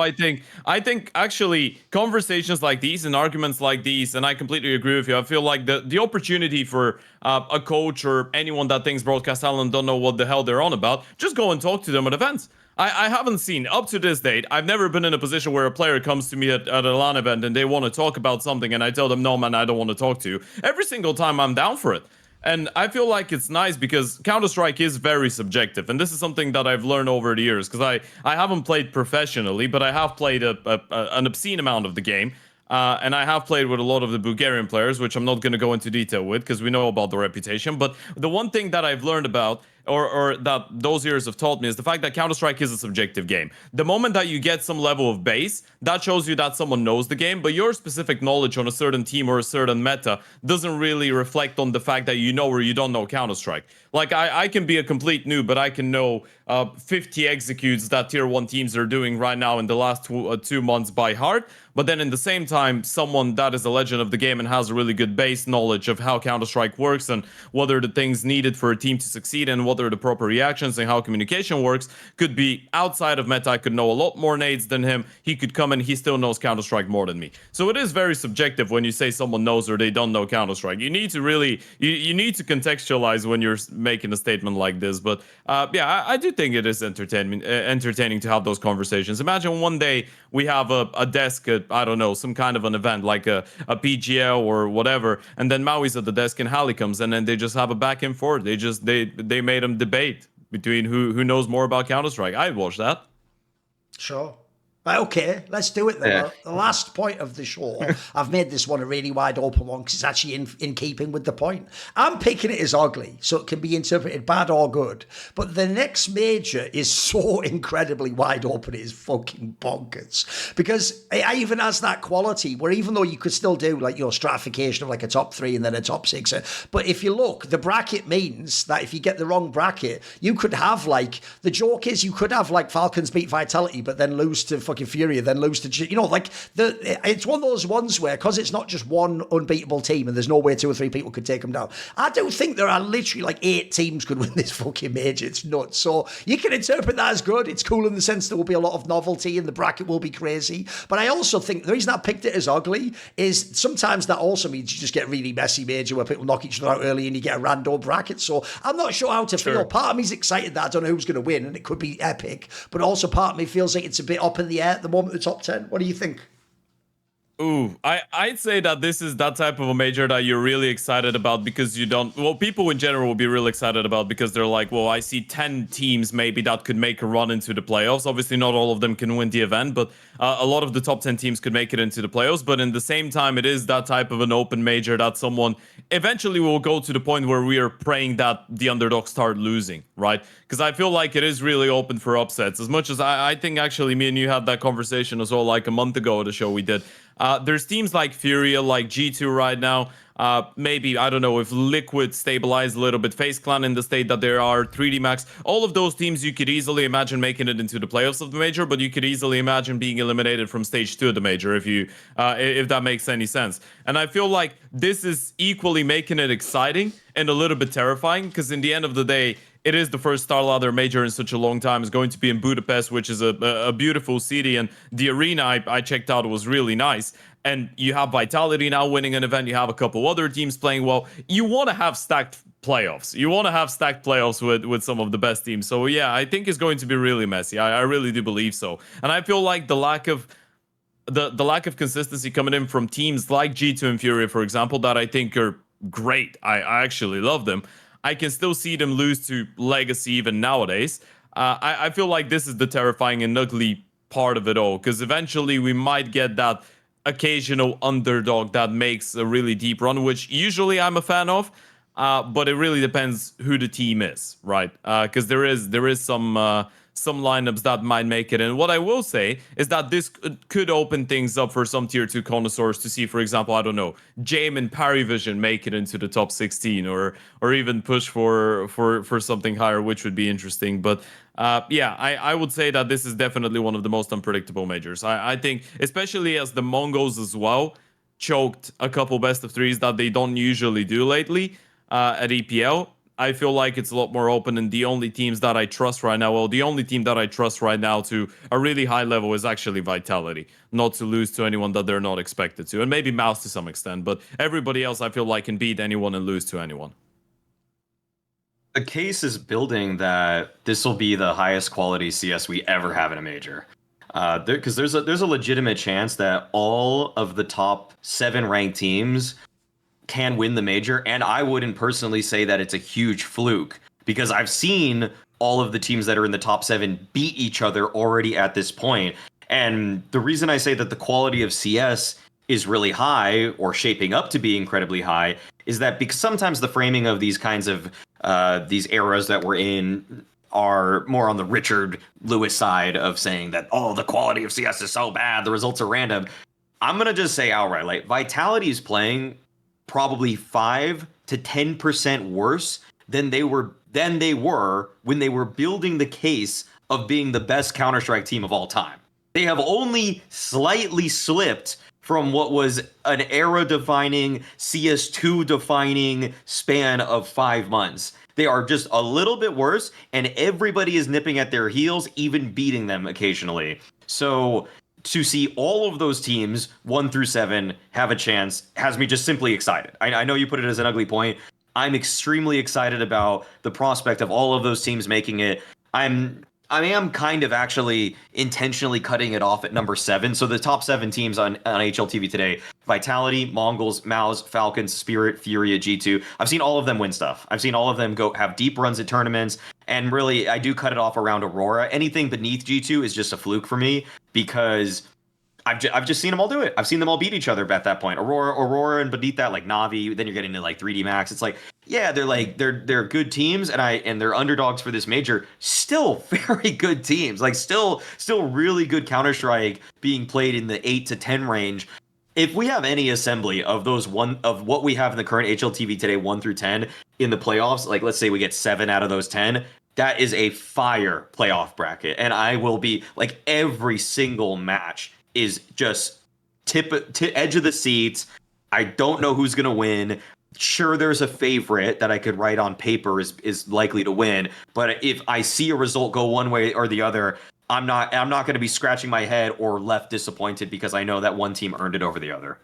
I think actually conversations like these and arguments like these, and I completely agree with you, I feel like the opportunity for a coach or anyone that thinks broadcast talent don't know what the hell they're on about, just go and talk to them at events. I haven't seen, up to this date, I've never been in a position where a player comes to me at a LAN event and they want to talk about something and I tell them, no, man, I don't want to talk to you. Every single time I'm down for it. And I feel like it's nice because Counter-Strike is very subjective. And this is something that I've learned over the years, because I haven't played professionally, but I have played an obscene amount of the game. And I have played with a lot of the Bulgarian players, which I'm not going to go into detail with because we know about the reputation. But the one thing that I've learned about, or that those years have taught me, is the fact that Counter-Strike is a subjective game. The moment that you get some level of base, that shows you that someone knows the game, but your specific knowledge on a certain team or a certain meta doesn't really reflect on the fact that you know or you don't know Counter-Strike. Like, I can be a complete noob, but I can know 50 executes that tier 1 teams are doing right now in the last 2 months by heart. But then in the same time, someone that is a legend of the game and has a really good base knowledge of how Counter-Strike works and what are the things needed for a team to succeed and what are the proper reactions and how communication works, could be outside of meta. I could know a lot more nades than him. He could come and he still knows Counter-Strike more than me. So it is very subjective when you say someone knows or they don't know Counter-Strike. You need to really, you need to contextualize when you're making a statement like this. But yeah, I do think it is entertaining to have those conversations. Imagine one day we have a desk at, I don't know, some kind of an event like a PGL or whatever, and then Maui's at the desk and Hally comes and then they just have a back and forth. They made them debate between who knows more about Counter-Strike. I'd watch that.
Sure. Right, okay, let's do it then. Yeah. The last point of the show, I've made this one a really wide open one because it's actually in keeping with the point. I'm picking it as ugly, so it can be interpreted bad or good. But the next major is so incredibly wide open, it is fucking bonkers. Because it even has that quality where even though you could still do like your stratification of like a top 3 and then a top 6, but if you look, the bracket means that if you get the wrong bracket, you could have like, the joke is you could have like Falcons beat Vitality, but then lose to fucking Furia, then lose to, you know, like it's one of those ones where, because it's not just one unbeatable team and there's no way 2 or 3 people could take them down. I do think there are literally like 8 teams could win this fucking major. It's nuts. So you can interpret that as good. It's cool in the sense there will be a lot of novelty and the bracket will be crazy. But I also think the reason I picked it as ugly is sometimes that also means you just get really messy major where people knock each other out early and you get a random bracket. So I'm not sure how to feel. Part of me's excited that I don't know who's going to win and it could be epic, but also part of me feels like it's a bit up in the air at the moment, the top 10. What do you think?
Ooh, I'd say that this is that type of a major that you're really excited about because you don't, well, people in general will be really excited about because they're like, well, I see 10 teams maybe that could make a run into the playoffs. Obviously, not all of them can win the event, but a lot of the top 10 teams could make it into the playoffs. But in the same time, it is that type of an open major that someone eventually will go to the point where we are praying that the underdogs start losing, right? Because I feel like it is really open for upsets. As much as I think actually me and you had that conversation as well like a month ago at the show we did. There's teams like Furia, like G2 right now. Maybe, I don't know, if Liquid stabilize a little bit, FaZe Clan in the state that there are, 3D Max, all of those teams you could easily imagine making it into the playoffs of the major, but you could easily imagine being eliminated from stage 2 of the major if that makes any sense. And I feel like this is equally making it exciting and a little bit terrifying because in the end of the day, it is the first Star Ladder major in such a long time. It's going to be in Budapest, which is a beautiful city. And the arena I checked out was really nice. And you have Vitality now winning an event. You have a couple other teams playing well. You want to have stacked playoffs. You want to have stacked playoffs with some of the best teams. So yeah, I think it's going to be really messy. I really do believe so. And I feel like the lack of consistency coming in from teams like G2 and Furia, for example, that I think are great. I actually love them. I can still see them lose to Legacy even nowadays. I feel like this is the terrifying and ugly part of it all, because eventually we might get that occasional underdog that makes a really deep run, which usually I'm a fan of. But it really depends who the team is, right? Because there is some lineups that might make it. And what I will say is that this could open things up for some tier 2 connoisseurs to see, for example, I don't know, Jame and Parivision make it into the top 16, or even push for something higher, which would be interesting. But yeah, I would say that this is definitely one of the most unpredictable majors. I think, especially as the Mongols as well choked a couple best of threes that they don't usually do lately at EPL. I feel like it's a lot more open, and the only teams that I trust right now, well, the only team that I trust right now to a really high level is actually Vitality, not to lose to anyone that they're not expected to, and maybe Mouse to some extent, but everybody else I feel like can beat anyone and lose to anyone.
The case is building that this will be the highest quality CS we ever have in a major. Because there's a legitimate chance that all of the top 7 ranked teams can win the major, and I wouldn't personally say that it's a huge fluke, because I've seen all of the teams that are in the top 7 beat each other already at this point. And the reason I say that the quality of CS is really high, or shaping up to be incredibly high, is that because sometimes the framing of these kinds of these eras that we're in are more on the Richard Lewis side of saying that, oh, the quality of CS is so bad, the results are random. I'm gonna just say outright, like, Vitality is playing probably 5 to 10% worse than they were when they were building the case of being the best Counter-Strike team of all time. They have only slightly slipped from what was an era-defining, CS2-defining span of 5 months. They are just a little bit worse, and everybody is nipping at their heels, even beating them occasionally. So to see all of those teams, 1 through 7, have a chance has me just simply excited. I know you put it as an ugly point. I'm extremely excited about the prospect of all of those teams making it. I am kind of actually intentionally cutting it off at number 7. So the top 7 teams on HLTV today: Vitality, Mongols, Maus, Falcons, Spirit, Furia, G2. I've seen all of them win stuff. I've seen all of them go have deep runs at tournaments. And really, I do cut it off around Aurora. Anything beneath G2 is just a fluke for me, because I've just seen them all do it. I've seen them all beat each other at that point. Aurora, and beneath that, like Navi. Then you're getting to like 3D Max. It's like, yeah, they're good teams, and they're underdogs for this major. Still very good teams. Like still really good Counter-Strike being played in the 8 to 10 range. If we have any assembly of those of what we have in the current HLTV today, 1 through 10 in the playoffs, like let's say we get 7 out of those 10. That is a fire playoff bracket, and I will be like, every single match is just edge of the seats. I don't know who's gonna win. Sure, there's a favorite that I could write on paper is likely to win, but if I see a result go one way or the other, I'm not going to be scratching my head or left disappointed, because I know that one team earned it over the other.